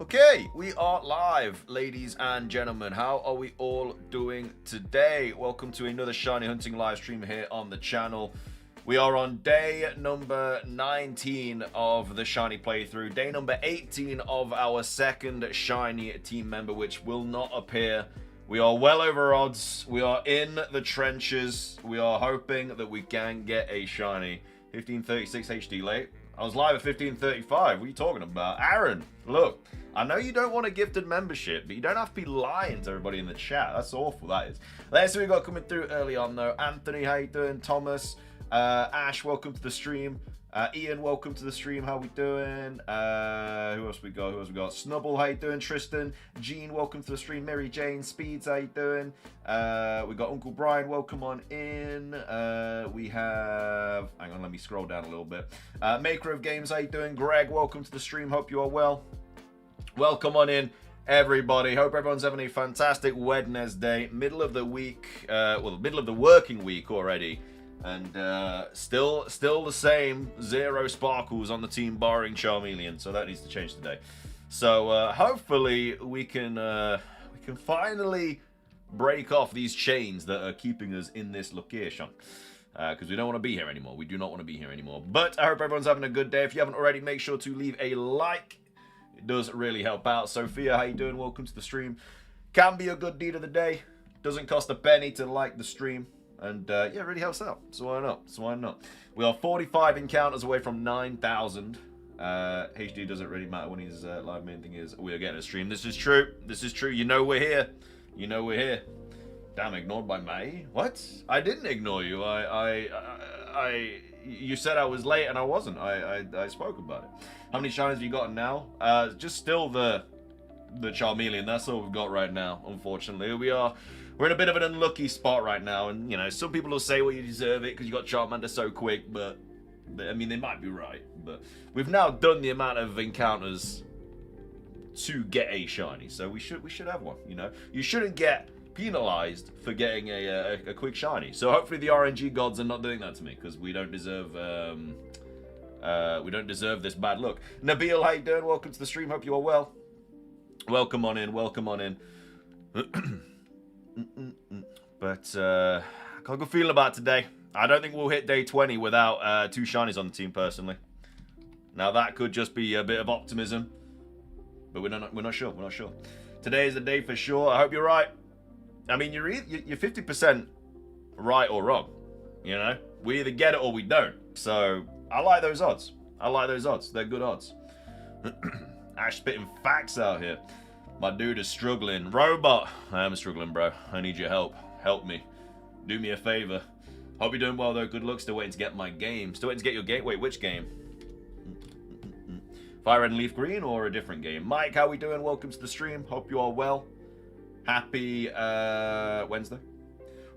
Okay, we are live, ladies and gentlemen. How are we all doing today? Welcome to another shiny hunting live stream here on the channel. We are on day number 19 of the shiny playthrough, day number 18 of our second shiny team member, which will not appear. We are well over odds. We are in the trenches. We are hoping that we can get a shiny. 1536 HD late. I was live at 1535. What are you talking about? Aaron, look, I know you don't want a gifted membership, but you don't have to be lying to everybody in the chat. That's awful, that is. Let's see what we got coming through early on, though. Anthony, how you doing? Thomas, Ash, welcome to the stream. Ian, welcome to the stream. How we doing? Who else we got? Snubble, how you doing? Tristan, Jean, welcome to the stream. Mary Jane, Speeds, how you doing? We got Uncle Brian, welcome on in. We have, hang on, let me scroll down a little bit. Maker of Games, how you doing? Greg, welcome to the stream. Hope you are well. Welcome on in, everybody. Hope everyone's having a fantastic Wednesday. Middle of the week, well, middle of the working week already. And still the same, 0 sparkles on the team barring Charmeleon, so that needs to change today. So hopefully we can finally break off these chains that are keeping us in this location, because we don't want to be here anymore. We do not want to be here anymore. But I hope everyone's having a good day. If you haven't already, make sure to leave a like. It does really help out. Sophia, how you doing? Welcome to the stream. Can be a good deed of the day. Doesn't cost a penny to like the stream. And yeah, it really helps out. So why not? So why not? We are 45 encounters away from 9,000. HD doesn't really matter when he's live. Main thing is we are getting a stream. This is true. This is true. You know we're here. You know we're here. Damn, ignored by May? What? I didn't ignore you. You said I was late and I wasn't. I spoke about it. How many shines have you gotten now? Just still the Charmeleon. That's all we've got right now. Unfortunately, we're in a bit of an unlucky spot right now, and you know, some people will say, well, you deserve it because you got Charmander so quick, but I mean, they might be right. But we've now done the amount of encounters to get a shiny, so we should have one. You know, you shouldn't get penalized for getting a quick shiny. So hopefully the RNG gods are not doing that to me, because we don't deserve this bad luck. Nabil, how you doing? Welcome to the stream. Hope you are well. Welcome on in. Welcome on in. But I got a good feeling about today. I don't think we'll hit day 20 without 2 shinies on the team, personally. Now that could just be a bit of optimism, but we're not sure. We're not sure. Today is the day for sure. I hope you're right. I mean, you're 50% right or wrong. You know, we either get it or we don't. So I like those odds. I like those odds. They're good odds. Ash spitting facts out here. My dude is struggling. Robot, I am struggling, bro. I need your help. Help me. Do me a favor. Hope you're doing well, though. Good luck. Still waiting to get my game. Still waiting to get your game. Wait, which game? FireRed LeafGreen or a different game? Mike, how we doing? Welcome to the stream. Hope you are well. Happy Wednesday.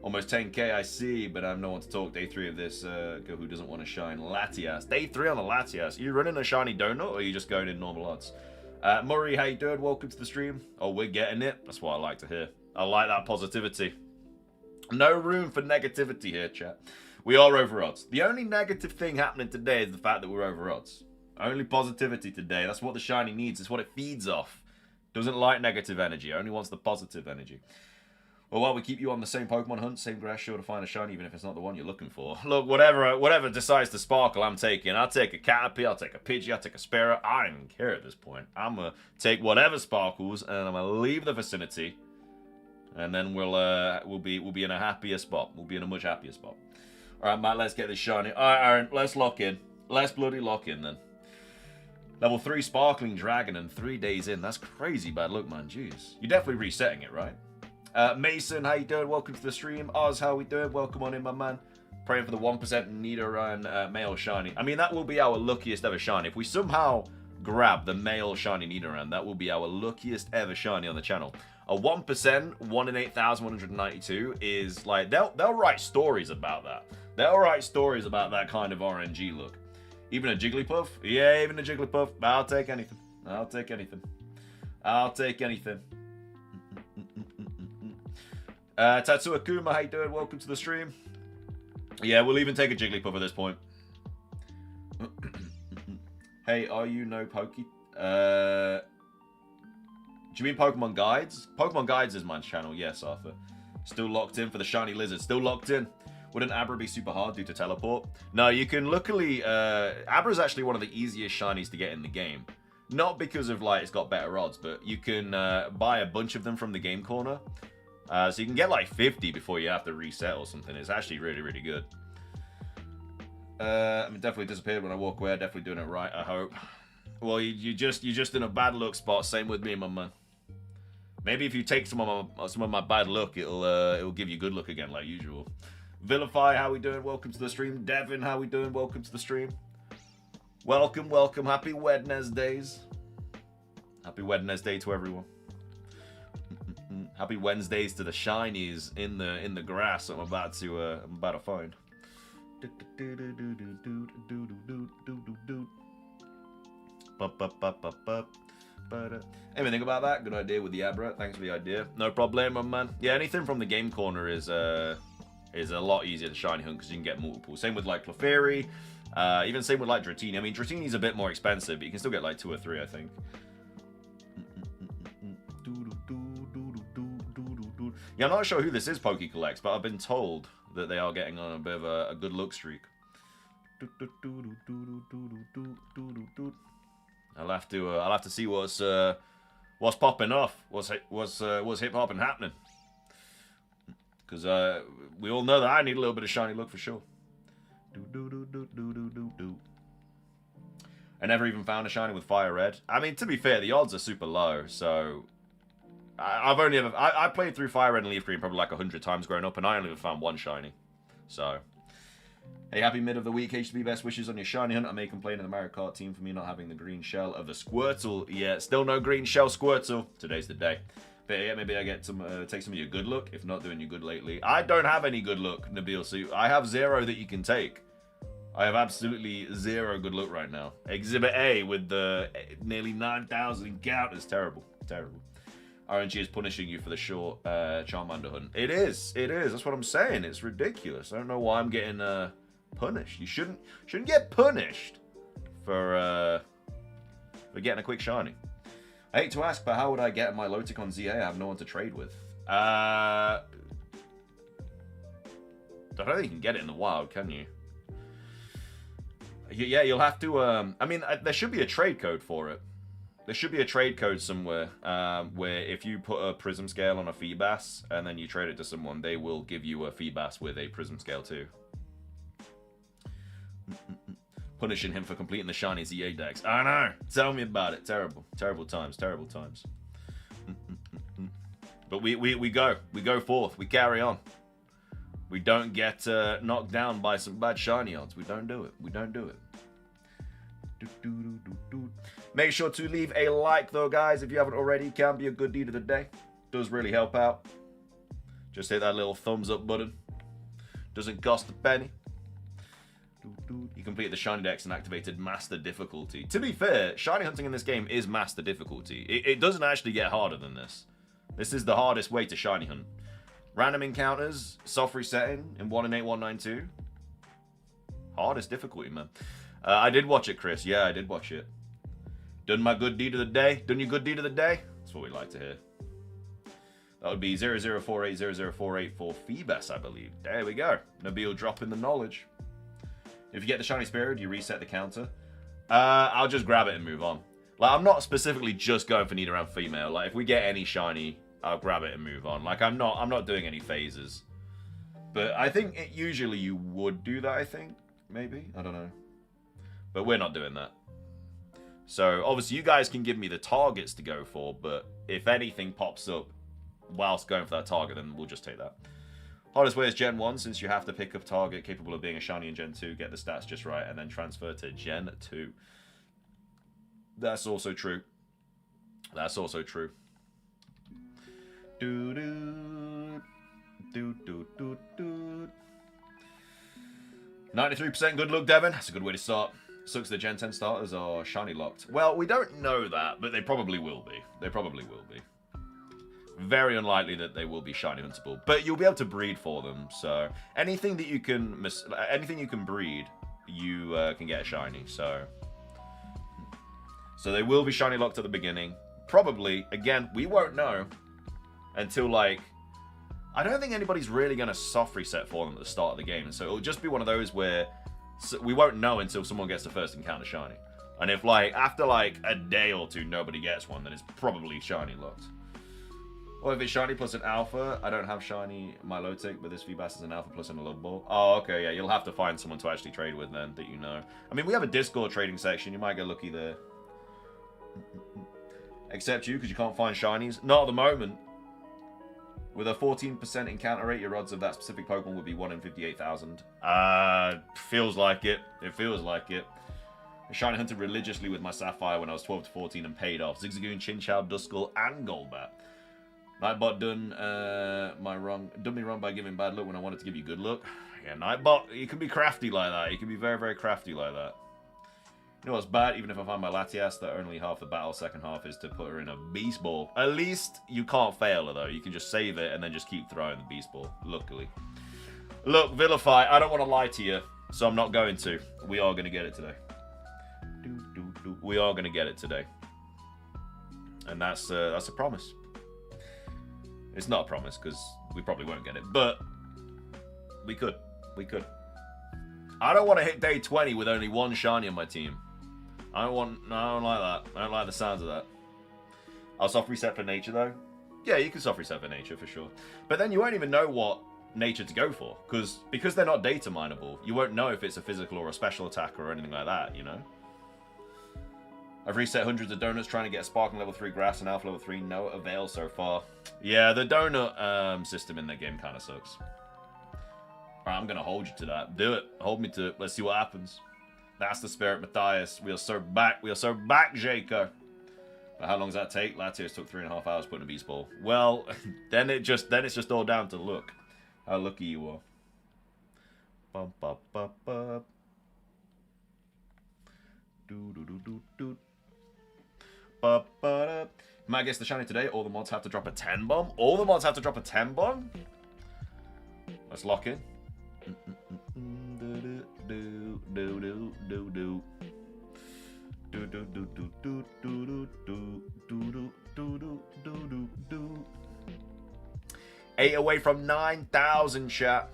Almost 10k, I see, but I'm no one to talk. Day 3 of this. Girl who doesn't want to shine. Latias. Day 3 on the Latias. Are you running a shiny donut or are you just going in normal odds? Murray, how you doing? Welcome to the stream. Oh, we're getting it. That's what I like to hear. I like that positivity. No room for negativity here, chat. We are over odds. The only negative thing happening today is the fact that we're over odds. Only positivity today. That's what the shiny needs. It's what it feeds off. Doesn't like negative energy. It only wants the positive energy. Well, while we keep you on the same Pokemon hunt, same grass, sure to find a shiny, even if it's not the one you're looking for. Look, whatever decides to sparkle, I'm taking. I'll take a Caterpie, I'll take a Pidgey, I'll take a Sparrow. I don't even care at this point. I'm going to take whatever sparkles, and I'm going to leave the vicinity. And then we'll be in a happier spot. We'll be in a much happier spot. All right, Matt, let's get this shiny. All right, Aaron, let's lock in. Let's bloody lock in, then. Level 3 Sparkling Dragon and 3 days in. That's crazy bad luck, man. Jeez. You're definitely resetting it, right? Mason, how you doing? Welcome to the stream. Oz, how we doing? Welcome on in, my man. Praying for the 1% Nidoran male shiny. I mean, that will be our luckiest ever shiny. If we somehow grab the male shiny Nidoran, that will be our luckiest ever shiny on the channel. A 1%, 1 in 8,192 is like, they'll write stories about that. They'll write stories about that kind of RNG look. Even a Jigglypuff? Yeah, even a Jigglypuff. I'll take anything. I'll take anything. I'll take anything. Tatsu Akuma, how you doing? Welcome to the stream. Yeah, we'll even take a Jigglypuff at this point. Hey, are you no Pokey? Do you mean Pokemon Guides? Pokemon Guides is my channel, yes, Arthur. Still locked in for the shiny lizard. Still locked in. Wouldn't Abra be super hard due to teleport? No, you can luckily... Abra is actually one of the easiest shinies to get in the game. Not because of, like, it's got better odds, but you can buy a bunch of them from the game corner. So you can get, like, 50 before you have to reset or something. It's actually really, really good. I mean, definitely disappeared when I walk away. Definitely doing it right, I hope. Well, you're just in a bad luck spot. Same with me, my man. Maybe if you take some of my bad luck, it'll give you good luck again, like usual. Vilify, how we doing? Welcome to the stream. Devin, how we doing? Welcome to the stream. Welcome, welcome. Happy Wednesdays. Happy Wednesday to everyone. Happy Wednesdays to the shinies in the grass. I'm about to find. Anyway, think about that? Good idea with the Abra. Thanks for the idea. No problem, man. Yeah, anything from the game corner is a lot easier to shiny hunt because you can get multiple. Same with like Clefairy, even same with like Dratini. I mean, Dratini's a bit more expensive, but you can still get like 2 or 3, I think. Yeah, I'm not sure who this is, Pokecollects, but I've been told that they are getting on a bit of a good luck streak. I'll have to see what's popping off, what's hip hop and happening. Because we all know that I need a little bit of shiny luck for sure. I never even found a shiny with FireRed. I mean, to be fair, the odds are super low, so I played through FireRed and LeafGreen probably like 100 times growing up, and I only ever found 1 shiny. So, hey, happy mid of the week, HTB. Best wishes on your shiny hunt. I may complain to the Mario Kart team for me not having the green shell of the Squirtle. Yeah, still no green shell Squirtle. Today's the day. But yeah, maybe I get take some of your good luck, if not doing you good lately. I don't have any good luck, Nabil. So I have 0 that you can take. I have absolutely 0 good luck right now. Exhibit A with the nearly 9,000 count is terrible. Terrible. RNG is punishing you for the short Charmander hunt. It is. It is. That's what I'm saying. It's ridiculous. I don't know why I'm getting punished. You shouldn't get punished for getting a quick shiny. I hate to ask, but how would I get my Loticon ZA? I have no one to trade with. I don't think you can get it in the wild, can you? Yeah, you'll have to... I mean, there should be a trade code for it. There should be a trade code somewhere where if you put a Prism Scale on a Feebas and then you trade it to someone, they will give you a Feebas with a Prism Scale too. Punishing him for completing the shiny ZA decks. I know. Tell me about it. Terrible. Terrible times. Terrible times. But we go forth. We carry on. We don't get knocked down by some bad shiny odds. We don't do it. We don't do it. Make sure to leave a like though, guys. If you haven't already, can be a good deed of the day. Does really help out. Just hit that little thumbs up button. Doesn't cost a penny. You completed the shiny decks and activated master difficulty. To be fair, shiny hunting in this game is master difficulty. It doesn't actually get harder than this. This is the hardest way to shiny hunt. Random encounters, soft resetting in 1-in-8-1-9-2. Hardest difficulty, man. I did watch it, Chris. Yeah, I did watch it. Done my good deed of the day. Done your good deed of the day. That's what we like to hear. That would be 00480048 for Phoebus, I believe. There we go. Nabil dropping the knowledge. If you get the shiny spirit, you reset the counter. I'll just grab it and move on. Like, I'm not specifically just going for Nidoran female. Like, if we get any shiny, I'll grab it and move on. Like, I'm not doing any phases. But I think usually you would do that, I think. Maybe. I don't know. But we're not doing that. So, obviously, you guys can give me the targets to go for. But if anything pops up whilst going for that target, then we'll just take that. Hardest way is Gen 1, since you have to pick up target capable of being a shiny in Gen 2, get the stats just right, and then transfer to Gen 2. That's also true. That's also true. 93% good luck, Devin. That's a good way to start. Sucks the Gen 10 starters are shiny locked. Well, we don't know that, but they probably will be. They probably will be. Very unlikely that they will be shiny huntable, but you'll be able to breed for them. So anything that you can breed, you can get a shiny. So So they will be shiny locked at the beginning. Probably, again, we won't know until, like, I don't think anybody's really going to soft reset for them at the start of the game. So it'll just be one of those where we won't know until someone gets the first encounter shiny. And if, like, after, like, a day or two nobody gets one, then it's probably shiny locked. Or if it's shiny plus an alpha, I don't have shiny Milotic, but this V-Bass is an alpha plus an Love Ball. Oh, okay, yeah, you'll have to find someone to actually trade with then, that you know. I mean, we have a Discord trading section, you might get lucky there. Except you, because you can't find shinies. Not at the moment. With a 14% encounter rate, your odds of that specific Pokemon would be 1 in 58,000. Feels like it. It feels like it. I shiny hunted religiously with my Sapphire when I was 12 to 14 and paid off. Zigzagoon, Chinchou, Duskull, and Golbat. Nightbot done me wrong by giving bad luck when I wanted to give you good luck. Yeah, Nightbot, you can be crafty like that. You can be very, very crafty like that. You know what's bad? Even if I find my Latias, that only half the battle, second half is to put her in a Beast Ball. At least you can't fail her, though. You can just save it and then just keep throwing the Beast Ball, luckily. Look, Vilify, I don't want to lie to you, so I'm not going to. We are going to get it today. We are going to get it today. And that's a promise. It's not a promise, because we probably won't get it, but we could. We could. I don't want to hit day 20 with only one shiny on my team. I don't like that. I don't like the sounds of that. I'll soft reset for nature, though. Yeah, you can soft reset for nature, for sure. But then you won't even know what nature to go for, because they're not data mineable. You won't know if it's a physical or a special attack or anything like that, you know? I've reset hundreds of donuts trying to get a Sparking level 3 grass and Alpha level 3. No avail so far. Yeah, the donut system in that game kind of sucks. Alright, I'm going to hold you to that. Do it. Hold me to it. Let's see what happens. That's the spirit, Matthias. We are so back. We are so back, Jaco. But how long does that take? Latias took 3.5 hours putting a Beast Ball. Well, then it's just all down to luck. How lucky you are. Bum, bum, bum, bum. Do, do, do, do, do. Might guess the shiny today. All the mods have to drop a 10 bomb. All the mods have to drop a 10 bomb. Let's lock in. Eight away from 9,000, chat.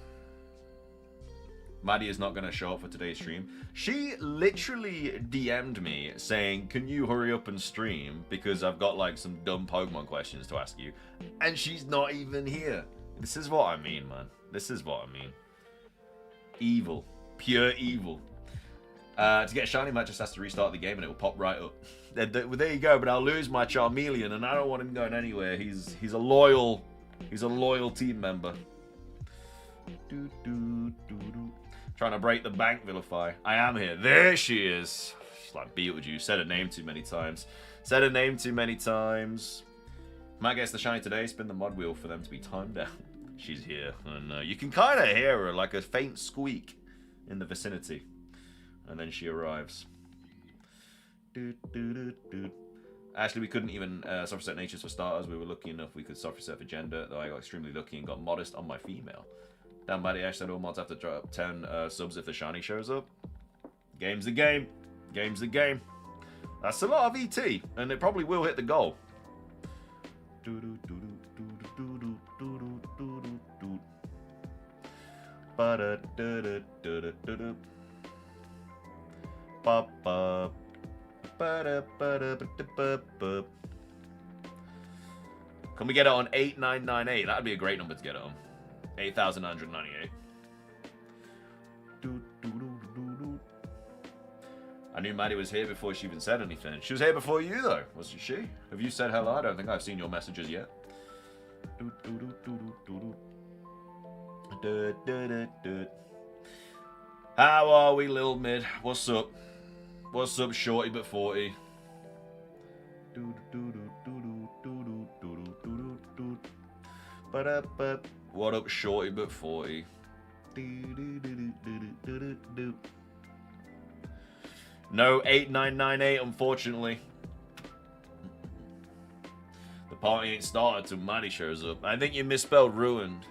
Maddie is not going to show up for today's stream. She literally DM'd me saying, can you hurry up and stream? Because I've got like some dumb Pokemon questions to ask you. And she's not even here. This is what I mean, man. This is what I mean. Evil. Pure evil. To get a shiny, Matt just has to restart the game and it will pop right up. There you go, but I'll lose my Charmeleon and I don't want him going anywhere. He's a loyal team member. Trying to break the bank, Vilify. I am here. There she is. She's like Beetlejuice. Said her name too many times. Said her name too many times. Might guess the shiny today. Spin the mud wheel for them to be timed out. She's here. And you can kind of hear her like a faint squeak in the vicinity. And then she arrives. Actually, we couldn't even soft reset natures for starters. We were lucky enough we could soft reset for gender, though I got extremely lucky and got modest on my female. Down by the Ash said all mods have to drop 10 subs if the shiny shows up. Game's the game. Game's the game. That's a lot of ET, and it probably will hit the goal. Can we get it on 8998? That'd be a great number to get it on. 8,998. I knew Maddie was here before she even said anything. She was here before you, though, wasn't she? Have you said hello? I don't think I've seen your messages yet. How are we, Lil Mid? What's up? What's up, Shorty but 40? What up, Shorty but 40? No 8998, unfortunately. The party ain't started till Maddie shows up. I think you misspelled ruined.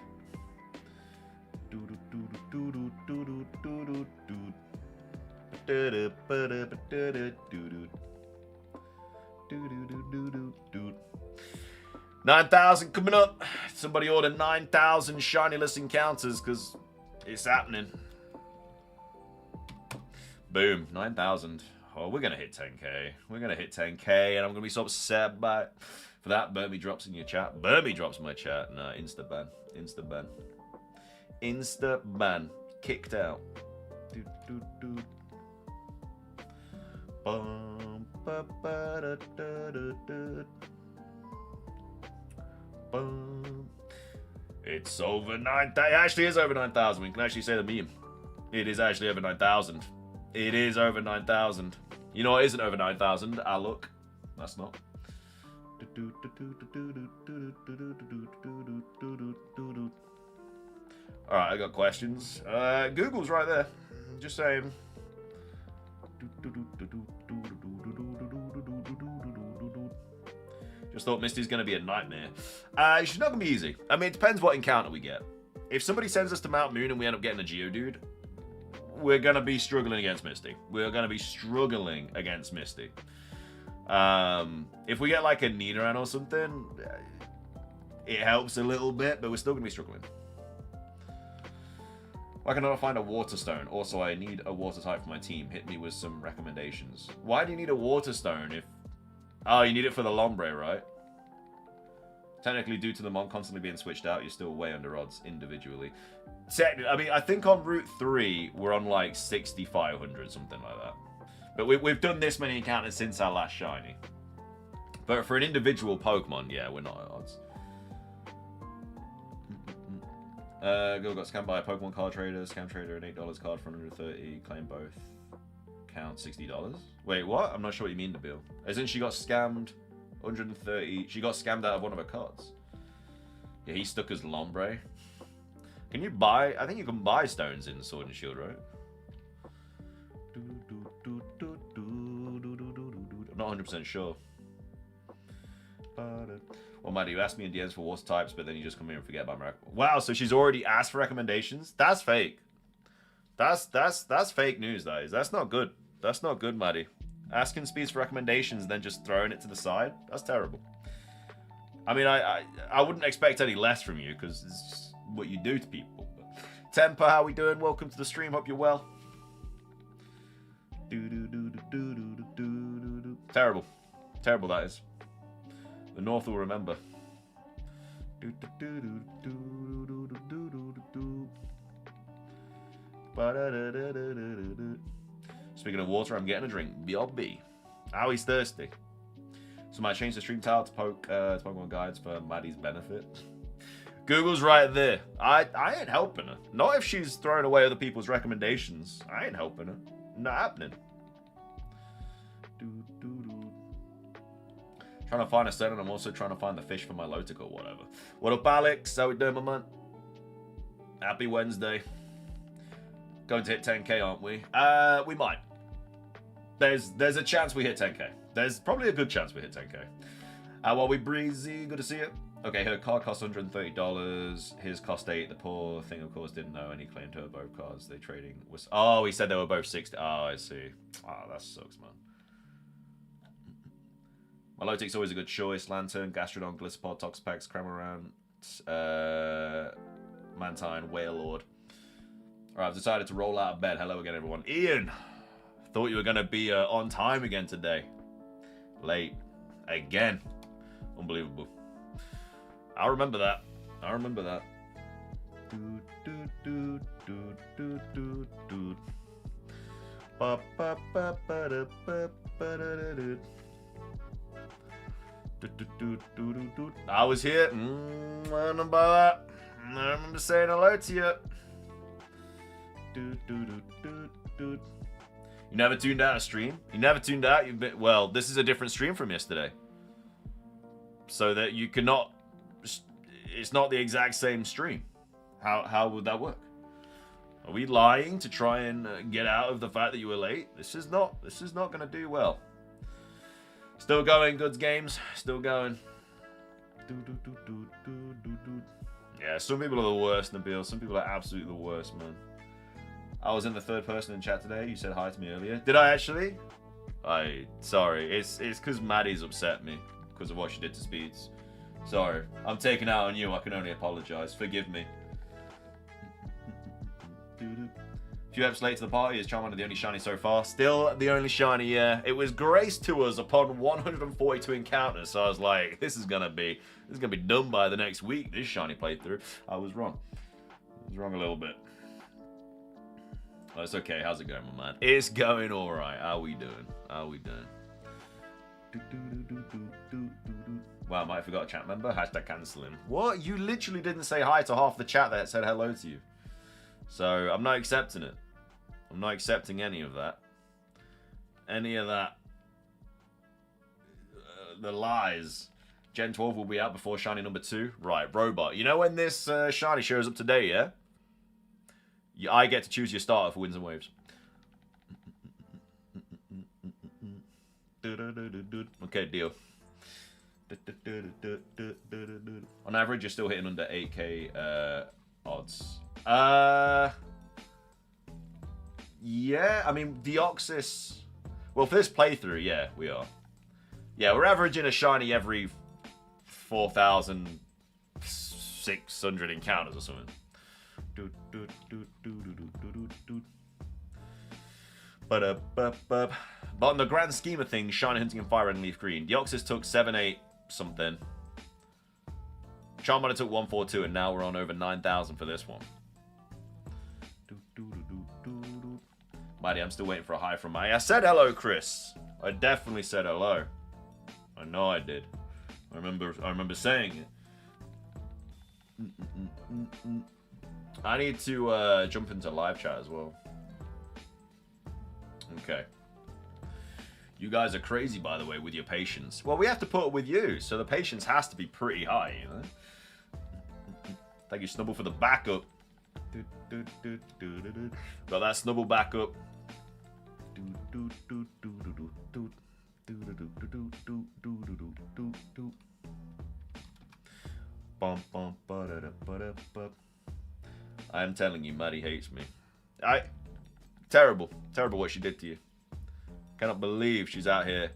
9,000 coming up. Somebody order 9,000 shiny-less encounters because it's happening. Boom, 9,000. Oh, we're gonna hit 10k. We're gonna hit 10k, and I'm gonna be so upset by it. For that, Burmy drops in your chat. Burmy drops in my chat. No, insta ban. Insta ban. Insta ban. Kicked out. Do, do, do. Bum, ba, ba, da, da, da, da. Bum. It's over 9,000. It actually is over 9,000. We can actually say the meme. It is actually over 9,000. It is over 9,000. You know what isn't over 9,000? Our luck. That's not. Alright, I got questions. Google's right there. Just saying. Just thought Misty's going to be a nightmare. She's not going to be easy. I mean, it depends what encounter we get. If somebody sends us to Mount Moon and we end up getting a Geodude, we're going to be struggling against Misty. We're going to be struggling against Misty. If we get like a Nidoran or something, it helps a little bit, but we're still going to be struggling. Why can I not find a Water Stone? Also, I need a Water type for my team. Hit me with some recommendations. Why do you need a Water Stone if... Oh, you need it for the Lombre, right? Technically, due to the Mon constantly being switched out, you're still way under odds individually. I mean, I think on Route 3, we're on like 6,500, something like that. But we've done this many encounters since our last shiny. But for an individual Pokemon, yeah, we're not at odds. Girl got scammed by a Pokemon card trader, scam trader, an $8 card for 130. Claim both. Count $60. Wait, what? I'm not sure what you mean, Nabil. As in she got scammed 130. She got scammed out of one of her cards. Yeah, he's stuck as Lombre. Can you buy... I think you can buy stones in Sword and Shield, right? I'm not 100% sure. Well, Maddie, you asked me in DMs for water types, but then you just come here and forget about my... Wow, so she's already asked for recommendations? That's fake. That's fake news, that is. That's not good. That's not good, Maddie. Asking Speeds for recommendations, then just throwing it to the side? That's terrible. I mean, I wouldn't expect any less from you, because it's just what you do to people. But Temper, how we doing? Welcome to the stream. Hope you're well. Terrible. Terrible, that is. The North will remember. Speaking of water, I'm getting a drink. B.O.B. Ow, he's thirsty. So I might change the stream title to Pokemon Guides for Maddie's benefit. Google's right there. I ain't helping her. Not if she's throwing away other people's recommendations. I ain't helping her. Not happening. Trying to find a set, and I'm also trying to find the fish for my Lotic or whatever. What up, Alex? How we doing, my man? Happy Wednesday. Going to hit 10k, aren't we? We might. There's a chance we hit 10k. There's probably a good chance we hit 10k. While we breezy, good to see you. Okay, her card costs $130. His cost 8. The poor thing, of course, didn't know, and he claimed her both cards. They trading was. Oh, he said they were both 60. Oh, I see. Oh, that sucks, man. Milotic's always a good choice. Lantern, Gastrodon, Gliscopod, Toxapex, Cramorant, Mantine, Whale Lord. Alright, I've decided to roll out of bed. Hello again, everyone. Ian! Thought you were going to be on time again today. Late. Again. Unbelievable. I'll remember that. I remember that. I was here. I remember that. I remember saying hello to you. You never tuned out a stream? You never tuned out? You've been... Well, this is a different stream from yesterday. So that you cannot... It's not the exact same stream. How would that work? Are we lying to try and get out of the fact that you were late? This is not going to do well. Still going, Goods Games. Still going. Yeah, some people are the worst, Nabil. Some people are absolutely the worst, man. I was in the third person in chat today. You said hi to me earlier. Did I actually? Sorry. It's because Maddie's upset me because of what she did to Speeds. Sorry. I'm taking out on you. I can only apologize. Forgive me. A few eps late to the party. Is Charmander the only shiny so far? Still the only shiny, yeah. It was graced to us upon 142 encounters, so I was like, this is gonna be done by the next week, this shiny playthrough. I was wrong. I was wrong a little bit. Oh, it's okay. How's it going, my man? It's going alright. How we doing? How we doing? Wow, I might have forgot a chat member. Hashtag cancelling. What? You literally didn't say hi to half the chat that said hello to you. So, I'm not accepting it. I'm not accepting any of that. Any of that. The lies. Gen 12 will be out before shiny number 2. Right, robot. You know when this shiny shows up today, yeah? I get to choose your starter for Winds and Waves. Okay, deal. On average, you're still hitting under 8k odds. Yeah, I mean, Deoxys... Well, for this playthrough, yeah, we are. Yeah, we're averaging a shiny every 4,600 encounters or something. But in the grand scheme of things, shiny hunting and FireRed LeafGreen. Deoxys took 7-8 something. Charmander took 142, and now we're on over 9,000 for this one. Mighty, I'm still waiting for a hi from Mighty. I said hello, Chris. I definitely said hello. I know I did. I remember saying it. I need to jump into live chat as well. Okay. You guys are crazy, by the way, with your patience. Well, we have to put it with you, so the patience has to be pretty high, you know? Thank you, Snubble, for the backup. Got that Snubble backup. I am telling you, Maddie hates me. Terrible what she did to you. Cannot believe she's out here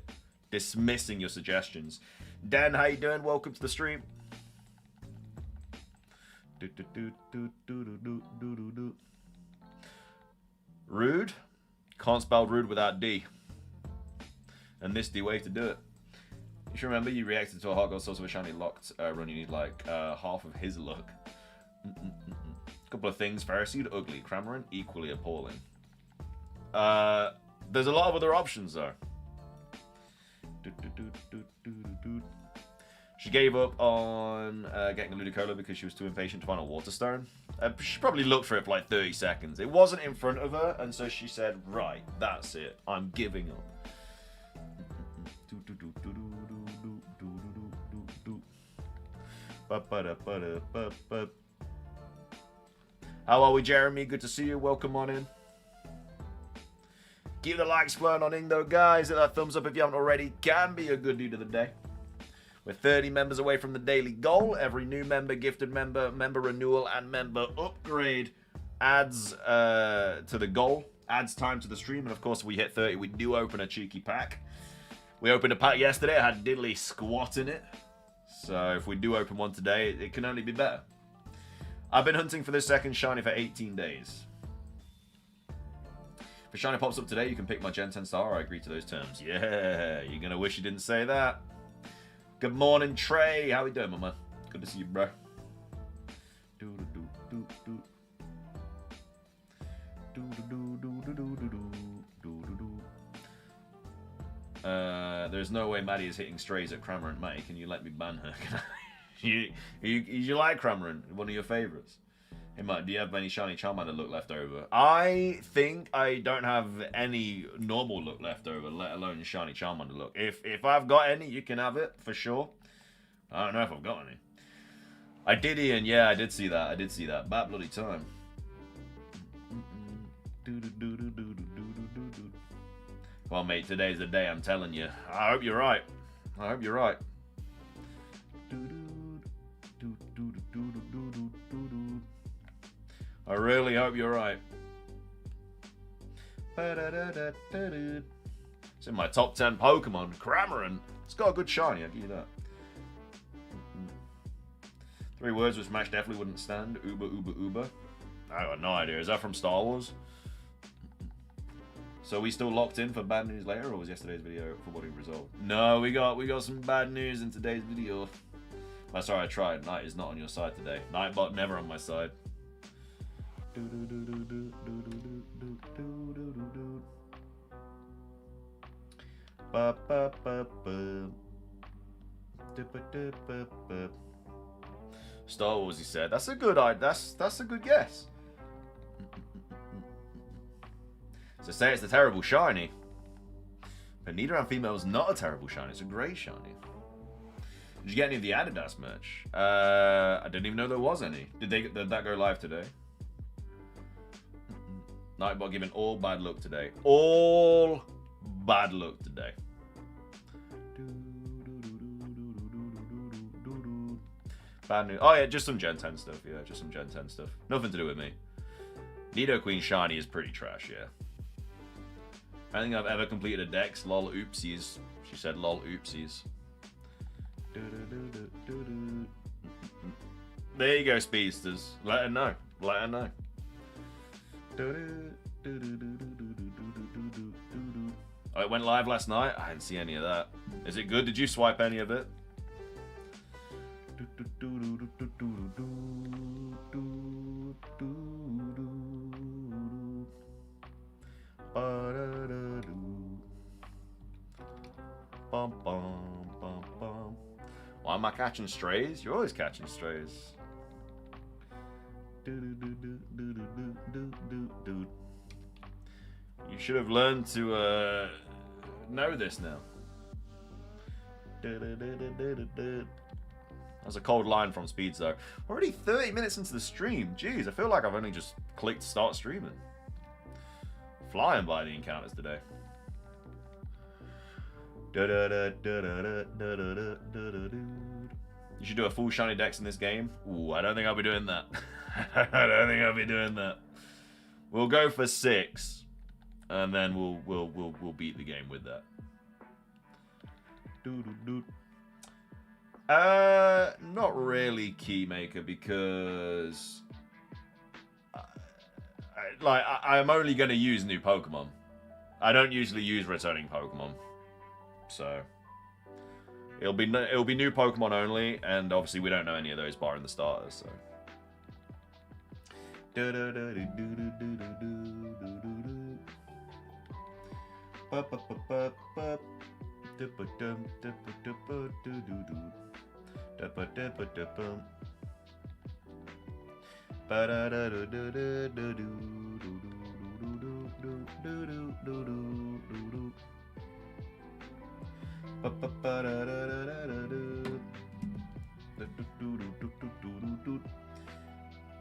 dismissing your suggestions. Dan, how you doing? Welcome to the stream. Rude? Can't spell rude without D. And this the way to do it. You should remember you reacted to a hot gold source of a shiny locked run. You need like half of his luck. Couple of things. Pharisee, ugly. Cramorant, equally appalling. There's a lot of other options though. She gave up on getting a Ludicolo because she was too impatient to find a Waterstone. She probably looked for it for like 30 seconds. It wasn't in front of her, and so she said, right, that's it. I'm giving up. How are we, Jeremy? Good to see you. Welcome on in. Keep the likes flowing on in, though, guys. Hit that thumbs up if you haven't already. Can be a good deed of the day. We're 30 members away from the daily goal. Every new member, gifted member, member renewal, and member upgrade adds to the goal. Adds time to the stream. And, of course, if we hit 30, we do open a cheeky pack. We opened a pack yesterday. It had diddly squat in it. So if we do open one today, it can only be better. I've been hunting for this second shiny for 18 days. If a shiny pops up today, you can pick my Gen 10 star. I agree to those terms. Yeah, you're going to wish you didn't say that. Good morning, Trey. How we doing, my man? Good to see you, bro. There's no way Maddie is hitting strays at Cramorant. Matty, can you let me ban her? you like Cramorant? One of your favorites? Hey, Matt, do you have any shiny Charmander look left over? I think I don't have any normal look left over, let alone shiny Charmander look. If I've got any, you can have it, for sure. I don't know if I've got any. I did, Ian. Yeah, I did see that. I did see that. Bad bloody time. Well, mate, today's the day, I'm telling you. I hope you're right. I hope you're right. I really hope you're right. It's in my top 10 Pokemon. Cramorant. It's got a good shiny, I'll give you that. 3 words which Smash definitely wouldn't stand. Uber, Uber, Uber. I got no idea. Is that from Star Wars? So are we still locked in for bad news later, or was yesterday's video footballing result? No, we got some bad news in today's video. I'm sorry, I tried. Night is not on your side today. Nightbot never on my side. Star Wars, he said. That's a good that's a good guess. So say it's a terrible shiny. But Nidoran female is not a terrible shiny, it's a grey shiny. Did you get any of the Adidas merch? I didn't even know there was any. Did that go live today? Nightbot giving all bad luck today. All bad luck today. Bad news. Oh yeah, just some Gen 10 stuff. Yeah, just some Gen 10 stuff. Nothing to do with me. Nidoqueen shiny is pretty trash, yeah. I think I've ever completed a dex. Lol oopsies. She said lol oopsies. There you go, speedsters. Let her know. Let her know. Oh, it went live last night? I didn't see any of that. Is it good? Did you swipe any of it? Why am I catching strays? You're always catching strays. You should have learned to know this now. That's a cold line from Speeds though. Already 30 minutes into the stream. Jeez, I feel like I've only just clicked start streaming. Flying by the encounters today. You should do a full shiny dex in this game. Ooh, I don't think I'll be doing that. I don't think I'll be doing that. We'll go for 6, and then we'll beat the game with that. Not really Keymaker because I'm only going to use new Pokemon. I don't usually use returning Pokemon, so it'll be new Pokemon only, and obviously we don't know any of those barring the starters. So.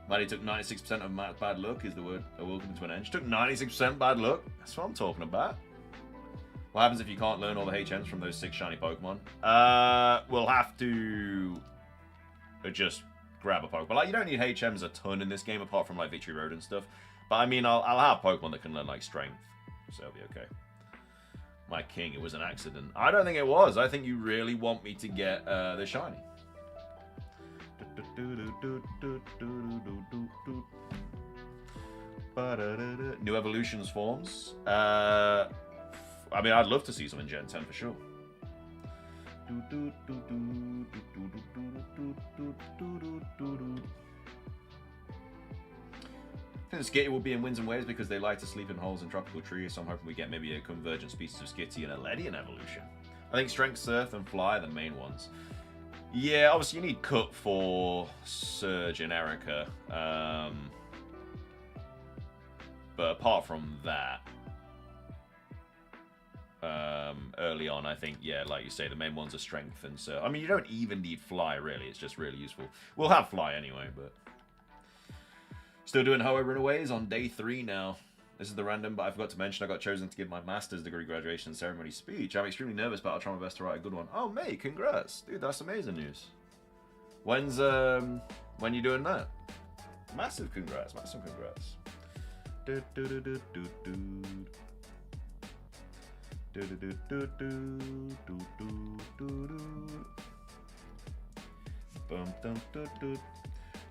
Maddie took 96% of Matt's bad luck is the word. A welcome to an end. She took 96% bad luck. That's what I'm talking about. What happens if you can't learn all the HMs from those 6 shiny Pokemon? We'll have to just grab a Pokemon. Like, you don't need HMs a ton in this game, apart from like Victory Road and stuff. But I mean, I'll have Pokemon that can learn like Strength, so it'll be okay. My king, it was an accident. I don't think it was. I think you really want me to get the shiny. New evolutions forms. I mean, I'd love to see some in Gen 10 for sure. I think Skitty will be in winds and waves because they like to sleep in holes in tropical trees, so I'm hoping we get maybe a convergent species of Skitty and a Ledian evolution. I think Strength, Surf, and Fly are the main ones. Yeah, obviously you need Cut for Surge and Erica. But apart from that, early on, I think, yeah, like you say, the main ones are Strength and Surf. I mean, you don't even need Fly, really. It's just really useful. We'll have Fly anyway, but... Still doing Ho-Oh Runaways on day 3 now. This is the random, but I forgot to mention I got chosen to give my master's degree graduation ceremony speech. I'm extremely nervous, but I'll try my best to write a good one. Oh, mate, congrats. Dude, that's amazing news. When you doing that? Massive congrats, massive congrats.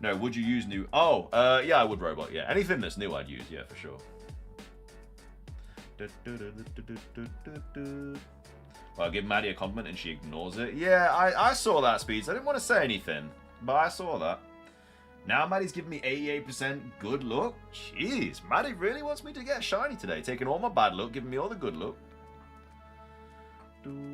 No, would you use new? Oh, yeah, I would robot. Yeah, anything that's new, I'd use. Yeah, for sure. Well, I'll give Maddie a compliment and she ignores it. Yeah, I saw that, Speeds. I didn't want to say anything, but I saw that. Now Maddie's giving me 88% good luck. Jeez, Maddie really wants me to get shiny today. Taking all my bad luck, giving me all the good luck. No,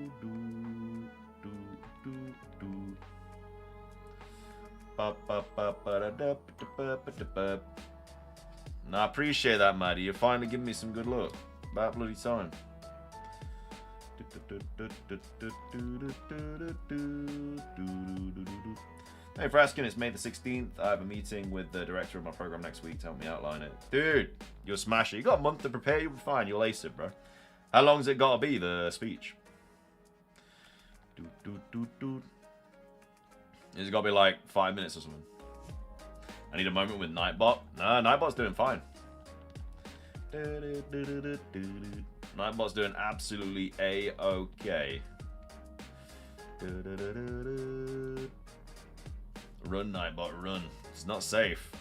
I appreciate that, Maddie. You're finally giving me some good luck. About bloody time. Hey, for asking, it's May the 16th. I have a meeting with the director of my program next week to help me outline it. Dude, you'll smash it. You got a month to prepare, you'll be fine. You'll ace it, bro. How long's it got to be, the speech? Is it got to be like 5 minutes or something? I need a moment with Nightbot. Nah, Nightbot's doing fine. Nightbot's doing absolutely A-okay. Run, Nightbot, run. It's not safe.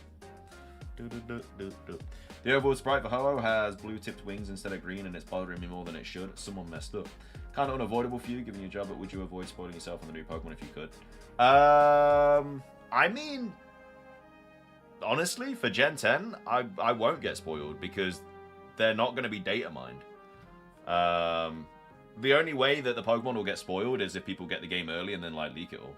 The overall sprite for Ho-Oh has blue-tipped wings instead of green, and it's bothering me more than it should. Someone messed up. Kind of unavoidable for you, given your job, but would you avoid spoiling yourself on the new Pokemon if you could? I mean, honestly, for Gen 10, I won't get spoiled because they're not going to be data mined. The only way that the Pokemon will get spoiled is if people get the game early and then like leak it all.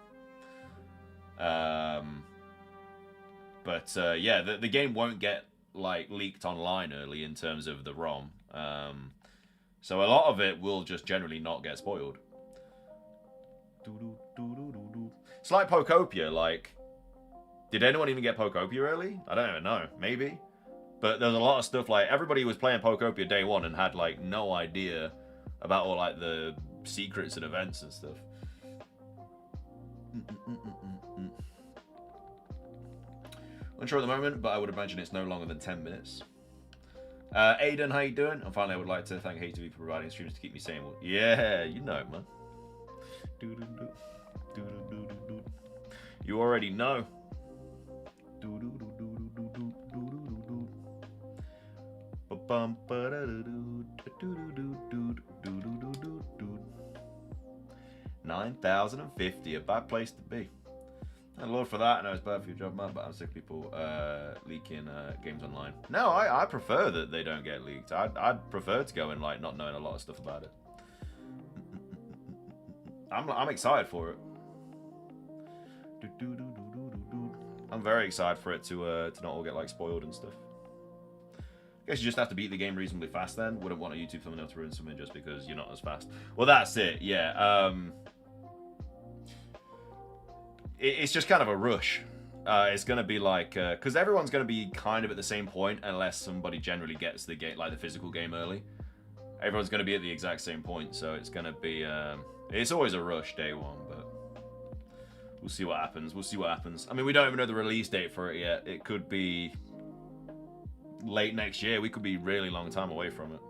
Yeah, the game won't get like leaked online early in terms of the ROM. So a lot of it will just generally not get spoiled. It's like Pokopia. Like, did anyone even get Pokopia early? I don't even know. Maybe. But there's a lot of stuff like everybody was playing Pokopia day one and had like no idea about all like the secrets and events and stuff. Unsure at the moment, but I would imagine it's no longer than 10 minutes. Aiden, how you doing? And finally, I would like to thank HTV for providing streams to keep me sane. Yeah, you know, man. You already know. 9,050, a bad place to be. Thank the Lord for that. I know it's bad for your job, man, but I'm sick of people leaking games online. No, I prefer that they don't get leaked. I'd prefer to go in like not knowing a lot of stuff about it. I'm excited for it. I'm very excited for it to not all get like spoiled and stuff. I guess you just have to beat the game reasonably fast then. Wouldn't want a YouTube thumbnail to ruin something just because you're not as fast. Well, that's it, yeah. It's just kind of a rush. It's going to be like... Because everyone's going to be kind of at the same point unless somebody generally gets the game, like the physical game early. Everyone's going to be at the exact same point, so it's going to be... it's always a rush day one, but... We'll see what happens. We'll see what happens. I mean, we don't even know the release date for it yet. It could be... late next year. We could be really long time away from it.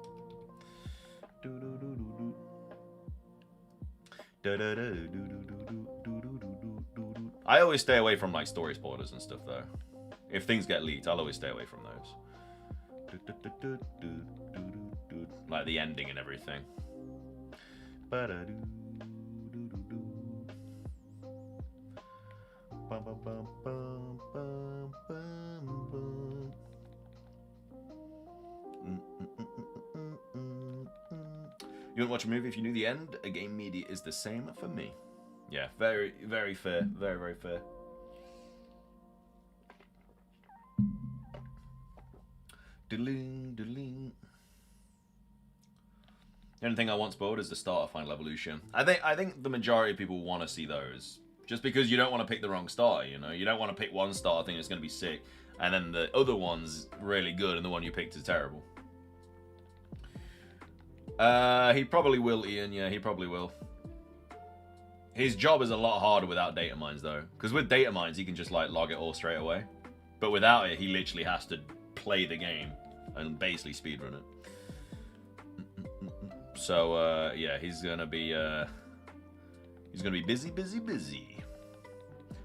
I always stay away from like story spoilers and stuff though. If things get leaked, I'll always stay away from those. Like the ending and everything. You wouldn't watch a movie if you knew the end? A game media is the same for me. Yeah, very, very fair. Very, very fair. The only thing I want spoiled is the start of Final Evolution. I think the majority of people want to see those. Just because you don't want to pick the wrong starter, you know? You don't want to pick one starter thing that's going to be sick, and then the other one's really good, and the one you picked is terrible. He probably will, Ian. Yeah, he probably will. His job is a lot harder without data mines, though. Because with data mines, he can just, like, log it all straight away. But without it, he literally has to play the game and basically speedrun it. So yeah, he's gonna be busy.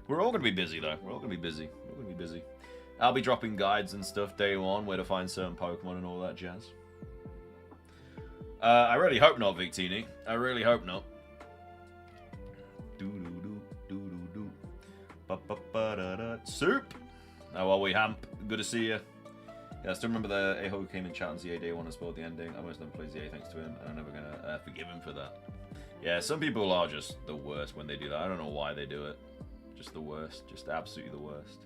We're all gonna be busy though. We're all gonna be busy. I'll be dropping guides and stuff day one, where to find certain Pokemon and all that jazz. I really hope not, Victini. I really hope not. Soup! How are we, Hamp? Good to see you. Yeah, I still remember the a-hole who came in chat on ZA day one and spoiled the ending. I almost never played ZA thanks to him, and I'm never gonna forgive him for that. Yeah, some people are just the worst when they do that. I don't know why they do it. Just the worst. Just absolutely the worst.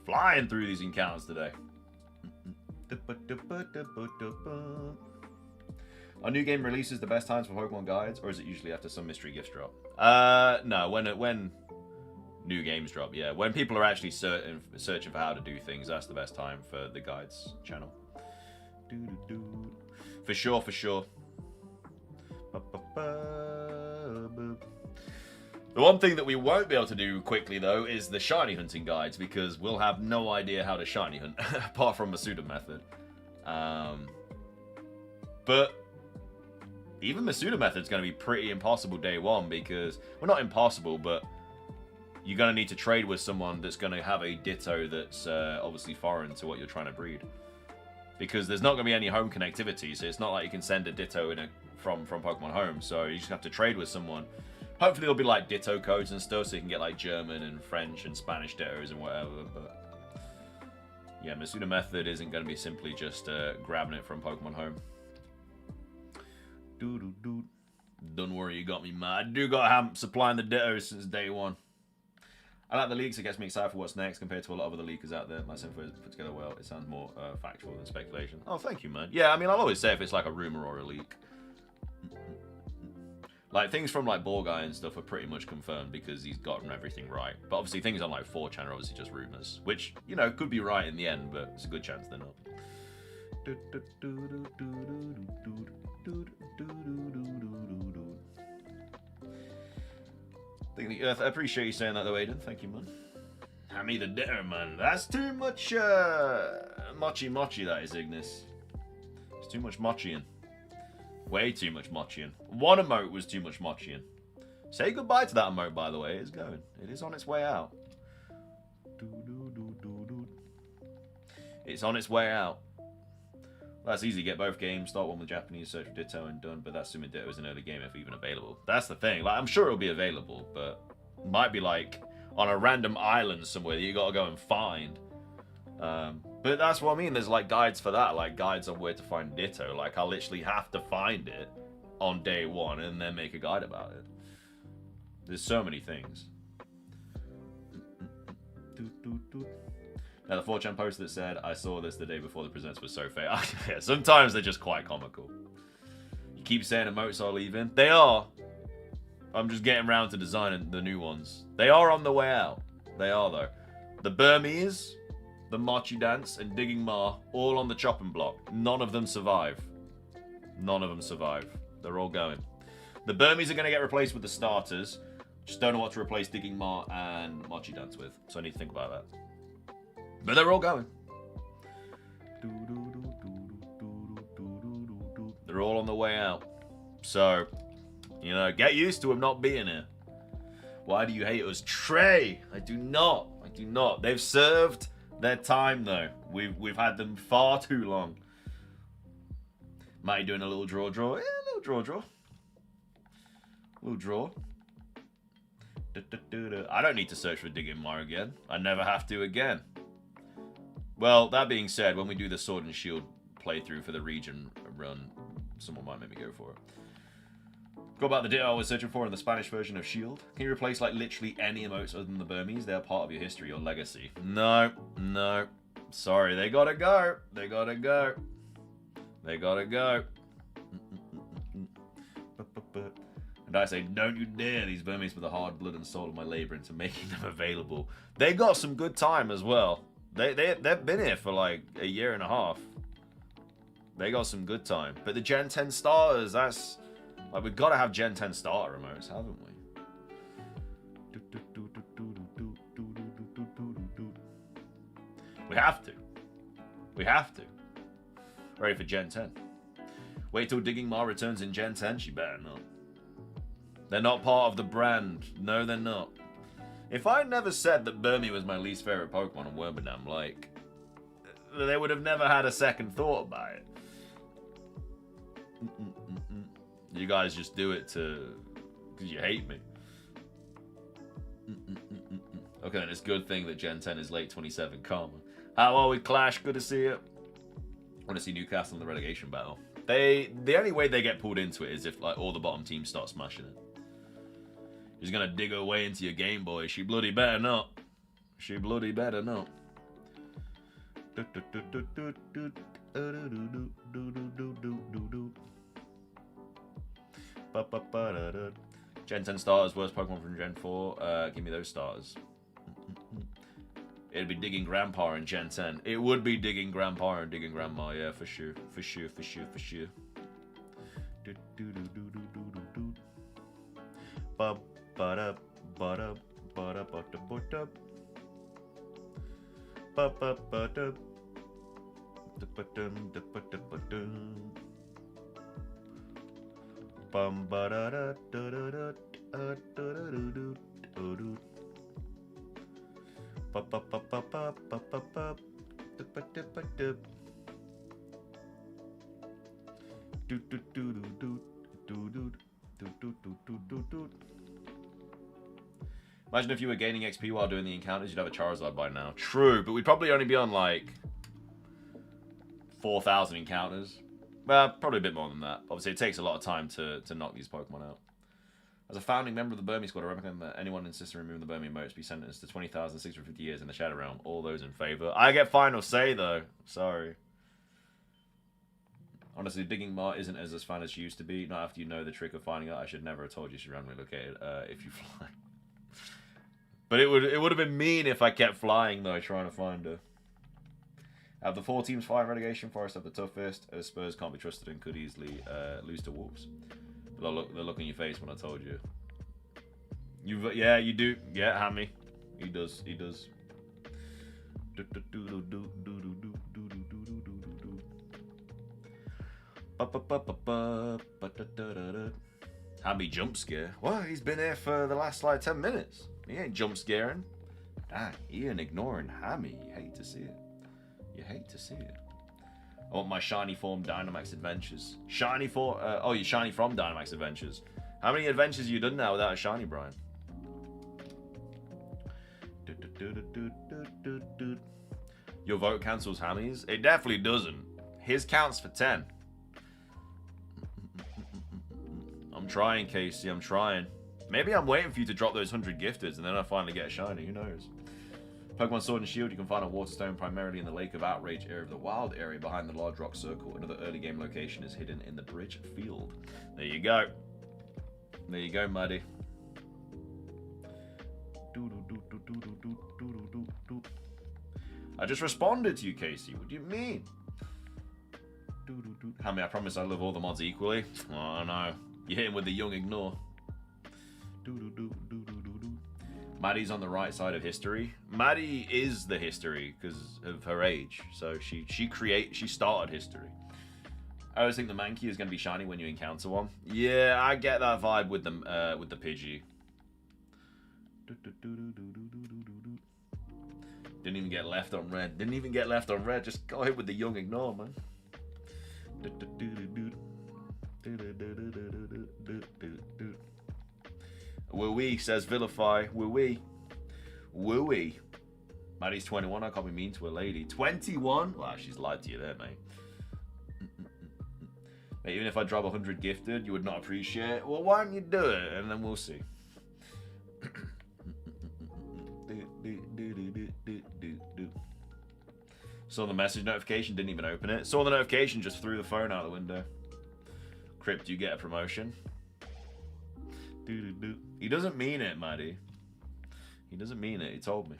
Flying through these encounters today. Are new game releases the best times for Pokemon guides, or is it usually after some mystery gifts drop? No, when new games drop, yeah. When people are actually searching for how to do things, that's the best time for the guides channel. For sure. The one thing that we won't be able to do quickly, though, is the shiny hunting guides, because we'll have no idea how to shiny hunt, apart from Masuda method. But even Masuda method's going to be pretty impossible day one, because, well, not impossible, but you're going to need to trade with someone that's going to have a Ditto that's obviously foreign to what you're trying to breed. Because there's not going to be any home connectivity, so it's not like you can send a Ditto from Pokemon Home, so you just have to trade with someone. Hopefully there'll be like Ditto codes and stuff, so you can get like German and French and Spanish Dittos and whatever, but yeah, Masuda method isn't going to be simply just grabbing it from Pokemon Home. Don't worry, you got me, man. I do got Hamp supplying the Dittos since day one. I like the leaks, it gets me excited for what's next compared to a lot of other leakers out there. My info is put together well, it sounds more factual than speculation. Oh, thank you, man. Yeah, I mean, I'll always say if it's like a rumor or a leak. Like, things from, like, Ball Guy and stuff are pretty much confirmed because he's gotten everything right. But obviously things on, like, 4chan are obviously just rumors. Which, you know, could be right in the end, but it's a good chance they're not. Think the Earth, I appreciate you saying that, though, Aiden. Thank you, man. Hand me the Ditto, man. That's too much, mochi, that is, Ignis. It's too much mochiing. Way too much mochiing. One emote was too much mochiing. Say goodbye to that emote, by the way. It is going. It is on its way out. It's on its way out. That's easy. Get both games. Start one with Japanese, search for Ditto, and done. But that's assuming Ditto is an early game, if even available. That's the thing. Like, I'm sure it'll be available, but it might be like on a random island somewhere that you gotta go and find. But that's what I mean. There's like guides for that, like guides on where to find Ditto. Like, I'll literally have to find it on day one and then make a guide about it. There's so many things. Now, the 4chan post that said, I saw this the day before the presents were so fake. Yeah, sometimes they're just quite comical. You keep saying emotes are leaving. They are. I'm just getting around to designing the new ones. They are on the way out. They are, though. The Burmese, the Machi Dance, and Digging Ma, all on the chopping block. None of them survive. None of them survive. They're all going. The Burmese are going to get replaced with the starters. Just don't know what to replace Digging Ma and Machi Dance with. So I need to think about that. But they're all going. They're all on the way out. So, you know, get used to them not being here. Why do you hate us? Trey! I do not. I do not. They've served their time, though. We've had them far too long. Matty doing a little draw. Yeah, a little draw. Little draw. I don't need to search for Digging Ma again. I never have to again. Well, that being said, when we do the Sword and Shield playthrough for the region run, someone might make me go for it. Go about the Ditto I was searching for in the Spanish version of Shield. Can you replace, like, literally any emotes other than the Burmese? They are part of your history or legacy. No. Sorry, they gotta go. They gotta go. And I say, don't you dare these Burmese with the hard blood and soul of my labor into making them available. They got some good time as well. They've been here for like a year and a half. They got some good time. But the Gen 10 starters, that's like we've got to have Gen 10 starter remotes, haven't we? We have to. We have to. Ready for Gen 10. Wait till Digging Ma returns in Gen 10. She better not. They're not part of the brand. No, they're not. If I never said that Burmy was my least favorite Pokemon on Wormadam, like, they would have never had a second thought about it. You guys just do it because you hate me. Okay, then it's a good thing that Gen 10 is late 27 Karma. How are we, Clash? Good to see you. I want to see Newcastle in the relegation battle. The only way they get pulled into it is if like all the bottom teams start smashing it. She's gonna dig her way into your Game Boy. She bloody better not. She bloody better not. Gen 10 starters, worst Pokemon from Gen 4. Give me those starters. It'd be Digging Grandpa in Gen 10. It would be Digging Grandpa and Digging Grandma, yeah, for sure. For sure, for sure, for sure. Imagine if you were gaining XP while doing the encounters, you'd have a Charizard by now. True, but we'd probably only be on like 4,000 encounters. Well, probably a bit more than that. Obviously, it takes a lot of time to knock these Pokemon out. As a founding member of the Burmy squad, I recommend that anyone insisting on removing the Burmy emotes be sentenced to 20,650 years in the Shadow Realm. All those in favour. I get final say, though. Sorry. Honestly, Digging Ma isn't as fun as she used to be. Not after you know the trick of finding out. I should never have told you she's randomly located if you fly. But it would have been mean if I kept flying, though, trying to find her. Out of the 4 teams, 5 relegation. Forest have the toughest. Spurs can't be trusted and could easily lose to Wolves. The look on your face when I told you. Yeah, you do. Yeah, Hammy. He does. He does. Hammy jump scare. What? He's been here for the last like 10 minutes. He ain't jump scaring. Ah, he ain't ignoring Hammy. You hate to see it. You hate to see it. I want my shiny form Dynamax Adventures. Shiny form. Oh, you shiny from Dynamax Adventures. How many adventures have you done now without a shiny, Brian? Your vote cancels Hammy's? It definitely doesn't. His counts for 10. I'm trying, Casey. I'm trying. Maybe I'm waiting for you to drop those 100 gifteds and then I finally get a shiny. Who knows? Pokemon Sword and Shield, you can find a Waterstone primarily in the Lake of Outrage area of the Wild area behind the large rock circle. Another early game location is hidden in the Bridge Field. There you go. There you go, Muddy. I just responded to you, Casey. What do you mean? Hammy, I promise I love all the mods equally. Oh, no. You hit him with the young ignore. Maddie's on the right side of history. Maddie is the history because of her age. So she started history. I always think the Mankey is going to be shiny when you encounter one. Yeah, I get that vibe with the Pidgey. Didn't even get left on red. Didn't even get left on red. Just go ahead with the young ignore, man. Woo-wee, says Vilify. Woo-wee. Woo-wee. Maddie's 21. I can't be mean to a lady. 21? Wow, she's lied to you there, mate. Mate, even if I drop 100 gifted, you would not appreciate it. Well, why don't you do it? And then we'll see. Saw the message notification, didn't even open it. Saw the notification, just threw the phone out the window. Crypt, you get a promotion. He doesn't mean it, Maddie. He doesn't mean it. He told me.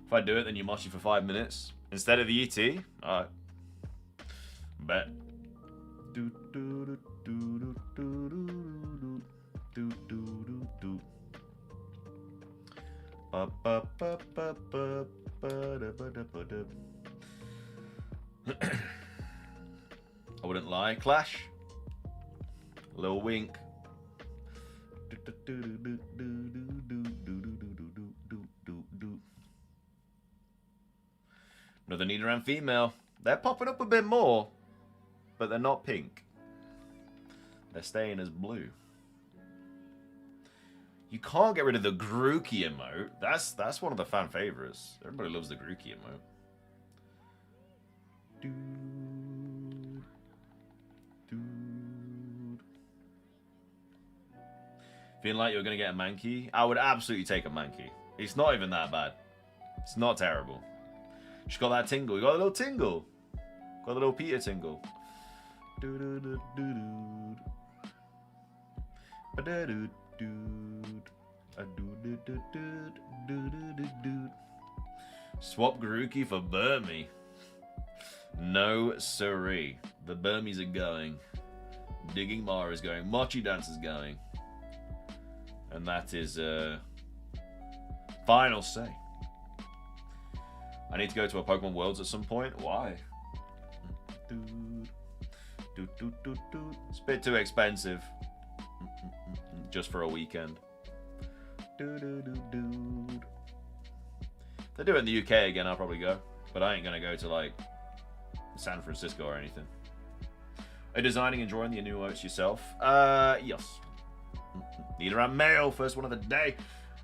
If I do it, then you mosh you for 5 minutes instead of the ET. Alright. Bet. I wouldn't lie. Clash. A little wink. Another Nidoran female. They're popping up a bit more, but they're not pink. They're staying as blue. You can't get rid of the Grookey emote. That's one of the fan favorites. Everybody loves the Grookey emote. Feeling like you're going to get a Mankey? I would absolutely take a Mankey. It's not even that bad. It's not terrible. She's got that tingle. You got a little tingle. Got a little Peter tingle. Swap Grookey for Burmy. No siree. The Burmies are going. Digging Mara is going. Mochi Dance is going. And that is final say. I need to go to a Pokemon Worlds at some point. Why? It's a bit too expensive. Just for a weekend. If they do it in the UK again, I'll probably go. But I ain't going to go to, like, San Francisco or anything. Are you designing and drawing the new emotes yourself? Yes. Nidoran male, first one of the day.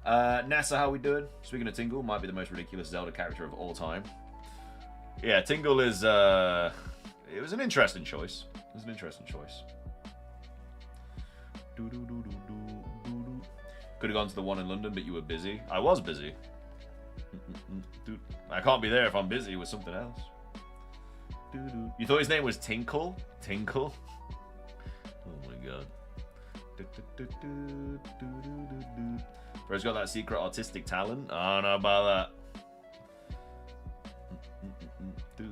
Nessa, how we doing? Speaking of Tingle, might be the most ridiculous Zelda character of all time. Yeah, Tingle is, it was an interesting choice. It was an interesting choice. Could have gone to the one in London, but you were busy. I was busy. I can't be there if I'm busy with something else. You thought his name was Tinkle? Tinkle? Oh my god. Bro's got that secret artistic talent. I don't know about that.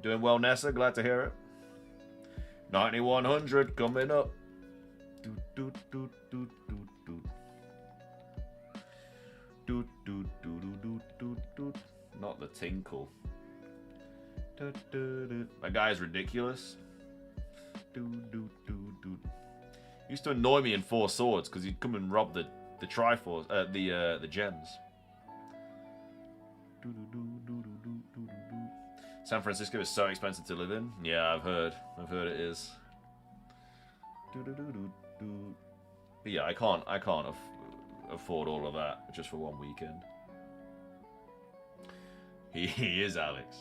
Doing well, Nessa. Glad to hear it. 9100 coming up. Not the tinkle. That guy is ridiculous. Used to annoy me in Four Swords because he'd come and rob the Triforce, the gems. San Francisco is so expensive to live in. Yeah, I've heard it is. But yeah, I can't afford all of that just for one weekend. He is Alex.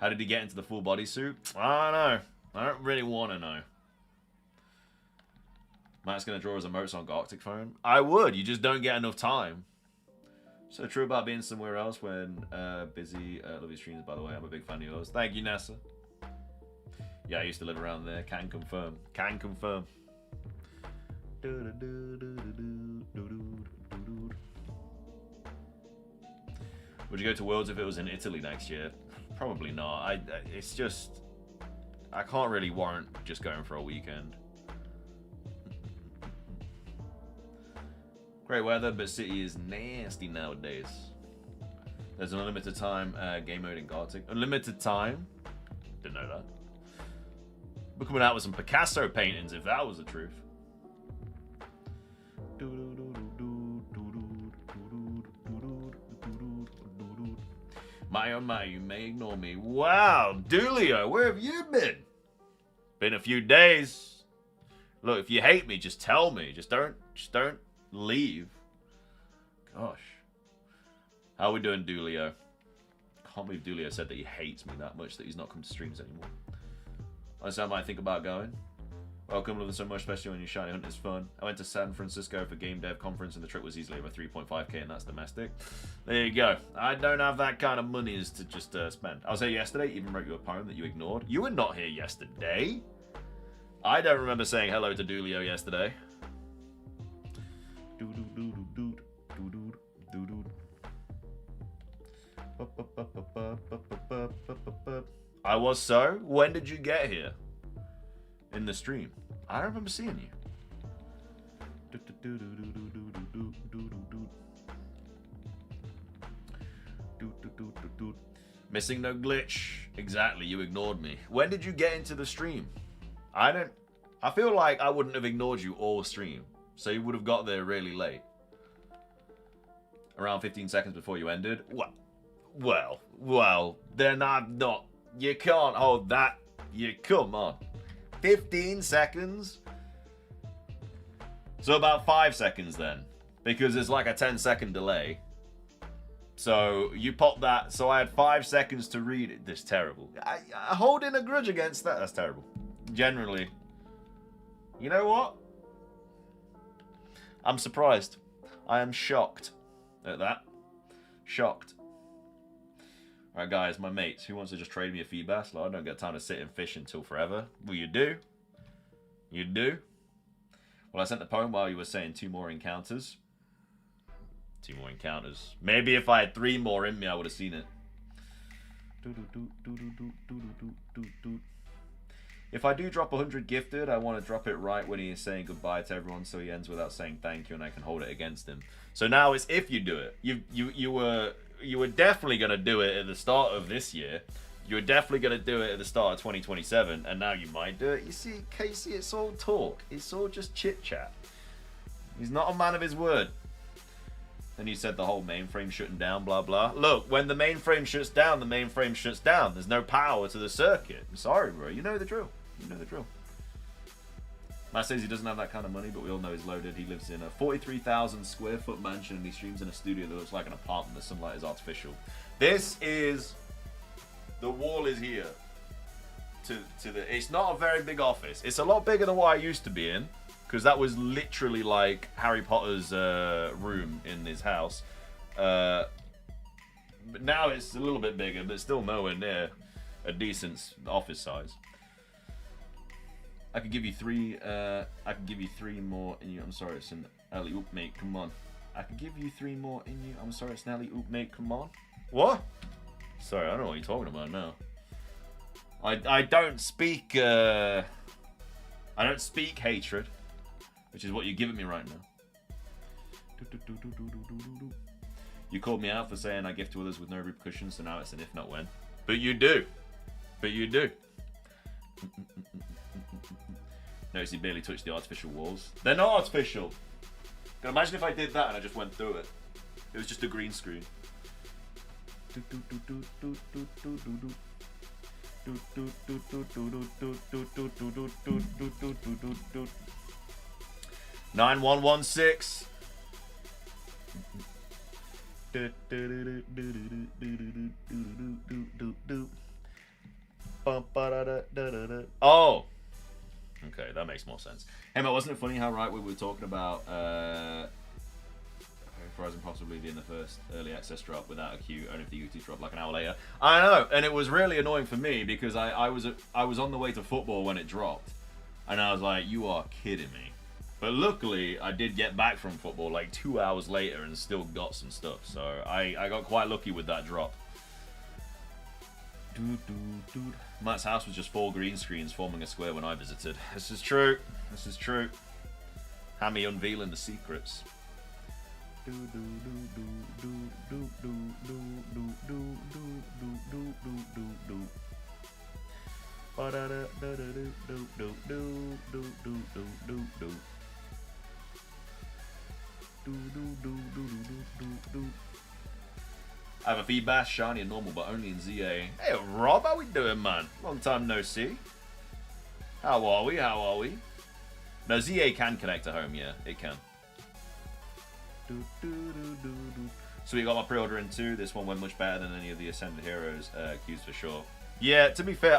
How did he get into the full bodysuit? I don't know. I don't really want to know. Matt's going to draw his emotes on Arctic phone. I would. You just don't get enough time. So true about being somewhere else when busy. Love your streams, by the way. I'm a big fan of yours. Thank you, Nessa. Yeah, I used to live around there. Can confirm. Can confirm. Would you go to Worlds if it was in Italy next year? Probably not. It's just... I can't really warrant just going for a weekend. Great weather, but city is nasty nowadays. There's an unlimited time game mode in Gartic. Unlimited time? Didn't know that. We're coming out with some Picasso paintings if that was the truth. My oh my, you may ignore me. Wow, Dulio, where have you been? Been a few days. Look, if you hate me, just tell me. Just don't leave. Gosh. How are we doing, Dulio? Can't believe Dulio said that he hates me that much that he's not come to streams anymore. Honestly, I might think about going. Welcome, love them so much, especially when you shiny hunt is fun. I went to San Francisco for game dev conference and the trip was easily over 3.5k and that's domestic. There you go. I don't have that kind of money to just spend. I was here yesterday, even wrote you a poem that you ignored. You were not here yesterday. I don't remember saying hello to Doolio yesterday. I was so? When did you get here? In the stream. I don't remember seeing you. Missing no glitch. Exactly, you ignored me. When did you get into the stream? I feel like I wouldn't have ignored you all stream. So you would have got there really late. Around 15 seconds before you ended. Well, then I'm not. You can't hold that. You come on. 15 seconds? So about 5 seconds then. Because it's like a 10-second delay. So you popped that. So I had 5 seconds to read it. This is terrible. I holding a grudge against that. That's terrible. Generally. You know what? I'm surprised. I am shocked at that. Shocked. Alright guys, my mates, who wants to just trade me a feed bass? Like, I don't get time to sit and fish until forever. Well, you do. You do. Well, I sent the poem while you were saying 2 more encounters. 2 more encounters. Maybe if I had 3 more in me, I would have seen it. If I do drop 100 gifted, I want to drop it right when he is saying goodbye to everyone, so he ends without saying thank you, and I can hold it against him. So now it's if you do it. You were definitely going to do it at the start of this year. You were definitely going to do it at the start of 2027, and now you might do it. You see, Casey, it's all talk. It's all just chit-chat. He's not a man of his word. Then you said the whole mainframe shutting down, blah, blah. Look, when the mainframe shuts down, the mainframe shuts down. There's no power to the circuit. I'm sorry, bro. You know the drill. You know the drill. Matt says he doesn't have that kind of money, but we all know he's loaded. He lives in a 43,000 square foot mansion and he streams in a studio that looks like an apartment. The sunlight is artificial. This is... The wall is here. It's not a very big office. It's a lot bigger than what I used to be in. Because that was literally like Harry Potter's room in his house. But now it's a little bit bigger, but still nowhere near a decent office size. I could give you 3. I could give you 3 more in you. I'm sorry, it's an alley oop, mate. Come on. I could give you 3 more in you. I'm sorry, it's an alley oop, mate. Come on. What? Sorry, I don't know what you're talking about now. I don't speak. I don't speak hatred, which is what you're giving me right now. You called me out for saying I give to others with no repercussions, so now it's an if not when. But you do. But you do. Notice he barely touched the artificial walls. They're not artificial. Imagine if I did that and I just went through it. It was just a green screen. 9116. Oh. Okay, that makes more sense. Hey, man, wasn't it funny how we were talking about Horizon possibly being the first early access drop without a queue, only if the UT drop like an hour later? I know, and it was really annoying for me because I was on the way to football when it dropped, and I was like, you are kidding me. But luckily, I did get back from football like 2 hours later and still got some stuff, so I got quite lucky with that drop. Matt's house was just 4 green screens forming a square when I visited. This is true. This is true. Hammy unveiling the secrets. I have a feed bass, shiny and normal, but only in ZA. Hey Rob, how we doing, man? Long time no see. How are we? How are we? No, ZA can connect to home, yeah, it can. So we got my pre-order in too. This one went much better than any of the Ascended Heroes queues for sure. Yeah, to be fair,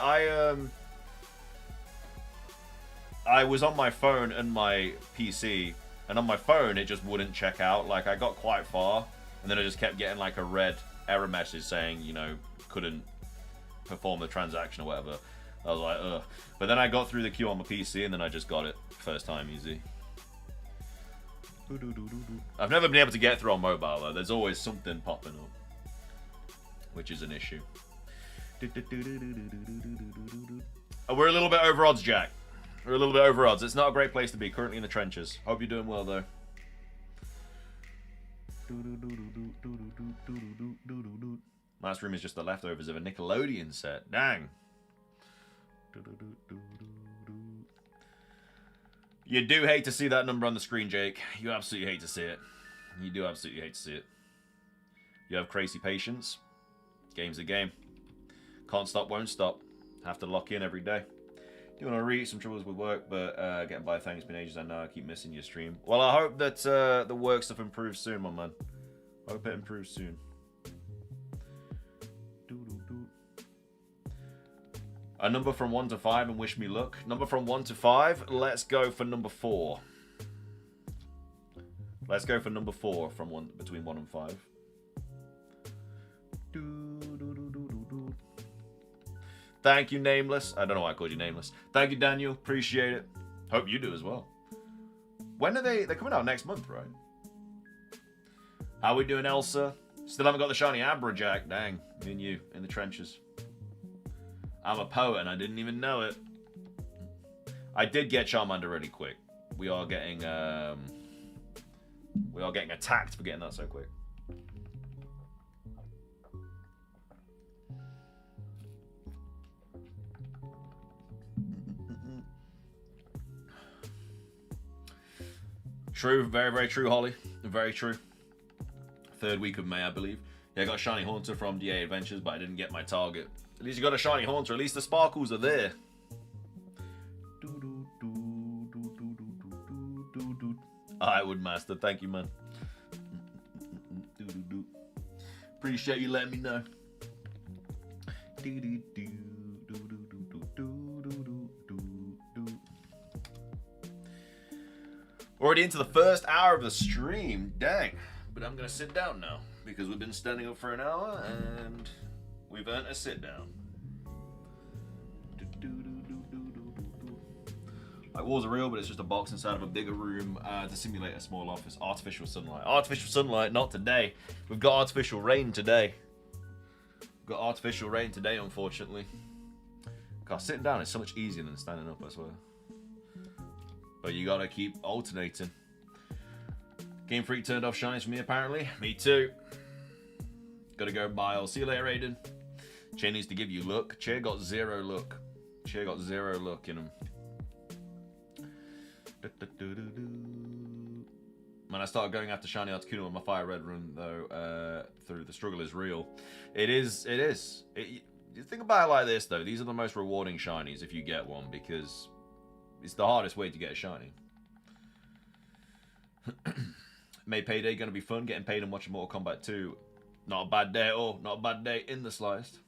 I was on my phone and my PC, and on my phone it just wouldn't check out. Like, I got quite far, and then I just kept getting like a red error message saying, you know, couldn't perform the transaction or whatever. I was like, ugh. But then I got through the queue on my PC, and then I just got it first time easy. I've never been able to get through on mobile though. There's always something popping up, which is an issue. Oh, we're a little bit over odds, Jack. We're a little bit over odds. It's not a great place to be. Currently in the trenches. Hope you're doing well though. Last room is just the leftovers of a Nickelodeon set. Dang. You do hate to see that number on the screen, Jake. You absolutely hate to see it. You do absolutely hate to see it. You have crazy patience. Game's a game. Can't stop, won't stop. Have to lock in every day. Do want to read some troubles with work, but getting by. Thanks, been ages. I know I keep missing your stream. Well, I hope that the work stuff improves soon, my man. Hope it improves soon. A number from 1 to 5 and wish me luck. Number from 1 to 5. Let's go for number 4. Let's go for number 4 from between 1 and 5. Thank you, Nameless. I don't know why I called you Nameless. Thank you, Daniel. Appreciate it. Hope you do as well. When are they? They're coming out next month, right? How we doing, Elsa? Still haven't got the shiny Abra-Jack. Dang, me and you in the trenches. I'm a poet and I didn't even know it. I did get Charmander really quick. We are getting attacked for getting that so quick. True, very, very true, Holly. Very true. 3rd week of May, I believe. Yeah, I got a shiny Haunter from DA Adventures, but I didn't get my target. At least you got a shiny Haunter. At least the sparkles are there. Alright, Woodmaster. Thank you, man. Appreciate you letting me know. Already into the first hour of the stream. Dang. But I'm going to sit down now because we've been standing up for an hour and we've earned a sit down. Like, walls are real, but it's just a box inside of a bigger room to simulate a small office. Artificial sunlight. Artificial sunlight, not today. We've got artificial rain today. We've got artificial rain today, unfortunately. God, sitting down is so much easier than standing up, I swear. But you gotta keep alternating. Game Freak turned off shinies for me, apparently. Me too. Gotta go bile. See you later, Aiden. Che needs to give you luck. Che got 0 luck. Che got 0 luck in him. When I started going after shiny Articuno on my FireRed run, though, through the struggle is real. It is. You think about it like this, though. These are the most rewarding shinies if you get one, because it's the hardest way to get a shiny. May Payday going to be fun, getting paid and watching Mortal Kombat 2. Not a bad day at all. Not a bad day in the sliced.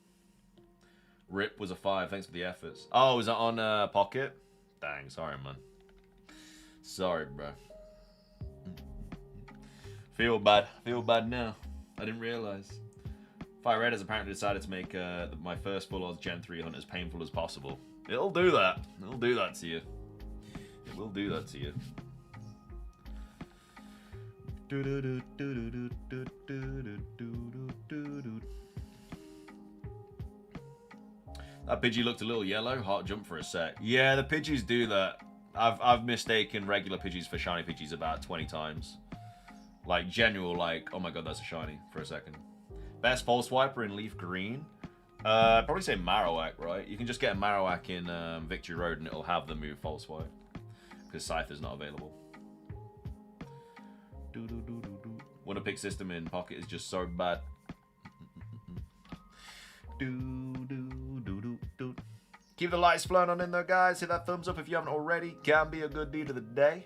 Rip was a 5, thanks for the efforts. Oh, is that on Pocket? Dang, sorry, man. Sorry, bro. Feel bad now. I didn't realize. FireRed has apparently decided to make my first full odds Gen 3 hunt as painful as possible. It'll do that. It'll do that to you. It will do that to you. That Pidgey looked a little yellow. Heart jump for a sec. Yeah, the Pidgeys do that. I've mistaken regular Pidgeys for shiny Pidgeys about 20 times. Like, general, like, oh my god, that's a shiny for a second. Best False Swiper in Leaf Green? I'd probably say Marowak, right? You can just get a Marowak in Victory Road and it'll have the move False Swipe. Because Scyther's not available. Wonder Pick system in Pocket is just so bad. Keep the lights flowing on in there, guys. Hit that thumbs up if you haven't already. Can be a good deed of the day.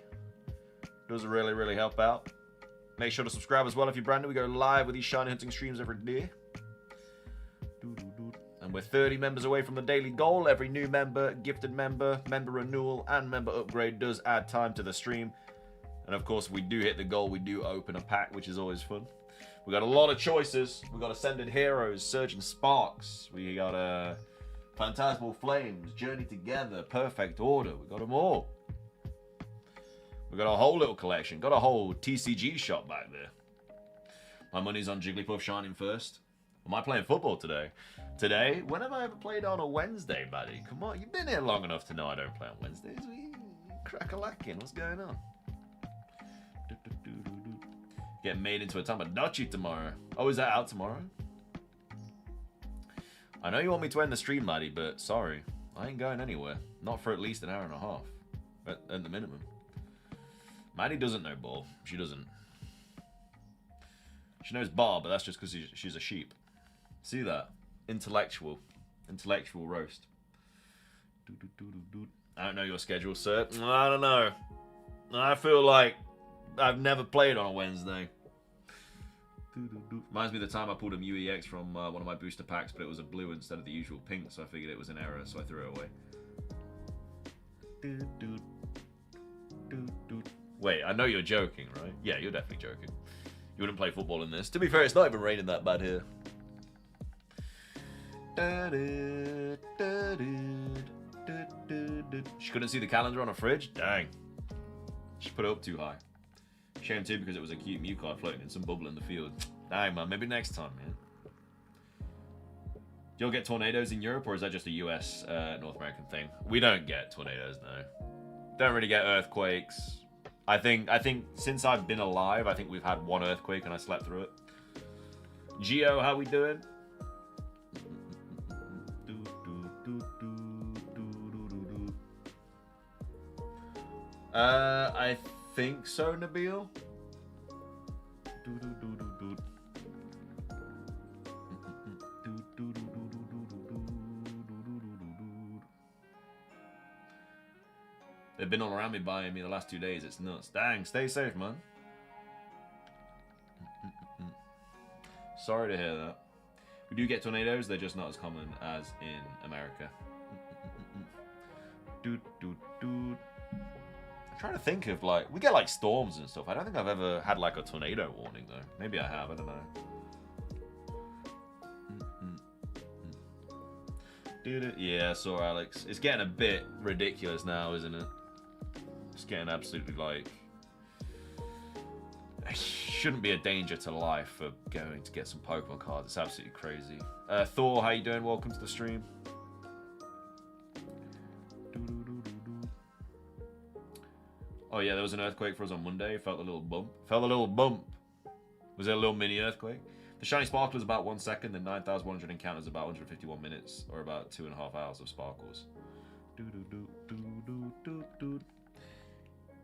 Does really, really help out. Make sure to subscribe as well if you're brand new. We go live with these shiny hunting streams every day. And And we're 30 members away from the daily goal. Every new member, gifted member, member renewal, and member upgrade does add time to the stream. And of course, if we do hit the goal, we do open a pack, which is always fun. We got a lot of choices. We got Ascended Heroes, Surging Sparks. We got Phantasmal Flames, Journey Together, Perfect Order. We got them all. We got a whole little collection. Got a whole TCG shop back there. My money's on Jigglypuff shining first. Am I playing football today? Today? When have I ever played on a Wednesday, buddy? Come on, you've been here long enough to know I don't play on Wednesdays. We crack-a-lacking. What's going on? Getting made into a Tamagotchi tomorrow. Oh, is that out tomorrow? I know you want me to end the stream, laddie, but sorry. I ain't going anywhere. Not for at least an hour and a half. At the minimum. Maddie doesn't know ball. She doesn't. She knows bar, but that's just because she's a sheep. See that? Intellectual roast. I don't know your schedule, sir. I don't know. I feel like I've never played on a Wednesday. Reminds me of the time I pulled a MUEX from one of my booster packs, but it was a blue instead of the usual pink, so I figured it was an error, so I threw it away. Wait, I know you're joking, right? Yeah, you're definitely joking. You wouldn't play football in this. To be fair, it's not even raining that bad here. She couldn't see the calendar on a fridge? Dang. She put it up too high. Shame too, because it was a cute Mew card floating in some bubble in the field. Dang, man. Maybe next time, man. Do y'all get tornadoes in Europe, or is that just a US, North American thing? We don't get tornadoes, no. Don't really get earthquakes. I think since I've been alive, I think we've had one earthquake and I slept through it. Geo, how we doing? I think so, Nabil. They've been all around me buying me the last 2 days. It's nuts. Dang, stay safe, man. Sorry to hear that. We do get tornadoes. They're just not as common as in America. I'm trying to think of, like, we get like storms and stuff. I don't think I've ever had like a tornado warning though. Maybe I have. I don't know. Yeah, sorry, Alex. It's getting a bit ridiculous now, isn't it? It's getting absolutely like... It shouldn't be a danger to life for going to get some Pokemon cards. It's absolutely crazy. Thor, how you doing? Welcome to the stream. Oh yeah, there was an earthquake for us on Monday. Felt a little bump. Felt a little bump. Was it a little mini earthquake? The shiny sparkle is about 1 second, and 9,100 encounters about 151 minutes, or about 2.5 hours of sparkles.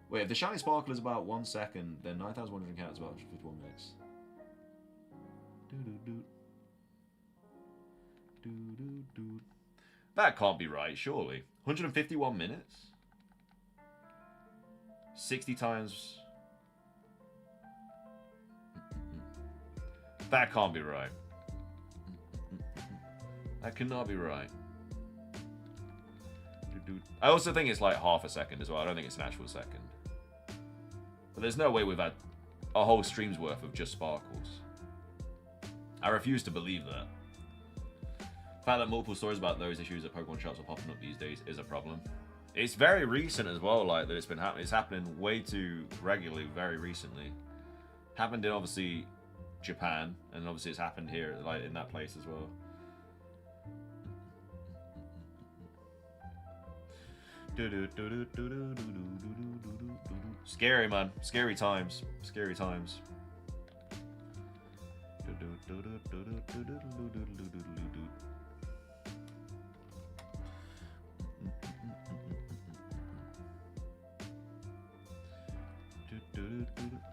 Wait, if the shiny sparkle is about 1 second, then 9,100 encounters about 151 minutes. That can't be right, surely. 151 minutes? 60 times... That can't be right. That cannot be right. I also think it's like half a second as well. I don't think it's an actual second. But there's no way we've had a whole stream's worth of just sparkles. I refuse to believe that. The fact that multiple stories about those issues at Pokemon shops are popping up these days is a problem. It's very recent as well, like that it's been happening. It's happening way too regularly, very recently. Happened in obviously Japan, and obviously it's happened here, like in that place as well. Scary, man. Scary times. Scary times.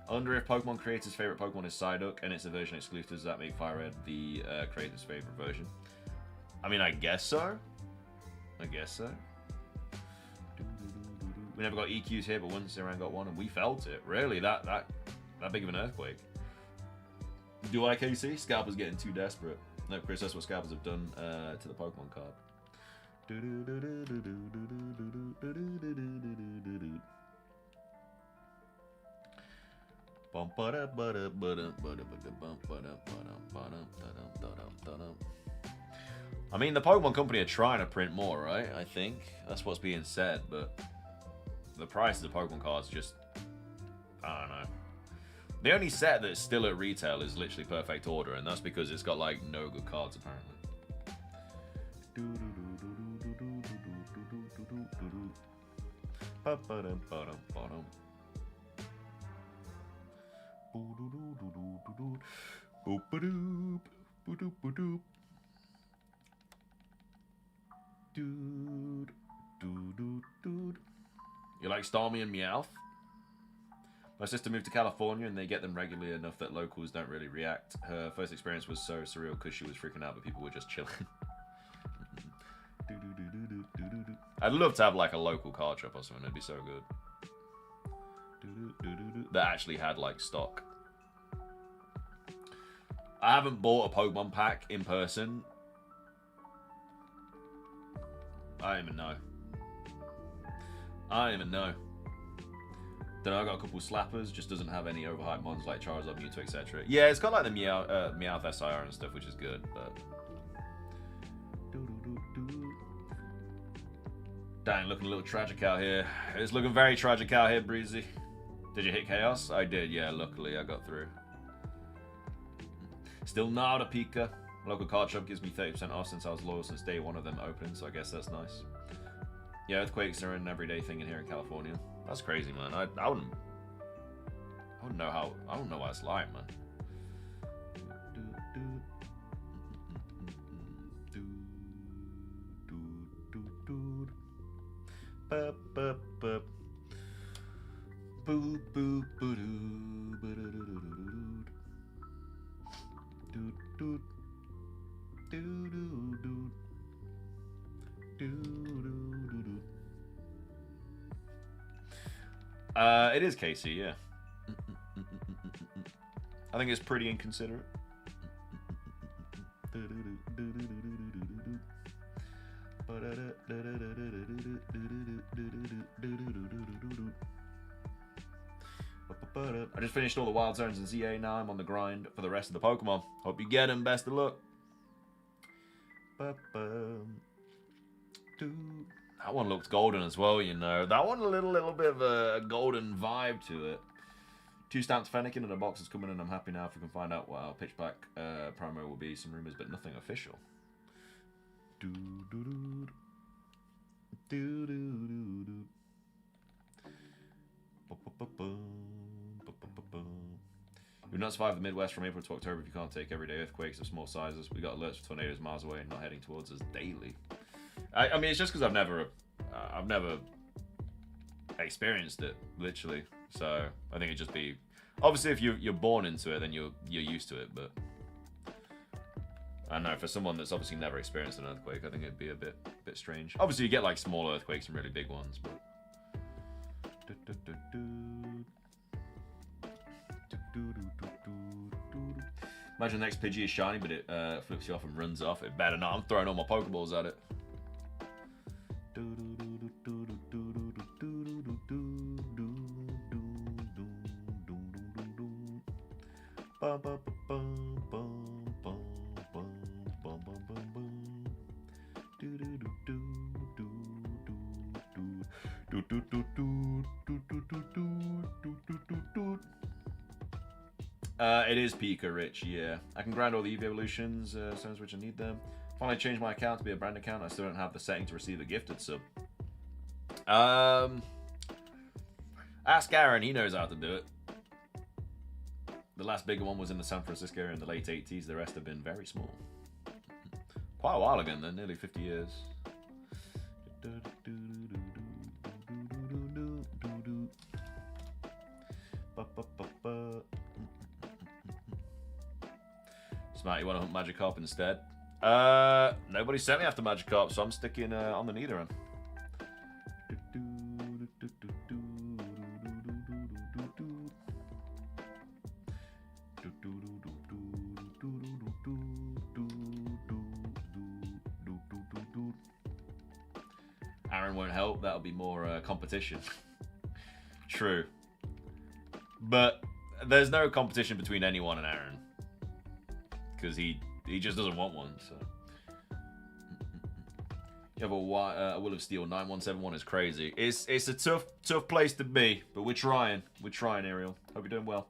I wonder if Pokemon creators' favorite Pokemon is Psyduck and it's a version exclusive. Does that make FireRed the creator's favorite version? I mean, I guess so. I guess so. We never got EQs here, but once around got one, and we felt it. Really, that big of an earthquake. Do I, KC? Scalper's getting too desperate. No, Chris, that's what scalpers have done to the Pokemon card. I mean, the Pokemon Company are trying to print more, right? I think that's what's being said, but the prices of Pokemon cards just, I don't know. The only set that's still at retail is literally Perfect Order, and that's because it's got like no good cards apparently. You like Starmie and Meowth? My sister moved to California and they get them regularly enough that locals don't really react. Her first experience was so surreal because she was freaking out, but people were just chilling. I'd love to have like a local card shop or something, it'd be so good. That actually had like stock. I haven't bought a Pokemon pack in person. I don't even know. I don't even know. Then I got a couple slappers, just doesn't have any overhyped mons like Charizard, Mewtwo, etc. Yeah, it's got like the Meowth SIR and stuff, which is good, but... Dang, looking a little tragic out here. It's looking very tragic out here, Breezy. Did you hit Chaos? I did, yeah, luckily I got through. Still not a Pika. Local card shop gives me 30% off since I was loyal since day one of them opening, so I guess that's nice. Yeah, earthquakes are an everyday thing in here in California. That's crazy, man. I wouldn't know how. I don't know what it's like, man. It is Casey, yeah. I think it's pretty inconsiderate. I just finished all the wild zones in ZA, now I'm on the grind for the rest of the Pokemon. Hope you get them, best of luck. That one looks golden as well, you know. That one a little bit of a golden vibe to it. 2 stamps Fennekin and a box is coming in. I'm happy now if we can find out what our pitch black promo will be. Some rumors, but nothing official. You'll not survive the Midwest from April to October if you can't take everyday earthquakes of small sizes. We got alerts for tornadoes miles away and not heading towards us daily. I mean, it's just because I've never experienced it, literally. So I think it'd just be, obviously, if you're born into it, then you're used to it. But I don't know, for someone that's obviously never experienced an earthquake, I think it'd be a bit strange. Obviously, you get like small earthquakes and really big ones, but. Imagine the next Pidgey is shiny, but it flips you off and runs off. It better not. I'm throwing all my Pokeballs at it. It is Pika Rich, yeah. I can grind all the EV evolutions, zones which I need them. Finally changed my account to be a brand account. I still don't have the setting to receive a gifted sub. Ask Aaron, he knows how to do it. The last bigger one was in the San Francisco area in the late 80s. The rest have been very small. Quite a while ago then, nearly 50 years. Smart, you want to hunt Magikarp instead? Nobody sent me after Magikarp, so I'm sticking on the Nidoran. Aaron won't help. That'll be more competition. True. But there's no competition between anyone and Aaron. Because he just doesn't want one, so. You have a Will of Steel. 9171 is crazy. It's a tough place to be, but we're trying. We're trying, Ariel. Hope you're doing well.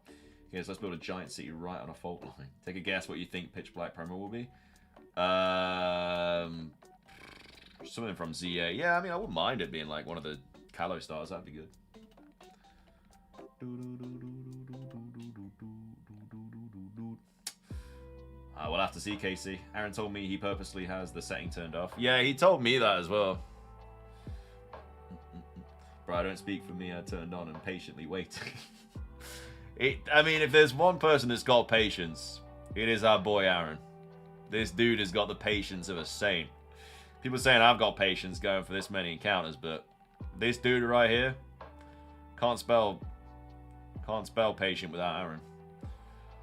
Yes, let's build a giant city right on a fault line. Take a guess what you think Pitch Black Primer will be. Something from ZA. Yeah, I mean, I wouldn't mind it being like one of the Calo stars. That'd be good. We'll have to see, Casey. Aaron told me he purposely has the setting turned off. Yeah, he told me that as well. Bro, I don't speak for me. I turned on and patiently waiting. I mean, if there's one person that's got patience, it is our boy Aaron. This dude has got the patience of a saint. People saying I've got patience going for this many encounters, but this dude right here can't spell patient without Aaron.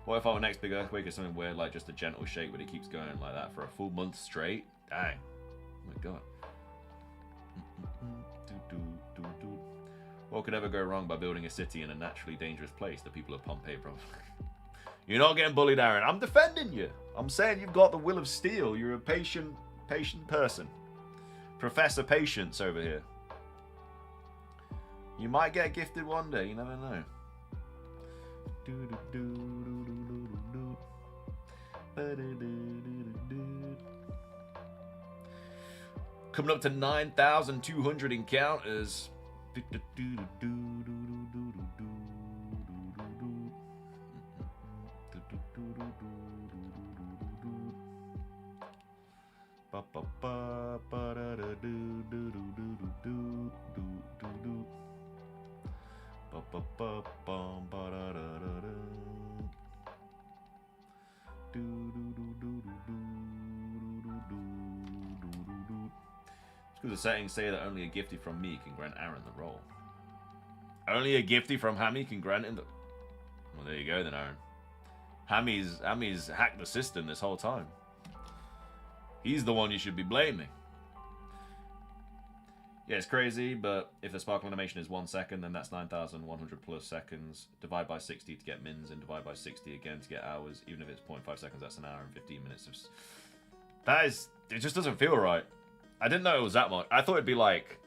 What if our next big earthquake is something weird, like just a gentle shake, but it keeps going like that for a full month straight? Dang. Oh my god. What could ever go wrong by building a city in a naturally dangerous place? The people of Pompeii, probably. You're not getting bullied, Aaron. I'm defending you. I'm saying you've got the will of steel. You're a patient person. Professor Patience over here. You might get gifted one day. You never know. Coming up to 9,200 encounters. Because the settings say that only a gifty from me can grant Aaron the role. Only a gifty from Hammy can grant him the... Well, there you go then, Aaron. Hammy's hacked the system this whole time. He's the one you should be blaming. Yeah, it's crazy, but if the sparkle animation is 1 second, then that's 9,100 plus seconds. Divide by 60 to get mins, and divide by 60 again to get hours. Even if it's 0.5 seconds, that's an hour and 15 minutes of... That is... It just doesn't feel right. I didn't know it was that much. I thought it'd be like...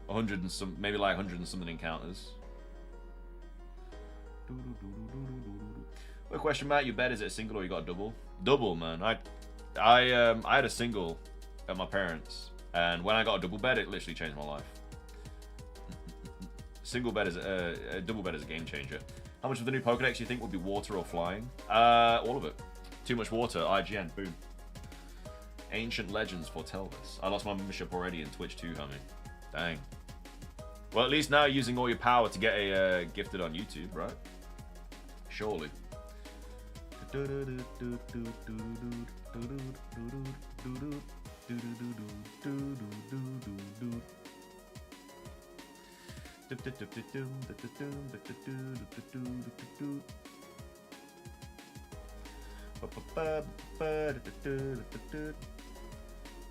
100 and some... Maybe like 100 and something encounters. What question, Matt? Your bed, is it a single or you got a double? Double, man. I had a single at my parents, and when I got a double bed, it literally changed my life. Single bed is a double bed is a game changer. How much of the new Pokedex you think would be water or flying? All of it. Too much water. IGN. Boom. Ancient legends foretell this. I lost my membership already in Twitch too, homie. Dang. Well, at least now you're using all your power to get a gifted on YouTube, right? Surely.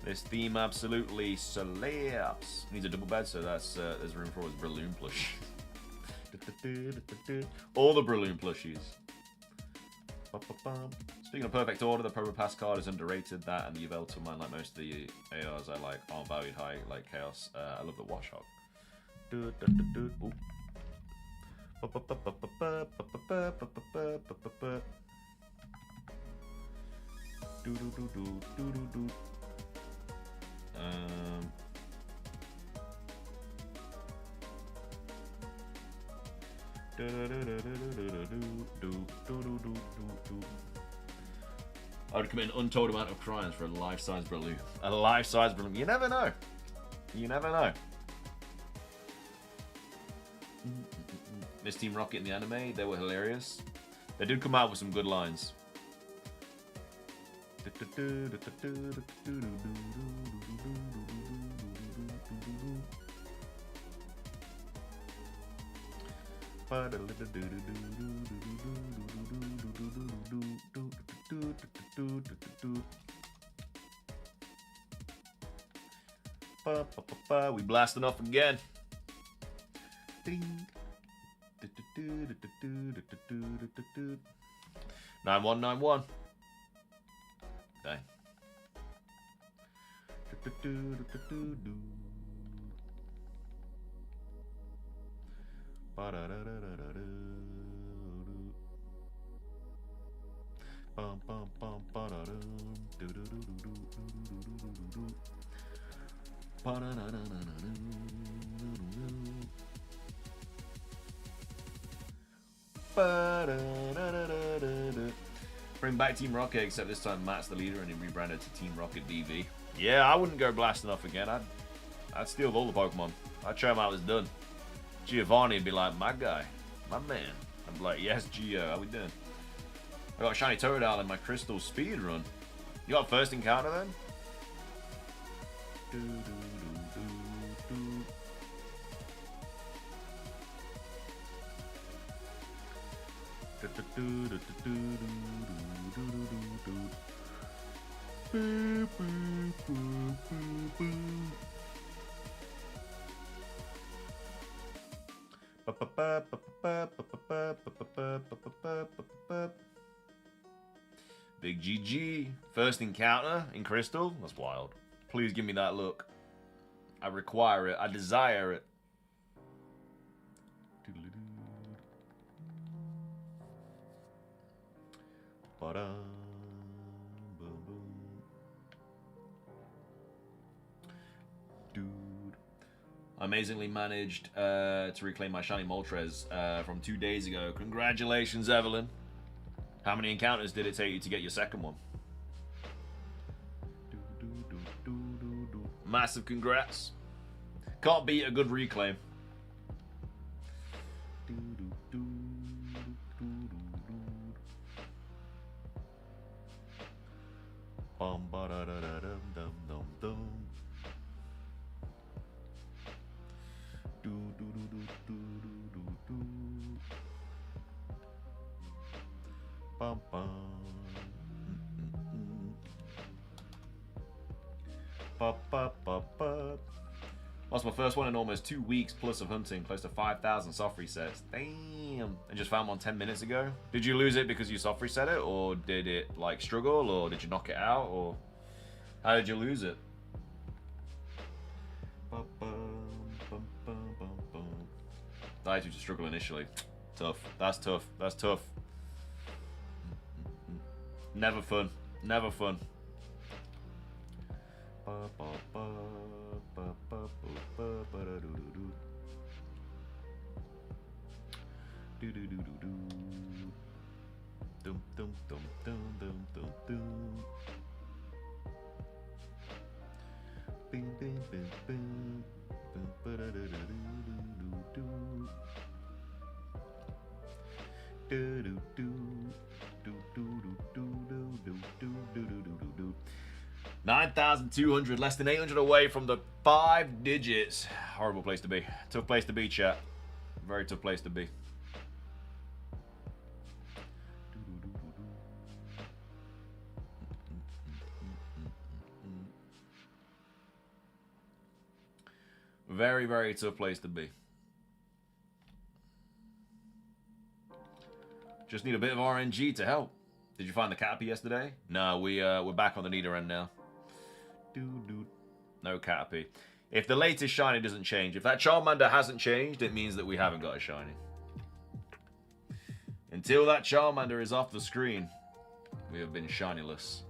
This theme absolutely slaps. Needs a double bed, so that's there's room for his Breloom plush. All the Breloom plushies. Speaking of perfect order, the Promo Pass card is underrated. That and the Yveltal mine, like most of the ARs I like, aren't valued high like Chaos. I love the Washhawk. I would commit an untold amount of crimes for a life-size Breloom. A life-size Breloom. You never know. You never know. Miss Team Rocket in the anime, they were hilarious. They did come out with some good lines. We blasting off again. 9191. Dang. Bring back Team Rocket, except this time Matt's the leader and he rebranded to Team Rocket DV. Yeah, I wouldn't go blasting off again. I'd steal all the Pokemon. I'd show him how it's done. Giovanni would be like, my guy, my man. I'd be like, yes, Gio, how we doing? I got a shiny Totodile in my Crystal Speed Run. You got first encounter then? Big GG. First encounter in Crystal? That's wild. Please give me that look. I require it. I desire it. Dude. I amazingly managed to reclaim my shiny Moltres from 2 days ago. Congratulations, Evelyn. How many encounters did it take you to get your second one? Massive congrats. Can't beat a good reclaim. Lost my first one in almost 2 weeks plus of hunting, close to 5,000 soft resets. Damn. And just found one 10 minutes ago. Did you lose it because you soft reset it, or did it like struggle, or did you knock it out, or how did you lose it? Died due to struggle initially. Tough. That's tough. That's tough. Never fun. Never fun. $9,200, less than 800 away from the 5 digits. Horrible place to be. Tough place to be, chat. Very tough place to be. Very, very tough place to be. Just need a bit of RNG to help. Did you find the Caterpie yesterday? No, we're back on the leader end now. No Caterpie. If the latest shiny doesn't change, if that Charmander hasn't changed, it means that we haven't got a shiny. Until that Charmander is off the screen, we have been shinyless.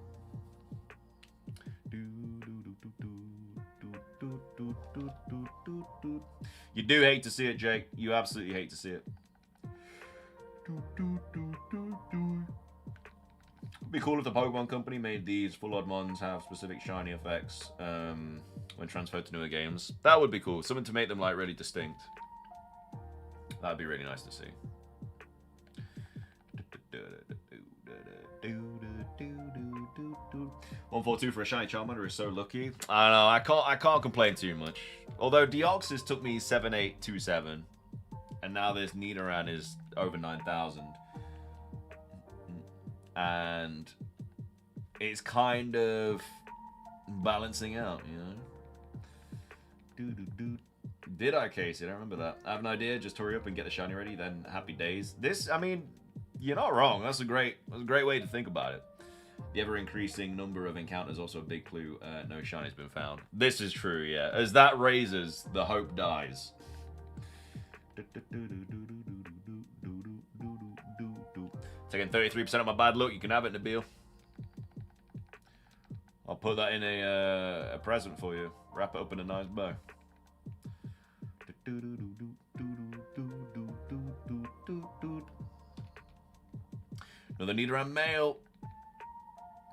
You do hate to see it, Jake. You absolutely hate to see it. It'd be cool if the Pokemon Company made these full Oddmons have specific shiny effects when transferred to newer games. That would be cool. Something to make them like really distinct. That'd be really nice to see. 142 for a shiny Charmander is so lucky. I don't know. I can't complain too much. Although Deoxys took me 7827, and now this Nidoran is over 9,000. And it's kind of balancing out, you know. Did I, Casey? I don't remember that. I have an idea. Just hurry up and get the shiny ready. Then happy days. This, I mean, you're not wrong. That's a great way to think about it. The ever-increasing number of encounters also a big clue. No shiny's been found. This is true, yeah. As that raises, the hope dies. Taking 33% of my bad luck. You can have it, Nabil. I'll put that in a present for you. Wrap it up in a nice bow. Another Nidoran male.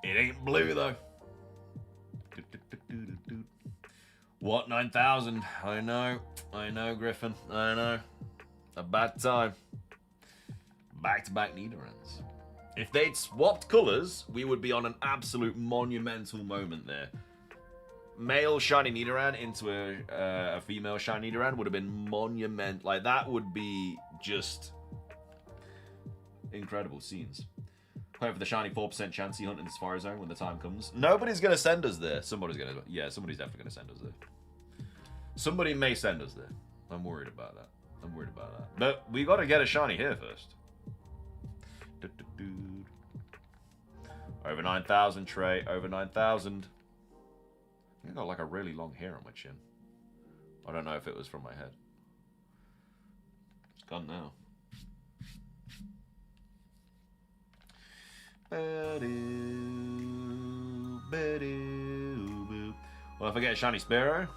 It ain't blue though. What, 9,000? I know, Griffin. I know. A bad time. Back-to-back Nidorans. If they'd swapped colours, we would be on an absolute monumental moment there. Male shiny Nidoran into a female shiny Nidoran would have been monumental. Like, that would be just incredible scenes. Hope for the shiny 4% chance you hunt in the Safari Zone when the time comes. Nobody's going to send us there. Somebody's definitely going to send us there. Somebody may send us there. I'm worried about that. But we got to get a shiny here first. Over 9,000, Trey. Over 9,000. I got like a really long hair on my chin. I don't know if it was from my head. It's gone now. Well, if I get a shiny Sparrow,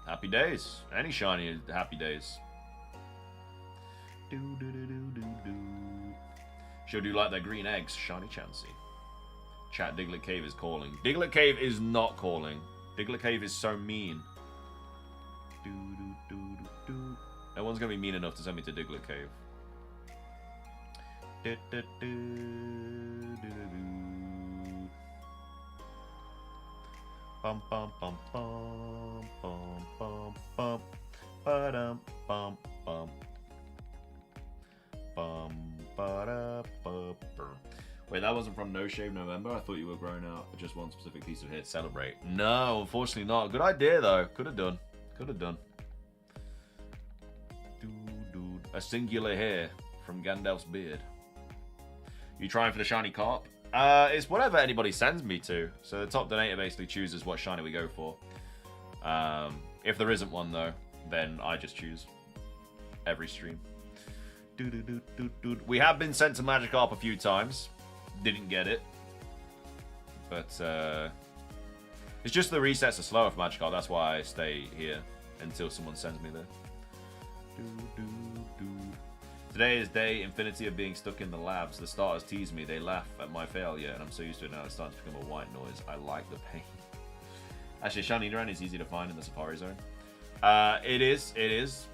happy days. Any shiny is happy days. Sure do like their green eggs, shiny Chansey. Chat, Diglett Cave is calling. Diglett Cave is not calling. Diglett Cave is so mean. No one's gonna be mean enough to send me to Diglett Cave. Bum bum bum bum bum bum bum ba-dum bum bum bum ba-da ba. Wait, that wasn't from No Shave November? I thought you were growing out just one specific piece of hair to celebrate. No, unfortunately not. Good idea though. Could have done. A singular hair from Gandalf's beard. You trying for the shiny carp? It's whatever anybody sends me to. So the top donator basically chooses what shiny we go for. If there isn't one though, then I just choose every stream. We have been sent to Magikarp a few times. Didn't get it. But it's just the resets are slower for Magikarp. That's why I stay here until someone sends me there. Today is day infinity of being stuck in the labs. The starters tease me. They laugh at my failure, and I'm so used to it now it's starting to become a white noise. I like the pain. Actually, shiny Nidoran is easy to find in the Safari Zone. It is.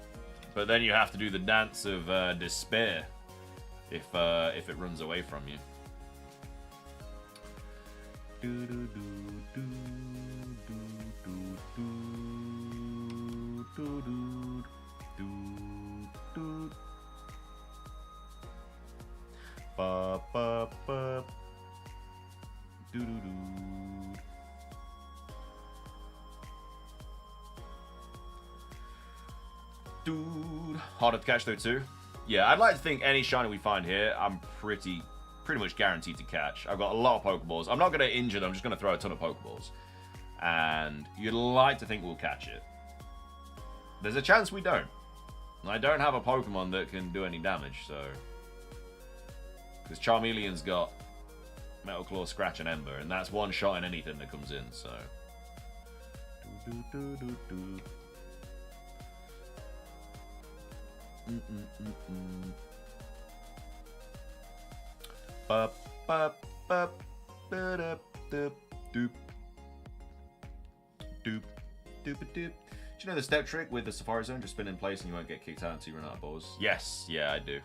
But then you have to do the dance of despair if it runs away from you. Ba ba ba. Doo doo doo. Dude, harder to catch though too. Yeah, I'd like to think any shiny we find here, I'm pretty much guaranteed to catch. I've got a lot of Pokeballs. I'm not going to injure them. I'm just going to throw a ton of Pokeballs, and you'd like to think we'll catch it. There's a chance we don't. I don't have a Pokemon that can do any damage, so because Charmeleon's got Metal Claw, Scratch, and Ember, and that's one shot in anything that comes in. So. Bup, bup, bup, ba-dup, dup, doop. Doop, doop, doop. Do you know the step trick with the Safari Zone? Just spin in place and you won't get kicked out until you run out of balls. Yes, yeah, I do.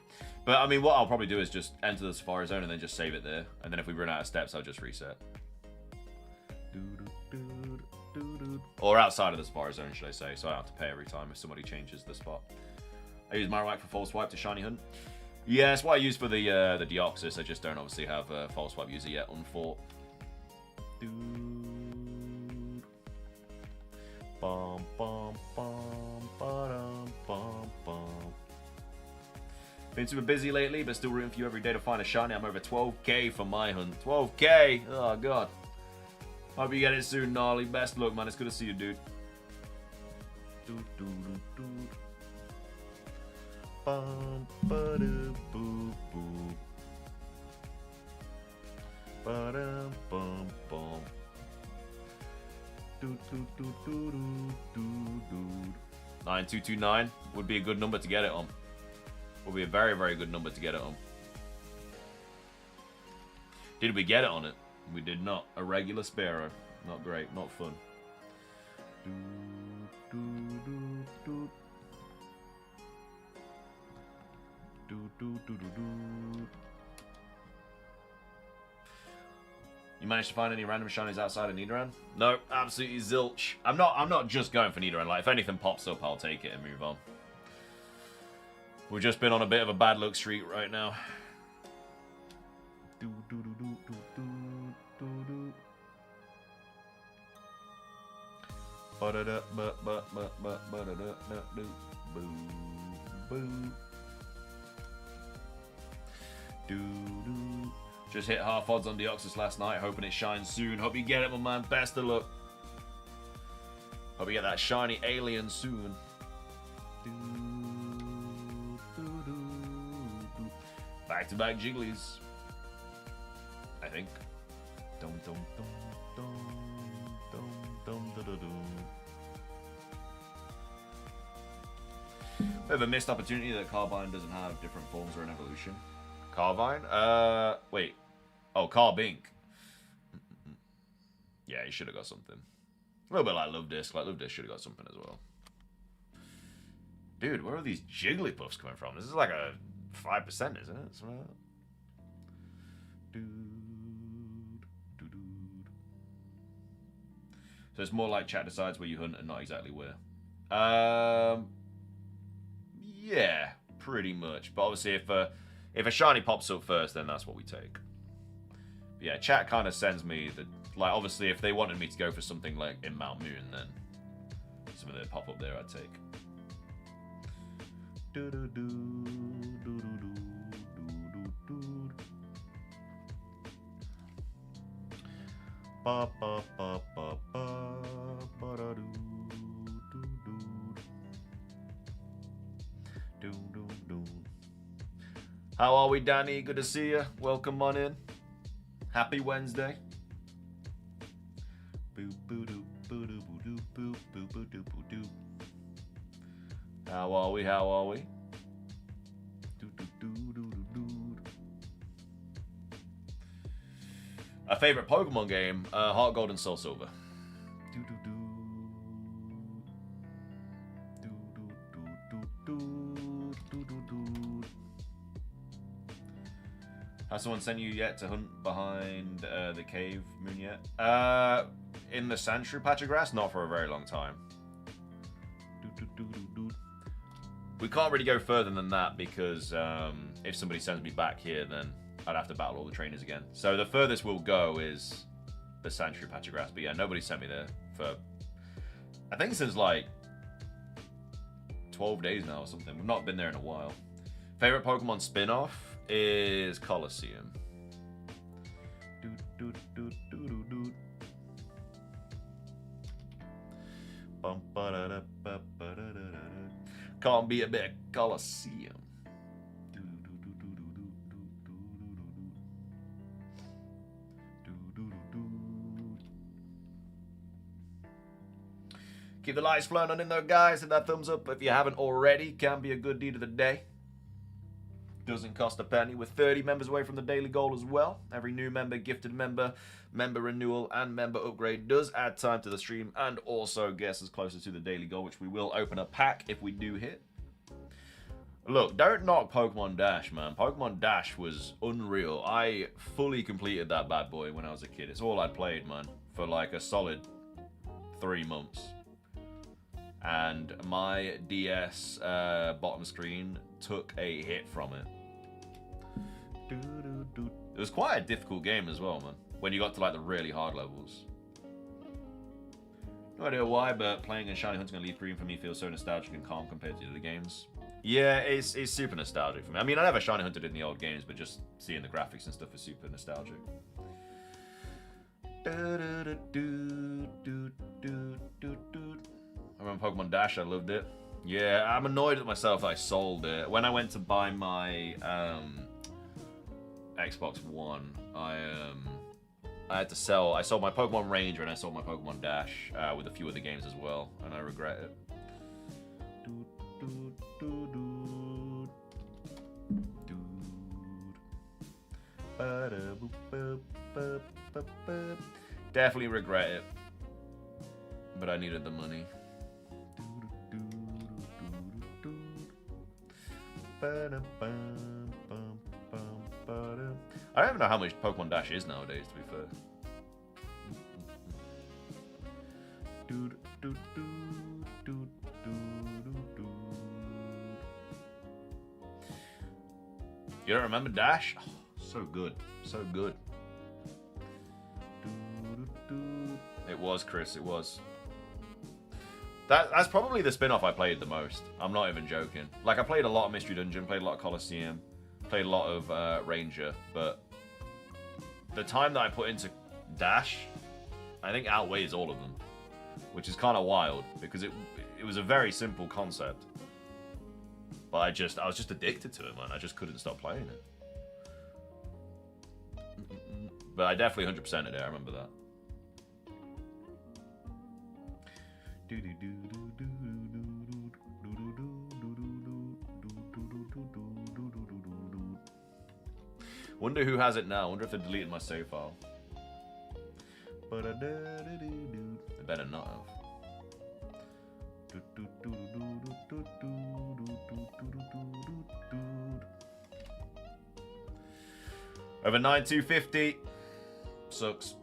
But I mean, what I'll probably do is just enter the Safari Zone and then just save it there. And then if we run out of steps, I'll just reset. Or outside of the Safari Zone, should I say. So I don't have to pay every time if somebody changes the spot. I use Marowak for False Swipe to Shiny Hunt. Yeah, that's what I use for the Deoxys. I just don't obviously have a False Swipe user yet on Fort. bum, bum, bum, ba-dum, bum, bum. Been super busy lately, but still rooting for you every day to find a shiny. I'm over 12k for my hunt. 12k! Oh, God. Hope you get it soon, Gnarly. Best luck, man. It's good to see you, dude. Bum, ba-da, boo, boo. Ba-dum, bum, bum. 9229 would be a good number to get it on. Would be a very, very good number to get it on. Did we get it on it? We did not. A regular Sparrow. Not great. Not fun. You managed to find any random shinies outside of Nidoran? No, absolutely zilch. I'm not just going for Nidoran. Like, if anything pops up, I'll take it and move on. We've just been on a bit of a bad luck streak right now. Just hit half odds on Deoxys last night, hoping it shines soon. Hope you get it, my man. Best of luck. Hope you get that shiny alien soon. Back-to-back Jigglies. I think. Dum dum dum dum dum dum dum dum dum. Bit of a missed opportunity that Carbine doesn't have different forms or an evolution. Carvine? Wait. Oh, Carbink. Yeah, he should have got something. A little bit like Love Disc. Like, Love Disc should have got something as well. Dude, where are these Jigglypuffs coming from? This is like a 5%, isn't it? Something like that. So it's more like chat decides where you hunt and not exactly where. Yeah, pretty much. But obviously, if a shiny pops up first, then that's what we take. But yeah, chat kind of sends me the like. Obviously, if they wanted me to go for something like in Mount Moon, then something that pop up there, I'd take. Ba ba ba ba ba ba da do do do. How are we, Danny? Good to see you. Welcome on in. Happy Wednesday. Boo boo doo boo doo boo doo boo boo boo doo boo doo. How are we? How are we? Do do do do do do. A favorite Pokemon game? Heart Gold and Soul Silver. Do do do. Do do do do do do do. Has someone sent you yet to hunt behind the cave moon yet? In the Sandshrew patch of grass? Not for a very long time. Do do do do do. We can't really go further than that because if somebody sends me back here, then I'd have to battle all the trainers again. So the furthest we'll go is the Sandshrew patch of grass. But yeah, nobody sent me there for, I think since like 12 days now or something. We've not been there in a while. Favorite Pokemon spin-off is Colosseum. Do, do, do, do, do, do. Bum, ba, da, da, ba, ba, da, da, da, da. Can't be a bit Colosseum. Keep the lights flowing on in there, guys. Hit that thumbs up if you haven't already. Can be a good deed of the day. Doesn't cost a penny. We're 30 members away from the daily goal as well. Every new member, gifted member, member renewal, and member upgrade does add time to the stream and also gets us closer to the daily goal, which we will open a pack if we do hit. Look, don't knock Pokemon Dash, man. Pokemon Dash was unreal. I fully completed that bad boy when I was a kid. It's all I'd played, man, for like a solid 3 months. And my DS bottom screen took a hit from it. It was quite a difficult game as well, man, when you got to like the really hard levels. No idea why, but playing and shiny hunting on LeafGreen for me feels so nostalgic and calm compared to the other games. Yeah, it's super nostalgic for me. I mean, I never shiny hunted in the old games, but just seeing the graphics and stuff is super nostalgic. I remember Pokemon Dash, I loved it. Yeah, I'm annoyed at myself that I sold it. When I went to buy my Xbox One, I had to sell. I sold my Pokemon Ranger and I sold my Pokemon Dash with a few other games as well, and I regret it. Definitely regret it, but I needed the money. I don't even know how much Pokemon Dash is nowadays, to be fair. You don't remember Dash? Oh, so good. So good. It was, Chris. It was. That's probably the spin-off I played the most. I'm not even joking. Like, I played a lot of Mystery Dungeon, played a lot of Coliseum, played a lot of Ranger, but the time that I put into Dash, I think outweighs all of them, which is kind of wild because it was a very simple concept, but I was just addicted to it, man. I just couldn't stop playing it. But I definitely 100%ed it. I remember that. Wonder who has it now. Wonder if they deleted my save file. They better not have. Over 9250. Sucks.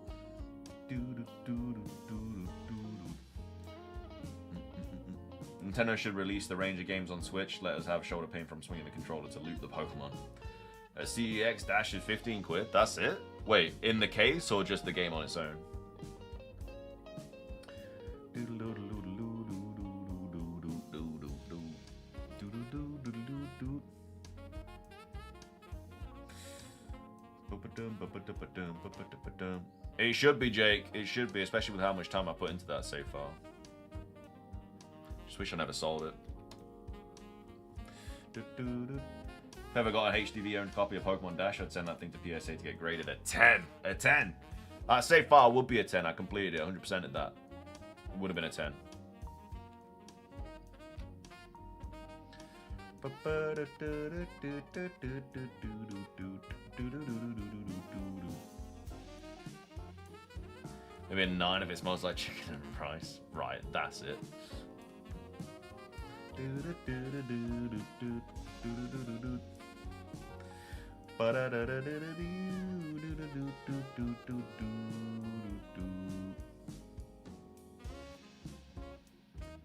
Nintendo should release the Ranger games on Switch. Let us have shoulder pain from swinging the controller to loot the Pokemon. CEX Dash is 15 quid. That's it? Wait, in the case or just the game on its own? It should be, Jake. It should be, especially with how much time I put into that save file. Just wish I never sold it. If I ever got an HDV owned copy of Pokemon Dash, I'd send that thing to PSA to get graded a 10. A 10! That save file would be a 10. I completed it 100% at that. It would have been a 10. Maybe a 9 if it smells like chicken and rice. Right, that's it.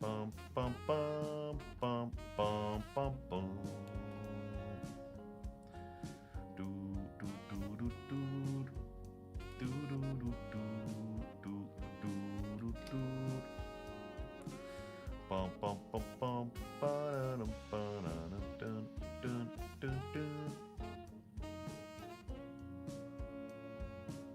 Bum bum bum bum bum bum bum. Do do do do do do do do do do do do. Bum bum bum bum ba-da-dum ba-da-dum dun dun dun dun.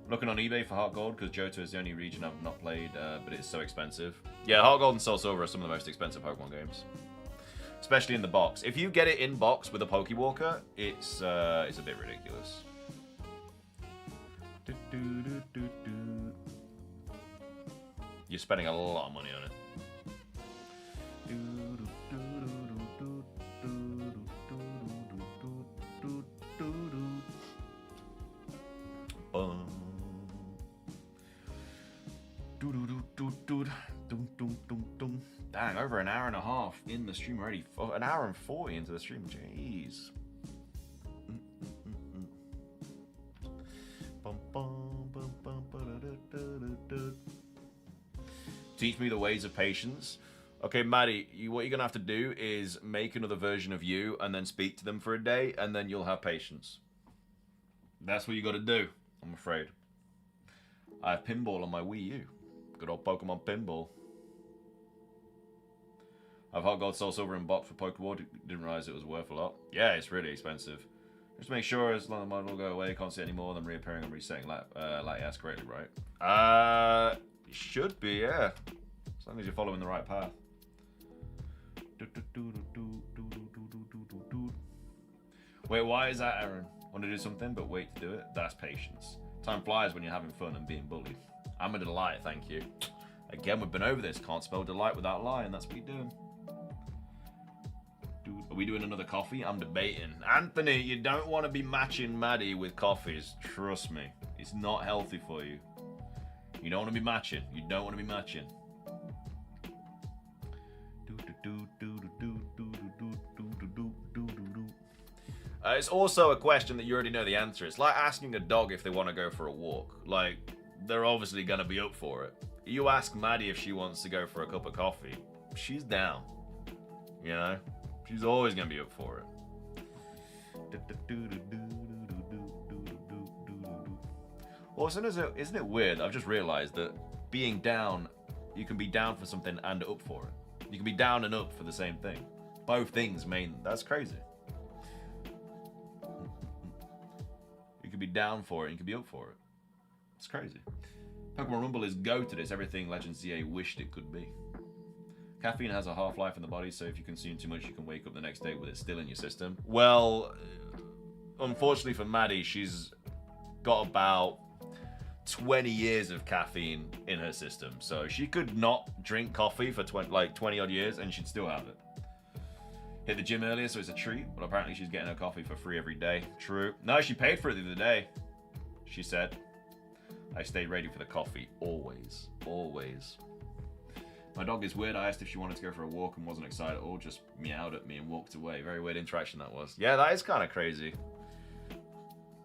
Looking on eBay for Heart Gold because Johto is the only region I've not played, but it's so expensive. Yeah, Heart Gold and Soul Silver are some of the most expensive Pokemon games, especially in the box. If you get it in box with a Pokewalker, it's a bit ridiculous. You're spending a lot of money on it. Dang, over an hour and a half in the stream already. An hour and 40 into the stream. Jeez. Teach me the ways of patience. Okay, Maddie, what you're going to have to do is make another version of you and then speak to them for a day, and then you'll have patience. That's what you got to do, I'm afraid. I have Pinball on my Wii U. Good old Pokemon Pinball. I've hot gold, soul silver in box for Pokemon. Didn't realize it was worth a lot. Yeah, it's really expensive. Just make sure as long as the model will go away, can't see any more than reappearing and resetting Latias correctly, right? It should be, yeah. As long as you're following the right path. Wait, why is that, Aaron? Want to do something, but wait to do it? That's patience. Time flies when you're having fun and being bullied. I'm a delight, thank you. Again, we've been over this. Can't spell delight without lying. That's what you're doing. Dude, are we doing another coffee? I'm debating. Anthony, you don't want to be matching Maddie with coffees. Trust me. It's not healthy for you. You don't want to be matching. You don't want to be matching. It's also a question that you already know the answer. It's like asking a dog if they want to go for a walk. Like, they're obviously going to be up for it. You ask Maddie if she wants to go for a cup of coffee. She's down. You know? She's always going to be up for it. Also, isn't it weird? I've just realized that being down, you can be down for something and up for it. You can be down and up for the same thing. Both things mean that's crazy. You can be down for it and you can be up for it. It's crazy. Pokemon Rumble is goated. It's everything Legend CA wished it could be. Caffeine has a half-life in the body, so if you consume too much, you can wake up the next day with it still in your system. Well, unfortunately for Maddie, she's got about 20 years of caffeine in her system, so she could not drink coffee for 20 odd years and she'd still have it. Hit the gym earlier, so it's a treat, but apparently she's getting her coffee for free every day. True. No, she paid for it the other day, she said. I stayed ready for the coffee, always, always. My dog is weird. I asked if she wanted to go for a walk and wasn't excited at all, just meowed at me and walked away. Very weird interaction that was. Yeah, that is kind of crazy.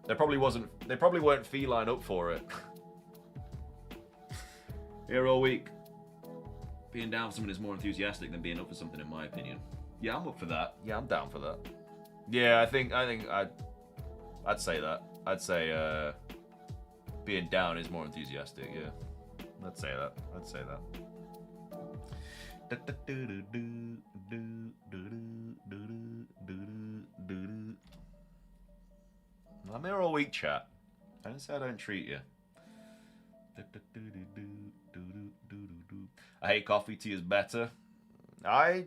They probably weren't feline up for it. Here all week. Being down for something is more enthusiastic than being up for something, in my opinion. Yeah, I'm up for that. Yeah, I'm down for that. Yeah, I think I'd say that. I'd say being down is more enthusiastic. Yeah, I'd say that. I'd say that. I'm here all week, chat. I didn't say I don't treat you. I hate coffee. Tea is better. I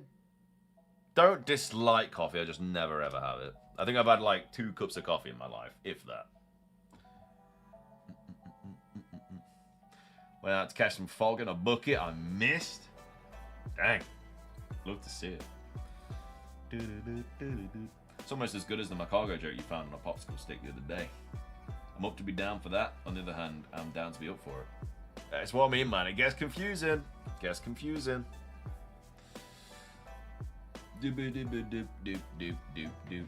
don't dislike coffee. I just never ever have it. I think I've had like 2 cups of coffee in my life, if that. Went out to catch some fog in a bucket. I missed. Dang. Love to see it. It's almost as good as the Macago joke you found on a popsicle stick the other day. I'm up to be down for that. On the other hand, I'm down to be up for it. That's what I mean, man. It gets confusing. Gets confusing. Doop doop doop doop doop doop doop doop.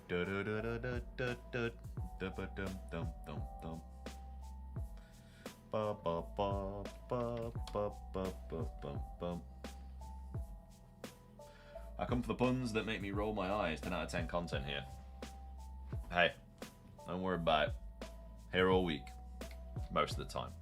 Da da da da da da da da ba dum dum dum dum. Ba ba ba ba ba ba ba bum bum. I come for the puns that make me roll my eyes. 10 out of 10 content here. Hey, don't worry about it. Here all week, most of the time.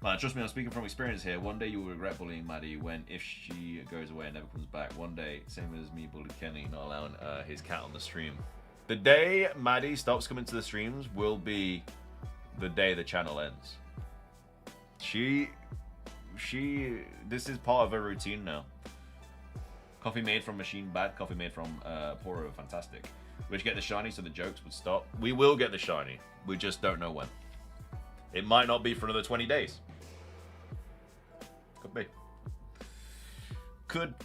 Man, trust me, I'm speaking from experience here. One day you will regret bullying Maddie when, if she goes away and never comes back. One day, same as me bullied Kenny, not allowing his cat on the stream. The day Maddie stops coming to the streams will be the day the channel ends. This is part of her routine now. Coffee made from machine bad, coffee made from Poro fantastic. We should get the shiny so the jokes would stop. We will get the shiny. We just don't know when. It might not be for another 20 days. Could be.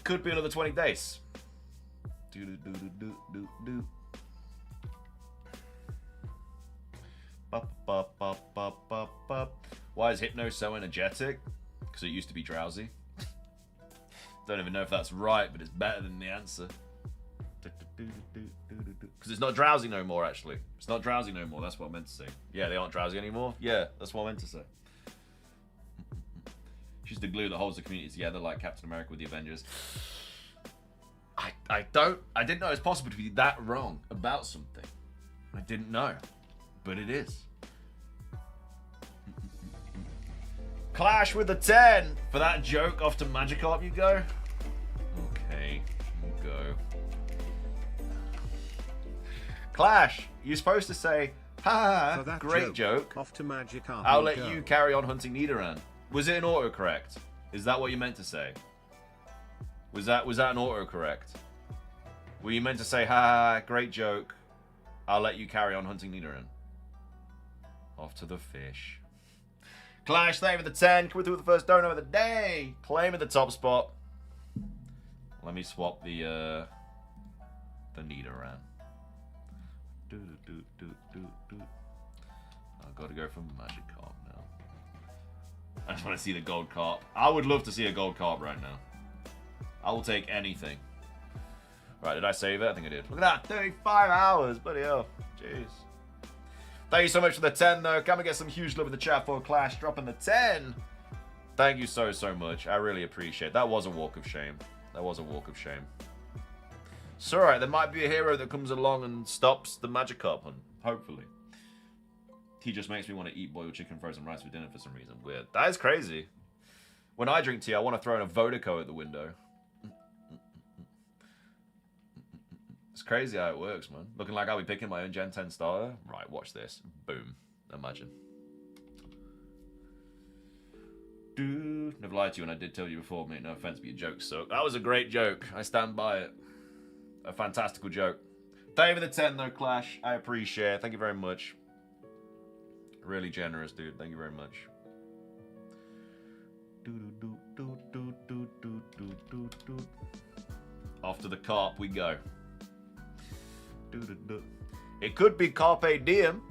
Could be another 20 days. Why is Hypno so energetic? Because it used to be drowsy. Don't even know if that's right, but it's better than the answer. Because it's not drowsy no more, actually. It's not drowsy no more, that's what I meant to say. Yeah, they aren't drowsy anymore? Yeah, that's what I meant to say. She's the glue that holds the community together, like Captain America with the Avengers. didn't know it was possible to be that wrong about something. I didn't know, but it is. Clash with the 10 for that joke. Off to Magikarp you go. Okay, we'll go. Clash, you're supposed to say, ha, great joke. Off to Magikarp. I'll let you carry on hunting Nidoran. Was it an autocorrect? Is that what you meant to say? Was that an autocorrect? Were you meant to say, ha, great joke. I'll let you carry on hunting Nidoran. Off to the fish. Clash, thank you for the 10. Coming through with the first donor of the day. Claiming the top spot. Let me swap the Nidoran. I've got to go for Magikarp now. I just want to see the gold carp. I would love to see a gold carp right now. I will take anything. Right, did I save it? I think I did. Look at that, 35 hours. Bloody hell. Jeez. Thank you so much for the 10, though. Can we get some huge love in the chat for Clash dropping the 10? Thank you so much. I really appreciate it. That was a walk of shame. That was a walk of shame. It's alright. There might be a hero that comes along and stops the Magikarp hunt. Hopefully. He just makes me want to eat boiled chicken frozen rice for dinner for some reason. Weird. That is crazy. When I drink tea, I want to throw in a Vodka at the window. It's crazy how it works, man. Looking like I'll be picking my own Gen 10 starter. Right, watch this. Boom. Imagine. Dude, never lied to you, and I did tell you before, mate. No offense, but your joke sucked. That was a great joke. I stand by it. A fantastical joke. Thank you for the 10, though, Clash. I appreciate it. Thank you very much. Really generous, dude. Thank you very much. Off to the carp we go. It could be Carpe Diem.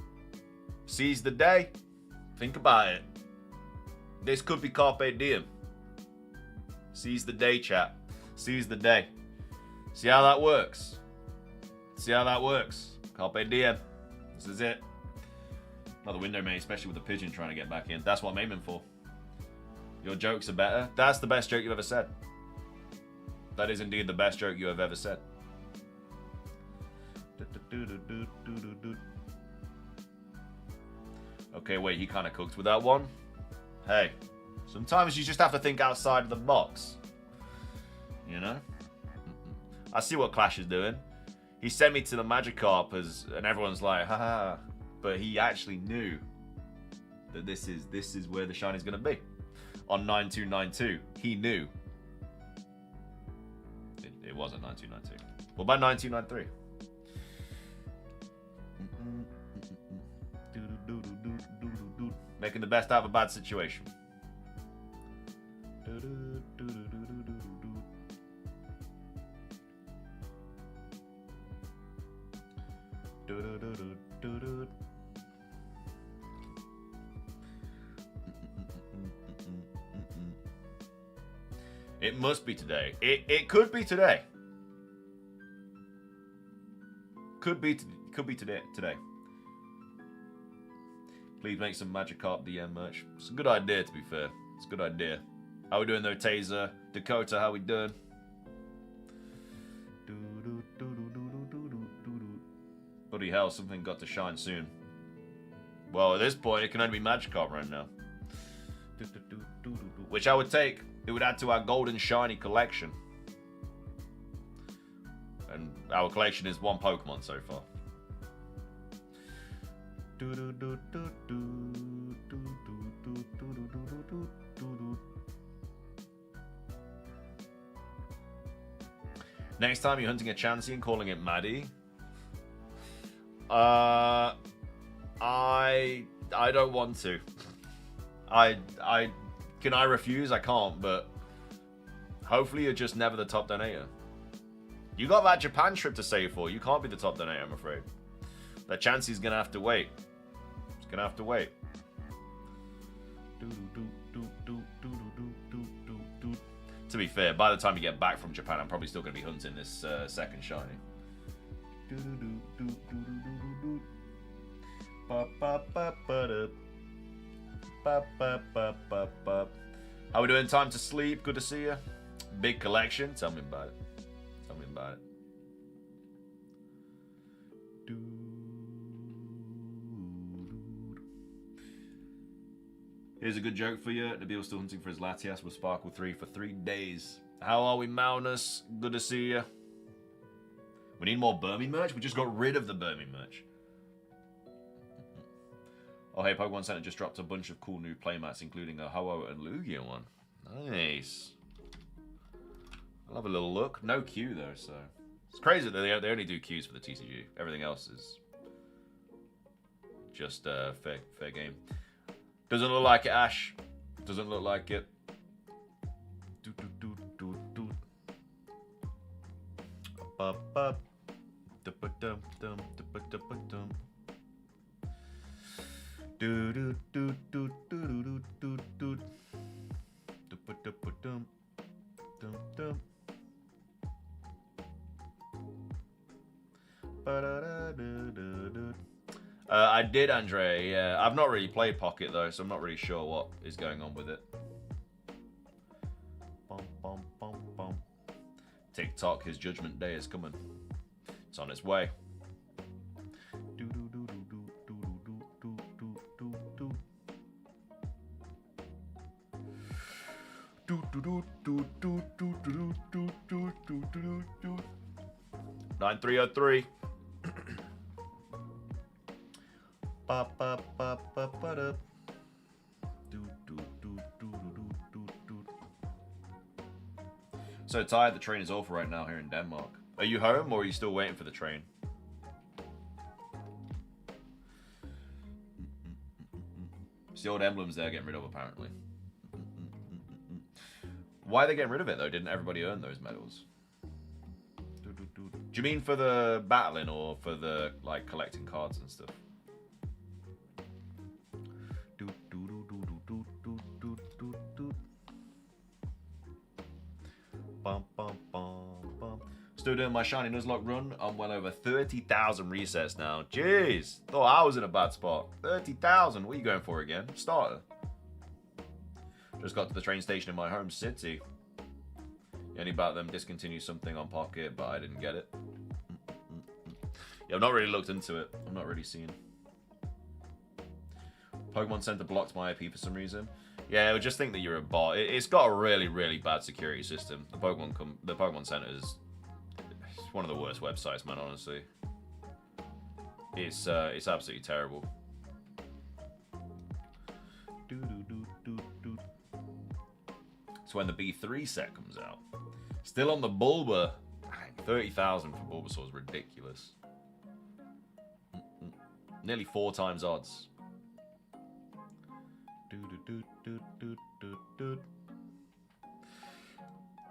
Seize the day. Think about it. This could be Carpe Diem. Seize the day, chat. Seize the day. See how that works. See how that works. Carpe Diem. This is it. Another window, mate, especially with the pigeon trying to get back in. That's what I'm aiming for. Your jokes are better. That's the best joke you've ever said. That is indeed the best joke you have ever said. Okay, wait, he kind of cooked with that one. Hey, sometimes you just have to think outside of the box. You know? I see what Clash is doing. He sent me to the Magikarp and everyone's like, haha. But he actually knew that this is where the shiny is going to be. On 9292, he knew. It wasn't 9292. What about 9293? Making the best out of a bad situation. It must be today. It could be today. Could be today. Please make some Magikarp DM merch. It's a good idea, to be fair. It's a good idea. How we doing though, Taser? Dakota, how we doing? Bloody hell, something got to shine soon. Well, at this point, it can only be Magikarp right now. Which I would take. It would add to our golden shiny collection. And our collection is one Pokemon so far. Next time you're hunting a Chansey and calling it Maddie. I don't want to. Can I refuse? I can't, but hopefully you're just never the top donator. You got that Japan trip to save for. You can't be the top donator, I'm afraid. That Chansey's gonna have to wait. It's gonna have to wait. To be fair, by the time you get back from Japan, I'm probably still gonna be hunting this second shiny. How we doing? Time to sleep. Good to see you. Big collection. Tell me about it. Tell me about it. Here's a good joke for you. Nabil's still hunting for his Latias with Sparkle 3 for 3 days. How are we, Maunus? Good to see you. We need more Burmy merch? We just got rid of the Burmy merch. Oh, hey, Pokemon Center just dropped a bunch of cool new playmats, including a Ho-Oh and Lugia one. Nice. I'll have a little look. No queue, though, so... It's crazy that they only do queues for the TCG. Everything else is just fair game. Doesn't look like it, Ash. Doesn't look like it. I did, Andre. Yeah, I've not really played Pocket though, so I'm not really sure what is going on with it. TikTok, his judgment day is coming. It's on its way. Nine 303. So tired, the train is awful right now here in Denmark. Are you home or are you still waiting for the train? It's the old emblems they're getting rid of, apparently. Why are they getting rid of it, though? Didn't everybody earn those medals? Do you mean for the battling or for the, like, collecting cards and stuff? Still doing my Shiny Nuzlocke run. I'm well over 30,000 resets now. Jeez. Thought I was in a bad spot. 30,000. What are you going for again? Starter. Just got to the train station in my home city. Only about them discontinue something on Pocket, but I didn't get it. Yeah, I've not really looked into it. I'm not really seeing. Pokemon Center blocked my IP for some reason. Yeah, I would just think that you're a bot. It's got a really, really bad security system. The Pokemon Center is one of the worst websites, man. Honestly, it's absolutely terrible. So when the B3 set comes out, still on the Bulba, 30,000 for Bulbasaur is ridiculous. Nearly 4 times odds.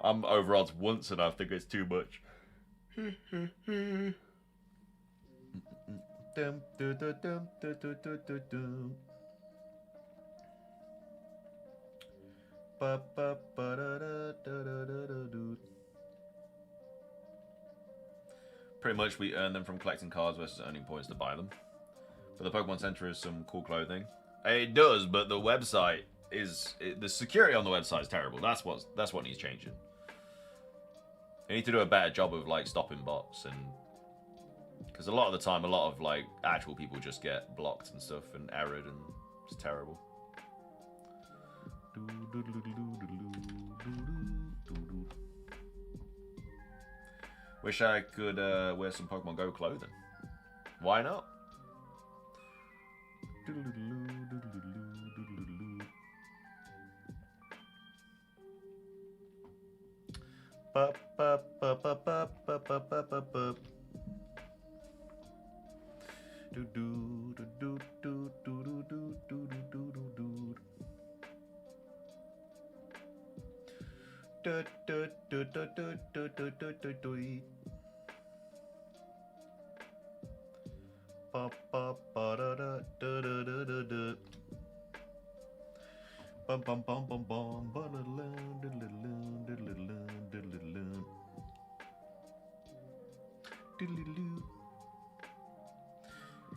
I'm over odds once and I think it's too much. Pretty much we earn them from collecting cards versus earning points to buy them. But the Pokemon Center is some cool clothing. It does, but the website is... the security on the website is terrible. That's what needs changing. They need to do a better job of, like, stopping bots, and... because a lot of the time, a lot of, like, actual people just get blocked and stuff and errored, and it's terrible. Wish I could wear some Pokemon Go clothing. Why not?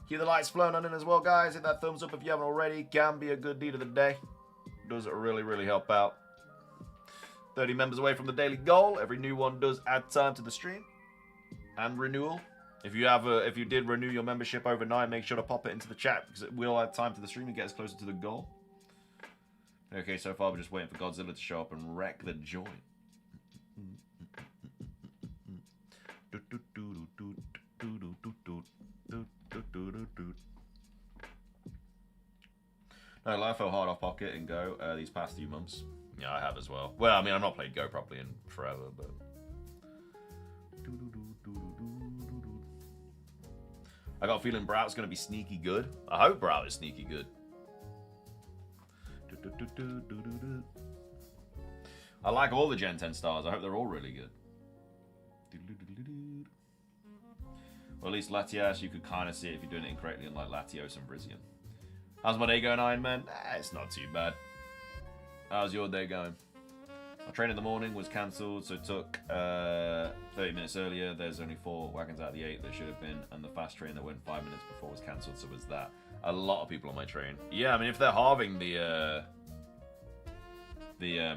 Keep the lights flowing on in as well, guys. Hit that thumbs up if you haven't already. Can be a good deed of the day. Does really, really help out. 30 members away from the daily goal. Every new one does add time to the stream and renewal. If you did renew your membership overnight, make sure to pop it into the chat because it will add time to the stream and get us closer to the goal. Okay, so far we're just waiting for Godzilla to show up and wreck the joint. No, life fell hard off Pocket and Go these past few months. Yeah, I have as well. Well, I mean, I've not played Go properly in forever, but... I got a feeling Brout's going to be sneaky good. I hope Brout is sneaky good. I like all the Gen 10 stars. I hope they're all really good. Well, at least Latias, you could kind of see it if you're doing it incorrectly, unlike Latios and Brizium. How's my day going, Iron Man? It's not too bad. How's your day going? My train in the morning was cancelled, so it took 30 minutes earlier. There's only 4 wagons out of the 8 that should have been, and the fast train that went 5 minutes before was cancelled, so was that. A lot of people on my train. Yeah, I mean, if they're halving the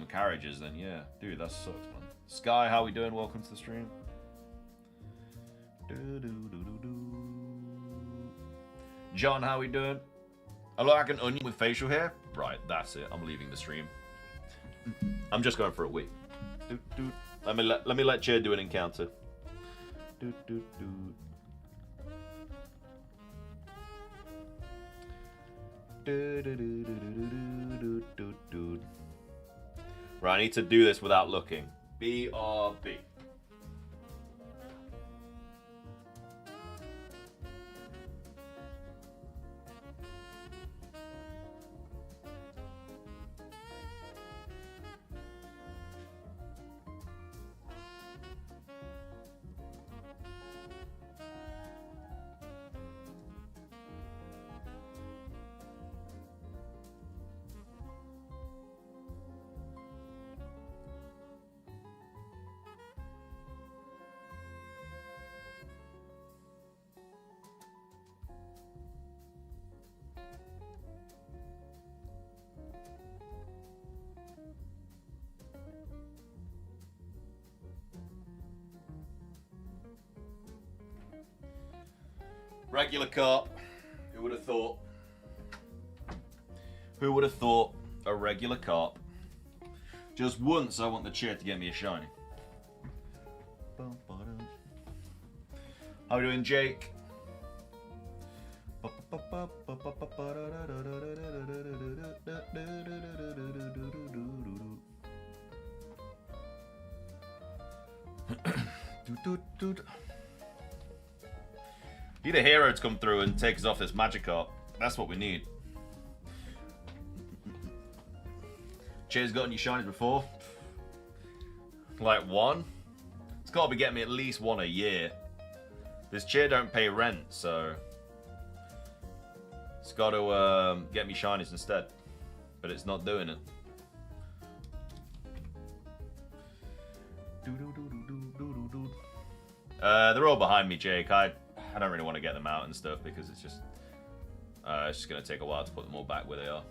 carriages, then yeah. Dude, that sucks, man. Sky, how we doing? Welcome to the stream. John, how we doing? I look like an onion with facial hair? Right, that's it. I'm leaving the stream. I'm just going for a week. Let me let Chair do an encounter. Right, I need to do this without looking. BRB. Regular carp. Who would have thought? Who would have thought a regular carp? Just once I want the chair to get me a shiny. How are we doing, Jake? Need a hero to come through and take us off this Magikarp. That's what we need. Chair's gotten you shinies before? Like 1? It's got to be getting me at least 1 a year. This chair don't pay rent, so... It's got to get me shinies instead. But it's not doing it. They're all behind me, Jake. I don't really want to get them out and stuff because it's just going to take a while to put them all back where they are.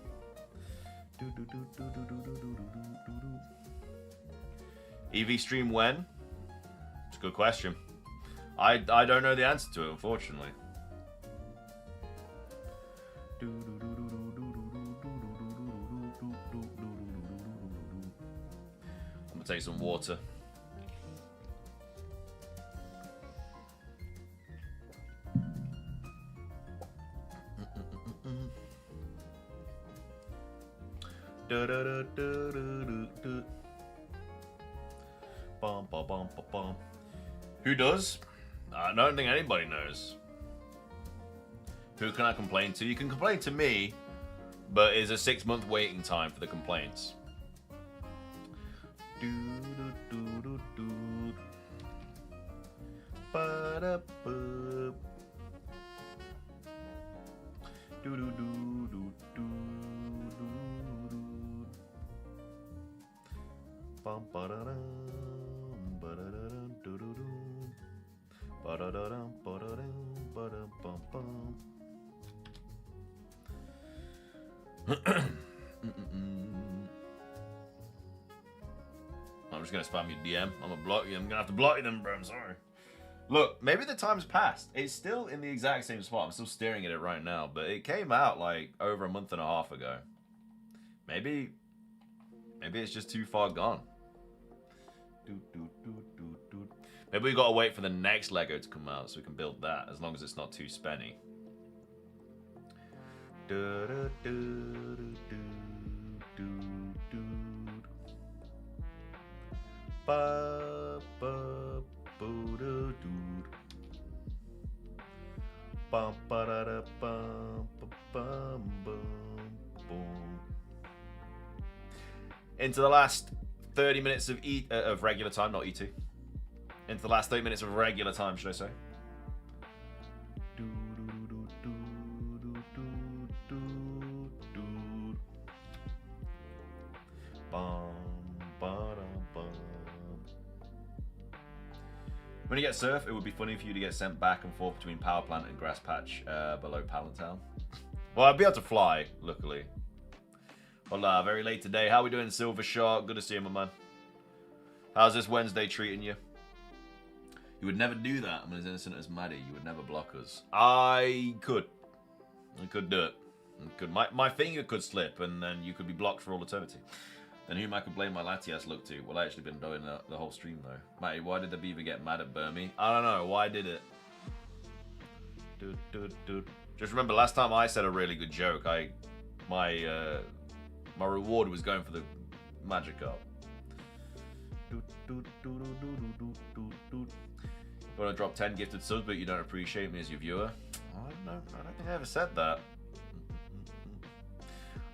EV stream when? It's a good question. I don't know the answer to it, unfortunately. I'm going to take some water. Who does? I don't think anybody knows. Who can I complain to? You can complain to me, but it's a 6-month waiting time for the complaints. I'm just gonna spam your DM. I'm gonna block you. I'm gonna have to block you then, bro. I'm sorry. Look, maybe the time's passed. It's still in the exact same spot. I'm still staring at it right now, but it came out like over a month and a half ago. Maybe Maybe it's just too far gone. Maybe we gotta wait for the next Lego to come out so we can build that, as long as it's not too spenny. Into the last 30 minutes of regular time, not E2. Into the last 30 minutes of regular time, should I say? When you get surf, it would be funny for you to get sent back and forth between power plant and grass patch below Palantown. Well, I'd be able to fly, luckily. Hola, very late today. How we doing, Silver Shark? Good to see you, my man. How's this Wednesday treating you? You would never do that. I'm as innocent as Maddie. You would never block us. I could do it. My finger could slip, and then you could be blocked for all eternity. Then whom I could blame my Latias look to? Well, I actually been doing the whole stream, though. Matty, why did the beaver get mad at Burmy? I don't know. Why did it? Just remember, last time I said a really good joke, my reward was going for the Magikarp. You want to drop 10 gifted subs, but you don't appreciate me as your viewer? I don't know. I don't think I ever said that.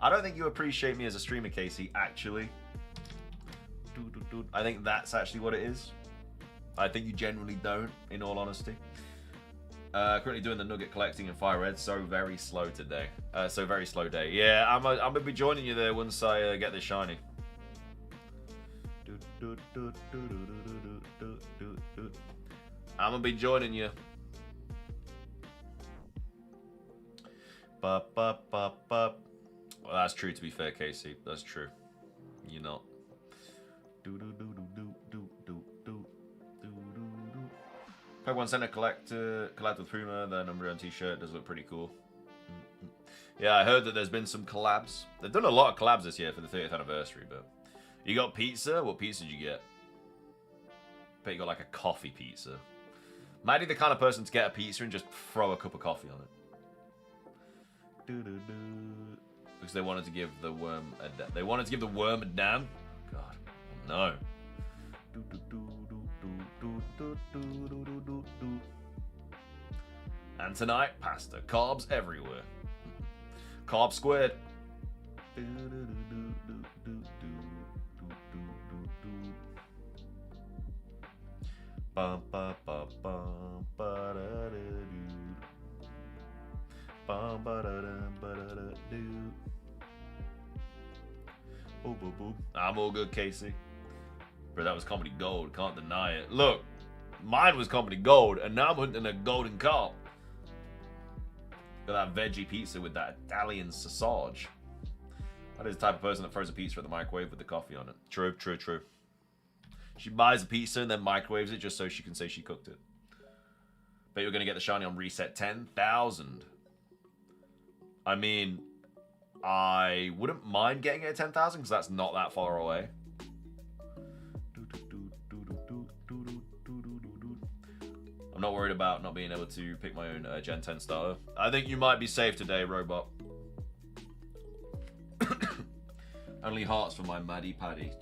I don't think you appreciate me as a streamer, Casey, actually. I think that's actually what it is. I think you generally don't, in all honesty. Currently doing the nugget collecting in FireRed, so very slow today. So very slow day. Yeah, I'm gonna be joining you there once I get this shiny. I'm gonna be joining you. Well, that's true, to be fair, Casey. That's true. You're not. Pokemon Center collab with Puma, the number one t-shirt does look pretty cool. Yeah, I heard that there's been some collabs. They've done a lot of collabs this year for the 30th anniversary, but you got pizza? What pizza did you get? Bet you got like a coffee pizza. Might be the kind of person to get a pizza and just throw a cup of coffee on it. Because they wanted to give the worm a damn. God, no. And tonight, pasta. Carbs everywhere. Carb squared. I'm all good, Casey. Bro, that was comedy gold. Can't deny it. Look, mine was comedy gold, and now I'm hunting a golden carp. Got that veggie pizza with that Italian sausage. That is the type of person that throws a pizza at the microwave with the coffee on it. True, true, true. She buys a pizza and then microwaves it just so she can say she cooked it. Bet you're going to get the shiny on reset 10,000. I mean, I wouldn't mind getting it at 10,000 because that's not that far away. I'm not worried about not being able to pick my own Gen 10 starter. I think you might be safe today, Robot. Only hearts for my Maddie Paddy.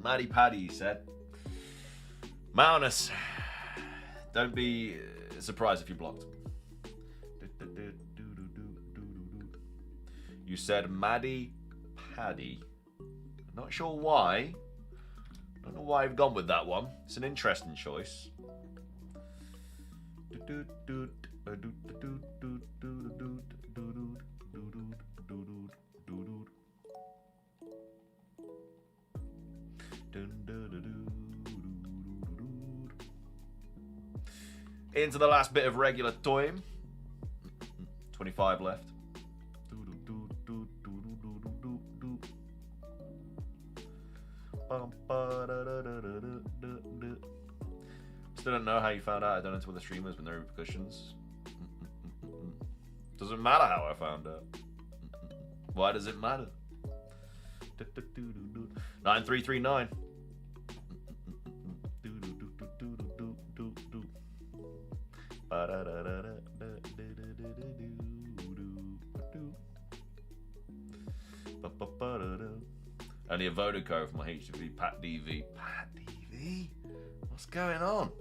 Maddie Paddy, he said. Maunus, don't be surprised if you're blocked. You said Maddie Paddy. Not sure why. Don't know why I've gone with that one. It's an interesting choice. Into the last bit of regular time. 25 left. Still don't know how you found out I done it to other streamers with no repercussions. Doesn't matter how I found out. Why does it matter? 9339. Only a Vodacode for my HTV. Pat DV. Pat DV? What's going on?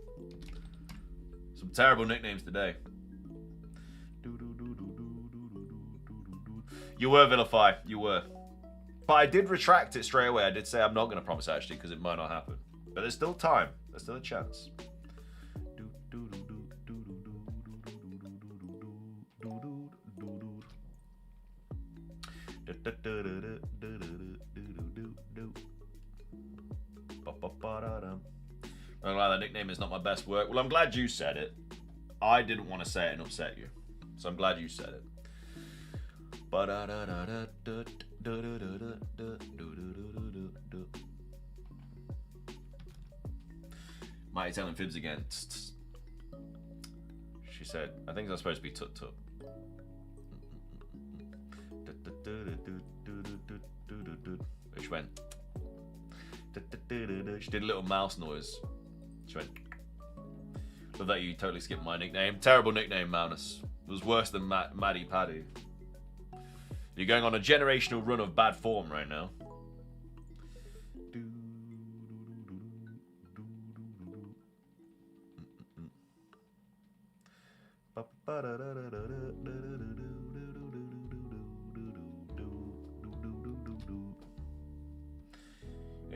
Some terrible nicknames today. You were, Vilify. You were. But I did retract it straight away. I did say I'm not going to promise actually because it might not happen. But there's still time. There's still a chance. I'm glad that nickname is not my best work. Well, I'm glad you said it. I didn't want to say it and upset you. So I'm glad you said it. Mighty telling fibs again. She said, I think that's supposed to be tut tut. She went. She did a little mouse noise. She went. Love that you totally skipped my nickname. Terrible nickname, Maunus. It was worse than Maddie Paddy. You're going on a generational run of bad form right now.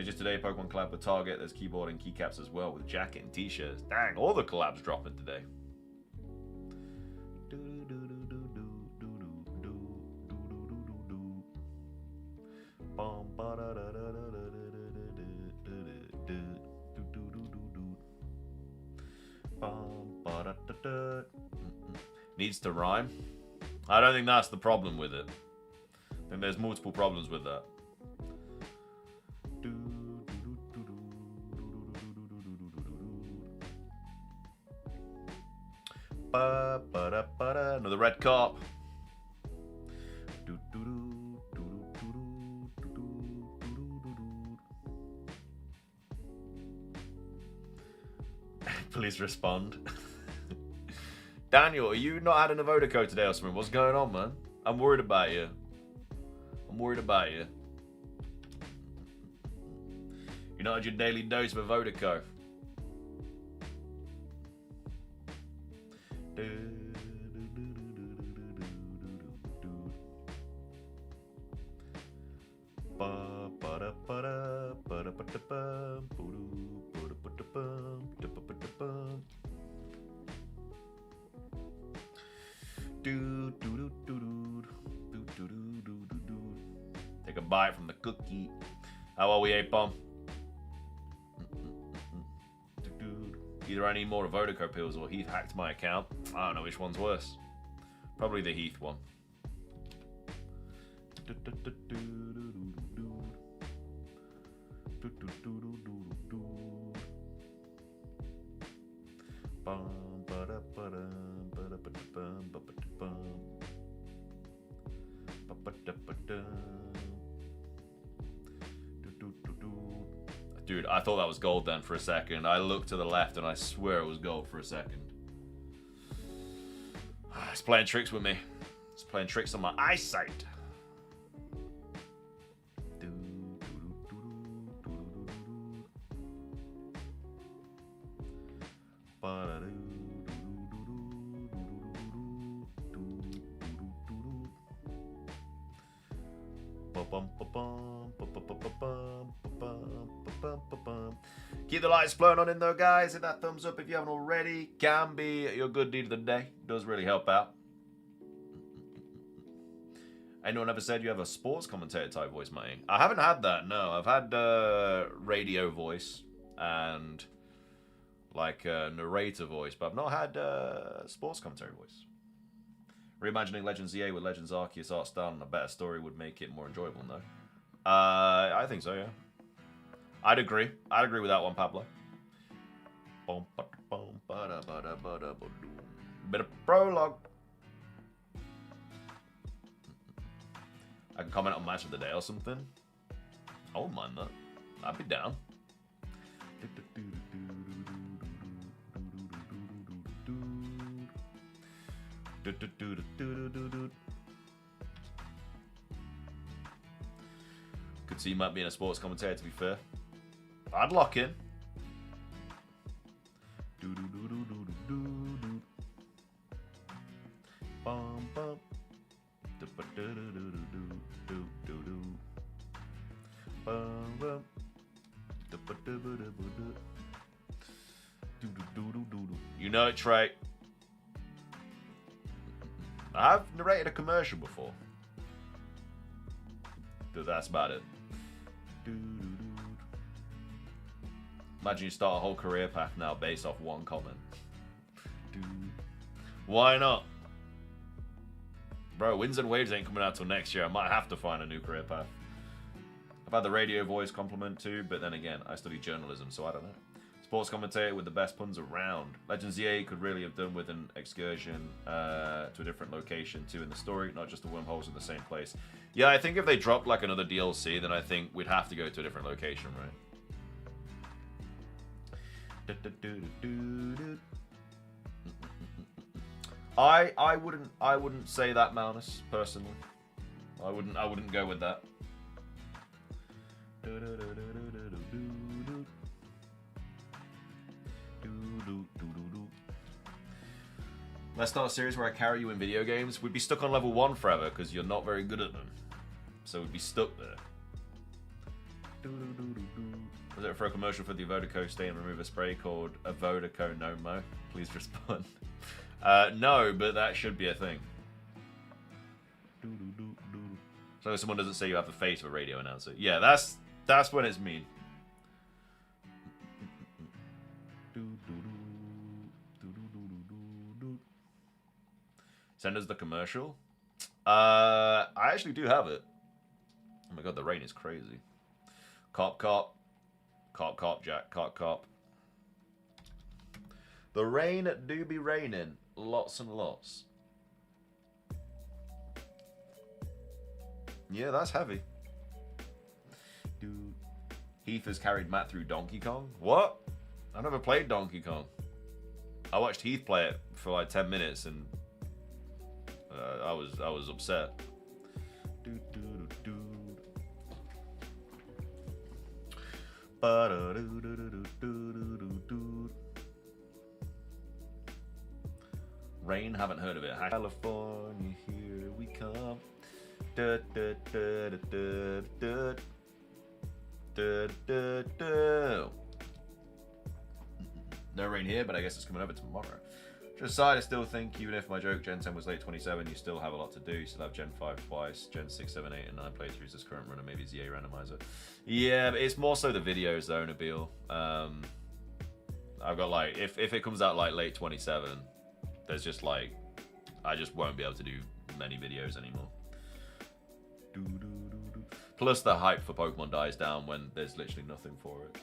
Just today, Pokemon collab with Target. There's keyboard and keycaps as well with jacket and t-shirts. Dang, all the collabs dropping today. Needs to rhyme. I don't think that's the problem with it. I think there's multiple problems with that. Another red carp. Please respond. Daniel, are you not had an Avodaco today or something? What's going on, man? I'm worried about you. I'm worried about you. You're not had your daily dose of Avodaco. Take a bite from the cookie. How are we, Apom? Either I need more Avodaco pills or Heath hacked my account. I don't know which one's worse. Probably the Heath one. Dude, I thought that was gold then for a second. I looked to the left and I swear it was gold for a second. It's playing tricks with me. It's playing tricks on my eyesight. Keep the lights flowing on in though, guys. Hit that thumbs up if you haven't already. Can be your good deed of the day. Does really help out. Anyone ever said you have a sports commentator type voice, mate? I haven't had that, no. I've had radio voice and like narrator voice, but I've not had sports commentary voice. Reimagining Legends EA with Legends Arceus art style and a better story would make it more enjoyable, though. I think so, yeah. I'd agree. I'd agree with that one, Pablo. Bit of prologue. I can comment on match of the day or something. I wouldn't mind that. I'd be down. Could see Matt being a sports commentator, to be fair. I'd lock in. You know it, Trey. I've narrated a commercial before. That's about it. Imagine you start a whole career path now based off one comment. Why not? Bro, Winds and Waves ain't coming out till next year. I might have to find a new career path. I've had the radio voice compliment too, but then again, I study journalism, so I don't know. Sports commentator with the best puns around. Legends EA could really have done with an excursion to a different location too in the story, not just the wormholes in the same place. Yeah, I think if they dropped like another DLC, then I think we'd have to go to a different location, right? I wouldn't say that, Malnus, personally. I wouldn't go with that. Let's start a series where I carry you in video games. We'd be stuck on level 1 forever because you're not very good at them. So we'd be stuck there. Was it for a commercial for the Avodaco stay and remove a spray called Avodaco No Mo? Please respond. No, but that should be a thing. So someone doesn't say you have the face of a radio announcer. Yeah, that's when it's mean. Send us the commercial. I actually do have it. Oh my god, the rain is crazy. Cop, cop. Cop, cop, Jack. Cop, cop. The rain do be raining. Lots and lots. Yeah, that's heavy. Dude. Heath has carried Matt through Donkey Kong. What? I never played Donkey Kong. I watched Heath play it for like 10 minutes and I was upset. Rain, haven't heard of it. California, here we come. No rain here, but I guess it's coming over tomorrow. Just side, I still think even if my joke Gen 10 was late 27, you still have a lot to do. You still have Gen 5 twice, Gen 6, 7, 8, and 9 playthroughs this current run, and maybe ZA randomizer. Yeah, but it's more so the videos though, Nabil. I've got like, if it comes out like late 27, there's just like, I just won't be able to do many videos anymore. Plus the hype for Pokemon dies down when there's literally nothing for it.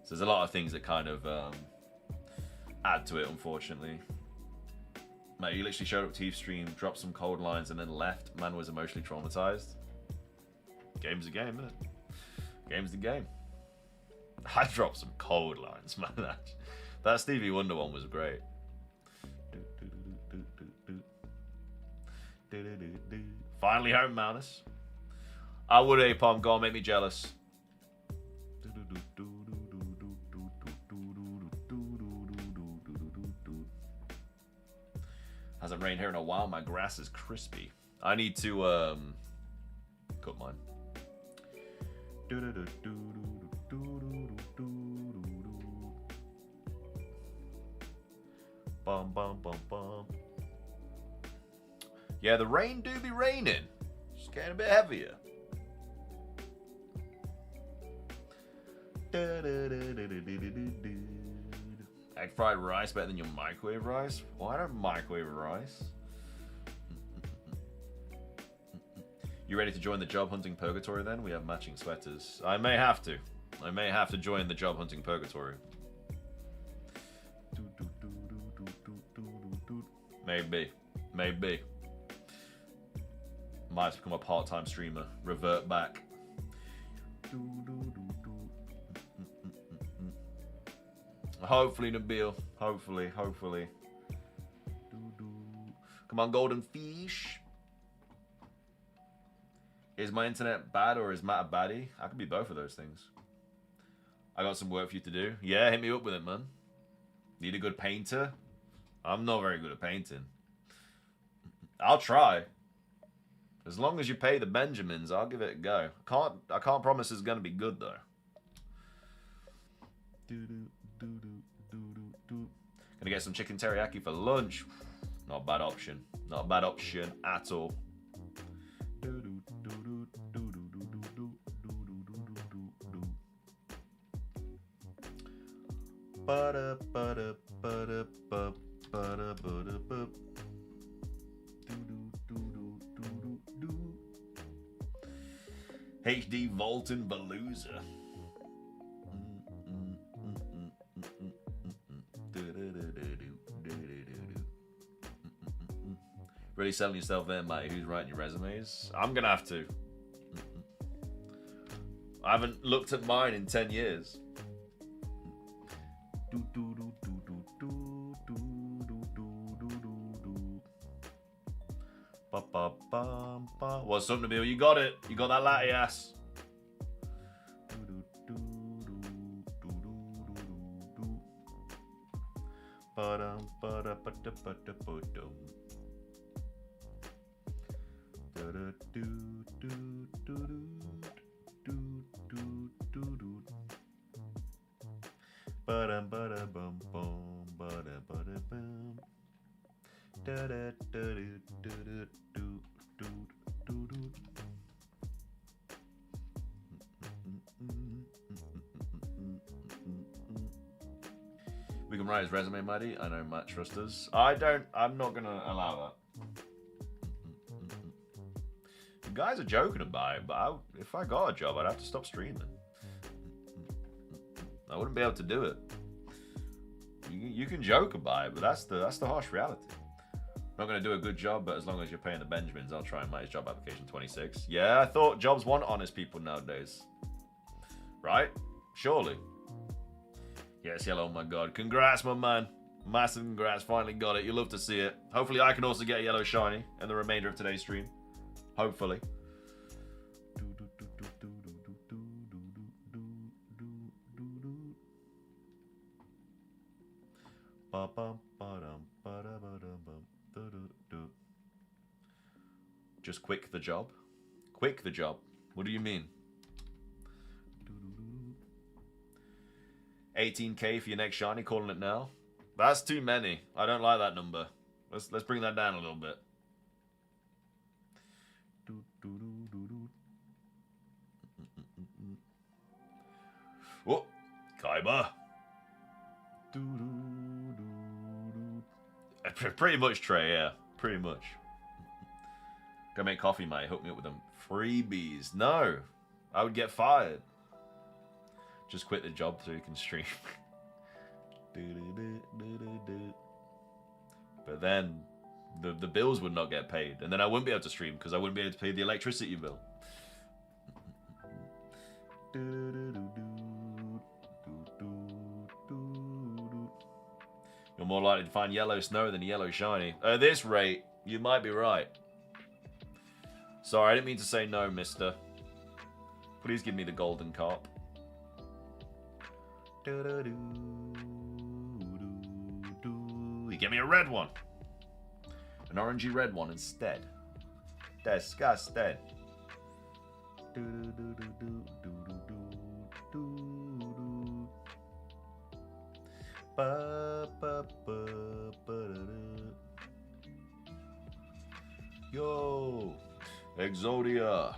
So there's a lot of things that kind of add to it, unfortunately. Mate, you literally showed up to Heath's stream, dropped some cold lines, and then left. Man was emotionally traumatized. Game's the game, isn't it? Game's the game. I dropped some cold lines, man. That Stevie Wonder one was great. Finally home, Manus. I would, Apom. Go on, make me jealous. Hasn't rained here in a while. My grass is crispy. I need to cut mine. Bum bum bum bum. Yeah, the rain do be raining. It's getting a bit heavier. Egg fried rice better than your microwave rice? Why don't microwave rice? You ready to join the job hunting purgatory then? We have matching sweaters. I may have to. I may have to join the job hunting purgatory. Maybe. Maybe. Might have become a part-time streamer. Revert back. Hopefully, Nabil. Hopefully. Come on, golden fish. Is my internet bad or is Matt a baddie? I could be both of those things. I got some work for you to do. Yeah, hit me up with it, man. Need a good painter? I'm not very good at painting. I'll try. As long as you pay the Benjamins, I'll give it a go. I can't promise it's gonna be good though. Gonna get some chicken teriyaki for lunch. Not a bad option. Not a bad option at all. HD Volton Balooza. Really selling yourself there, mate. Who's writing your resumes? I'm gonna have to. I haven't looked at mine in 10 years. What's up, Nabil? You got it. You got that latte ass. We can write his resume, Maddie. I know Matt trusts us. I'm not gonna allow that. You guys are joking about it, but if I got a job, I'd have to stop streaming. I wouldn't be able to do it. You can joke about it, but that's the harsh reality. I'm not going to do a good job, but as long as you're paying the Benjamins, I'll try and make his job application 26. Yeah, I thought jobs want honest people nowadays. Right? Surely. Yes, yellow, oh my god. Congrats, my man. Massive congrats, finally got it. You love to see it. Hopefully I can also get a yellow shiny in the remainder of today's stream. Hopefully. Just quick the job? Quick the job? What do you mean? 18k for your next shiny, calling it now? That's too many. I don't like that number. Let's bring that down a little bit. Whoa, Kaiba. Pretty much, Trey, yeah. Pretty much. Go make coffee, mate. Hook me up with them freebies. No, I would get fired. Just quit the job so you can stream. But then the bills would not get paid. And then I wouldn't be able to stream because I wouldn't be able to pay the electricity bill. You're more likely to find yellow snow than yellow shiny. At this rate, you might be right. Sorry, I didn't mean to say no, mister. Please give me the golden carp. You give me a red one. An orangey red one instead. Disgusting. Yo, Exodia.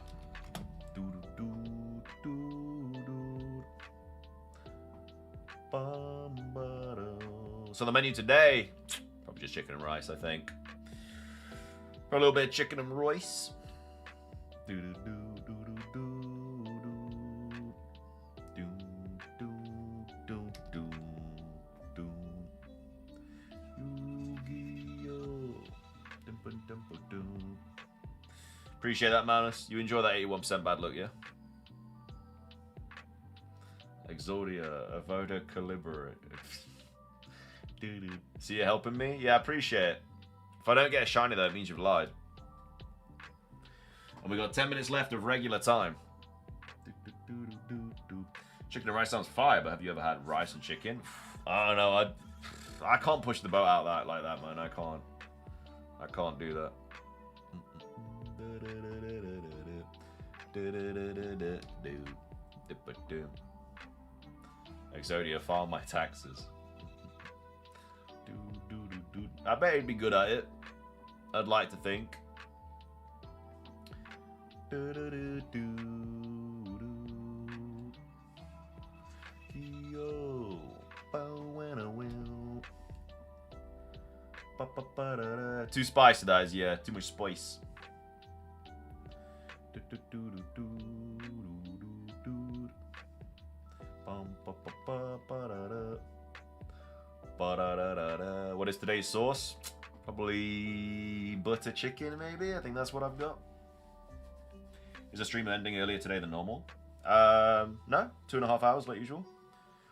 So the menu today, probably just chicken and rice, I think. For a little bit of chicken and rice. Appreciate that, Manus. You enjoy that 81% bad look, yeah? Exodia, Avoda Calibra. See you helping me? Yeah, I appreciate it. If I don't get a shiny though, it means you've lied. And we got 10 minutes left of regular time. Chicken and rice sounds fire, but have you ever had rice and chicken? I don't know. I can't push the boat out like that, man. I can't do that. Exodia, file my taxes. I bet he'd be good at it. I'd like to think. Too spicy, that is, yeah. Too much spice. What is today's sauce? Probably butter chicken, maybe. I think that's what I've got. Is the stream ending earlier today than normal? No, 2.5 hours like usual.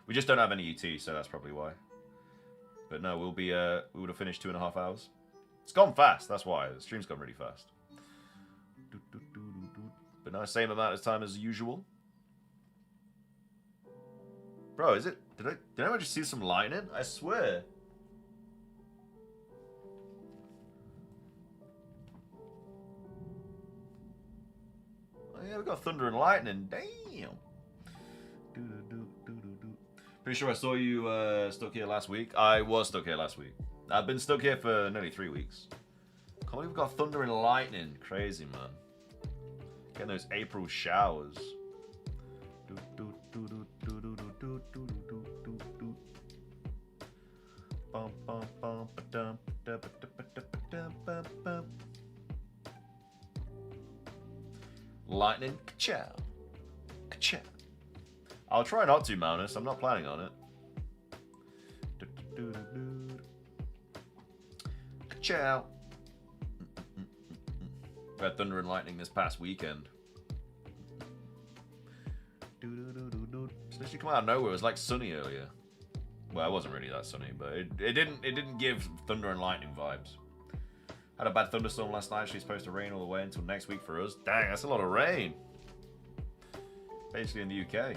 We just don't have any ET, so that's probably why. But no, we would have finished 2.5 hours. It's gone fast, that's why. The stream's gone really fast. But no, same amount of time as usual. Bro, is it? Did anyone just see some lightning? I swear. Oh yeah, we got thunder and lightning. Damn. Pretty sure I saw you stuck here last week. I was stuck here last week. I've been stuck here for nearly 3 weeks. Can't believe we've got thunder and lightning. Crazy, man. Getting those April showers. Lightning, ka-chow. Ka-chow. I'll try not to, Maunus. I'm not planning on it. Ka-chow. We had thunder and lightning this past weekend. It's literally come out of nowhere. It was like sunny earlier. Well, it wasn't really that sunny, but it didn't give thunder and lightning vibes. Had a bad thunderstorm last night. She's supposed to rain all the way until next week for us. Dang, that's a lot of rain. Basically in the UK.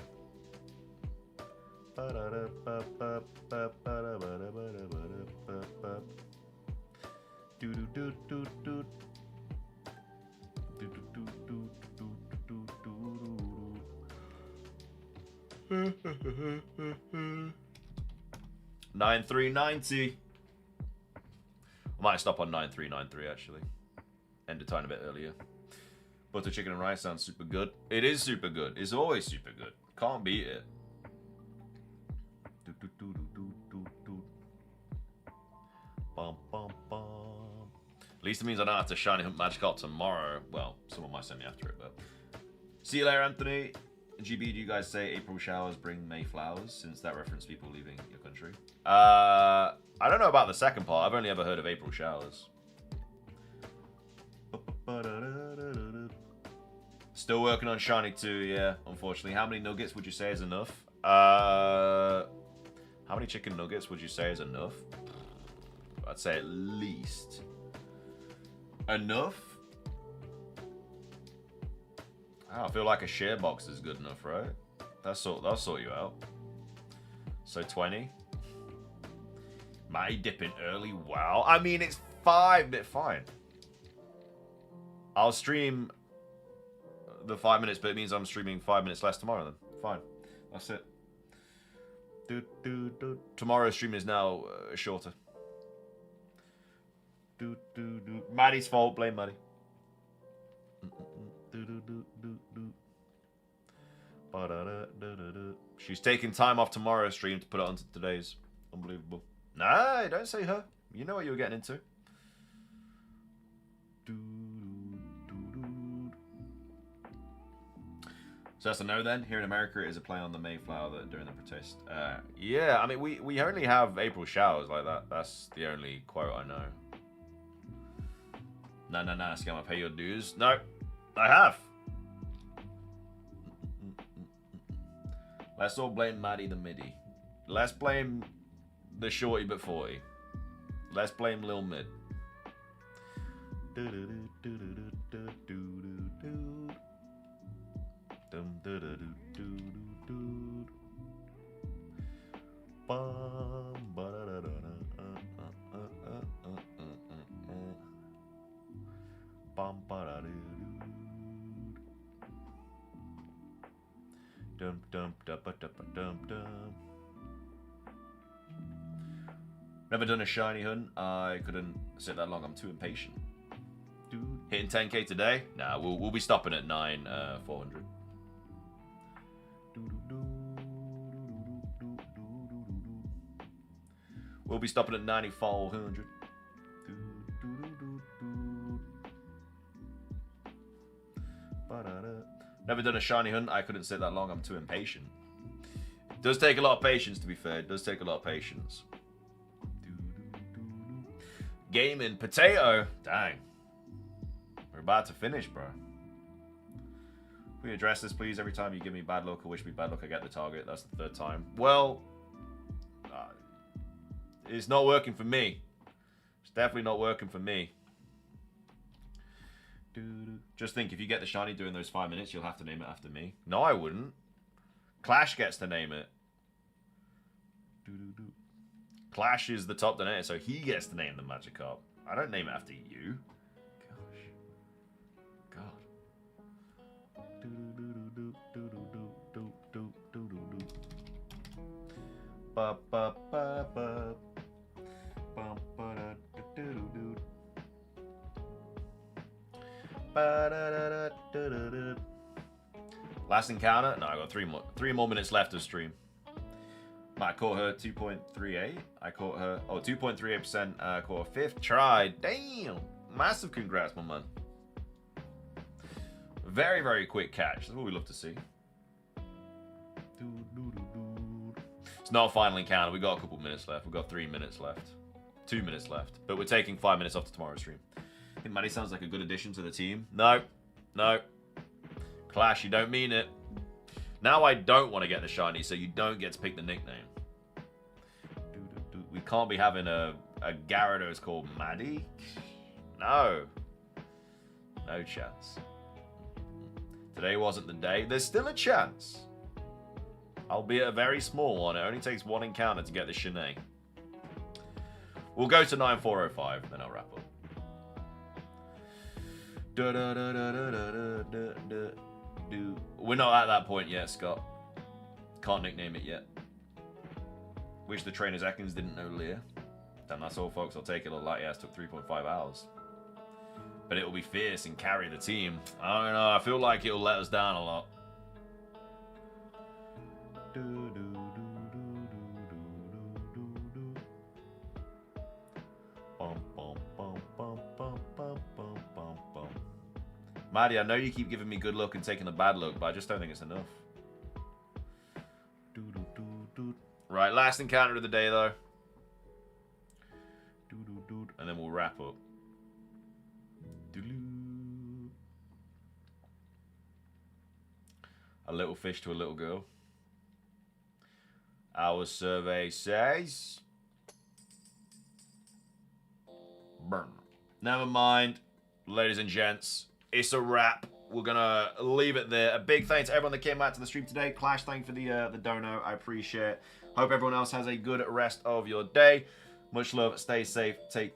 $9,390. I might stop on 9393 actually. End the time a bit earlier. Butter chicken and rice sounds super good. It is super good. It's always super good. Can't beat it. At least it means I don't have to shiny hunt Magikarp tomorrow. Well, someone might send me after it, but. See you later, Anthony. GB, do you guys say April showers bring May flowers? Since that reference people leaving your country. I don't know about the second part. I've only ever heard of April showers. Still working on shiny 2, yeah, unfortunately. How many nuggets would you say is enough? How many chicken nuggets would you say is enough? I'd say at least. Enough? I feel like a share box is good enough, right? That'll sort you out. So 20. Mighty dipping early. Wow. I mean, it's 5 minutes. Fine. I'll stream the 5 minutes, but it means I'm streaming 5 minutes less tomorrow then. Fine. That's it. Tomorrow's stream is now shorter. Maddie's fault. Blame Maddie. She's taking time off tomorrow's stream to put it onto today's. Unbelievable. Nah, don't say her. You know what you were getting into. So that's a no then. Here in America, it is a play on the Mayflower that during the protest. Yeah, I mean, we only have April showers like that. That's the only quote I know. No, Scam, I pay your dues. No, I have. Let's all blame Maddie the Midi. Let's blame the shorty but 40. Let's blame Lil Mid. Never done a shiny hunt. I couldn't sit that long. I'm too impatient. Hitting 10k today? Nah, we'll be stopping at 9,400. We'll be stopping at 9,400. Never done a shiny hunt. I couldn't sit that long. I'm too impatient. It does take a lot of patience, to be fair. It does take a lot of patience. Gaming potato. Dang. We're about to finish, bro. Can we address this, please? Every time you give me bad luck or wish me bad luck, I get the target. That's the 3rd time. Well, it's not working for me. It's definitely not working for me. Just think, if you get the shiny during those 5 minutes, you'll have to name it after me. No, I wouldn't. Clash gets to name it. Clash is the top donator, so he gets to name the Magikarp. I don't name it after you. Gosh. Last encounter? No, I got 3 more minutes left of stream. I caught her 2.38. I caught her 2.38%. Caught her 5th try. Damn, massive congrats, my man. Very, very quick catch. That's what we love to see. It's not a final encounter. We got a couple minutes left. We've got 3 minutes left. 2 minutes left. But we're taking 5 minutes off to tomorrow's stream. I think Maddie sounds like a good addition to the team. No. No. Clash, you don't mean it. Now I don't want to get the shiny, so you don't get to pick the nickname. We can't be having a Gyarados called Maddie. No. No chance. Today wasn't the day. There's still a chance. Albeit a very small one. It only takes 1 encounter to get the Shanae. We'll go to 9,405, then I'll wrap up. We're not at that point yet, Scott. Can't nickname it yet. Wish the trainers Ekans didn't know Lear. Damn, that's all, folks. I'll take it a lot. Yeah, it took 3.5 hours. But it will be fierce and carry the team. I don't know. I feel like it'll let us down a lot. Maddie, I know you keep giving me good luck and taking the bad luck, but I just don't think it's enough. Right, last encounter of the day, though. And then we'll wrap up. A little fish to a little girl. Our survey says... burn. Never mind, ladies and gents. It's a wrap. We're gonna leave it there. A big thanks to everyone that came out to the stream today. Clash, thank you for the dono. I appreciate it. Hope everyone else has a good rest of your day. Much love. Stay safe. Take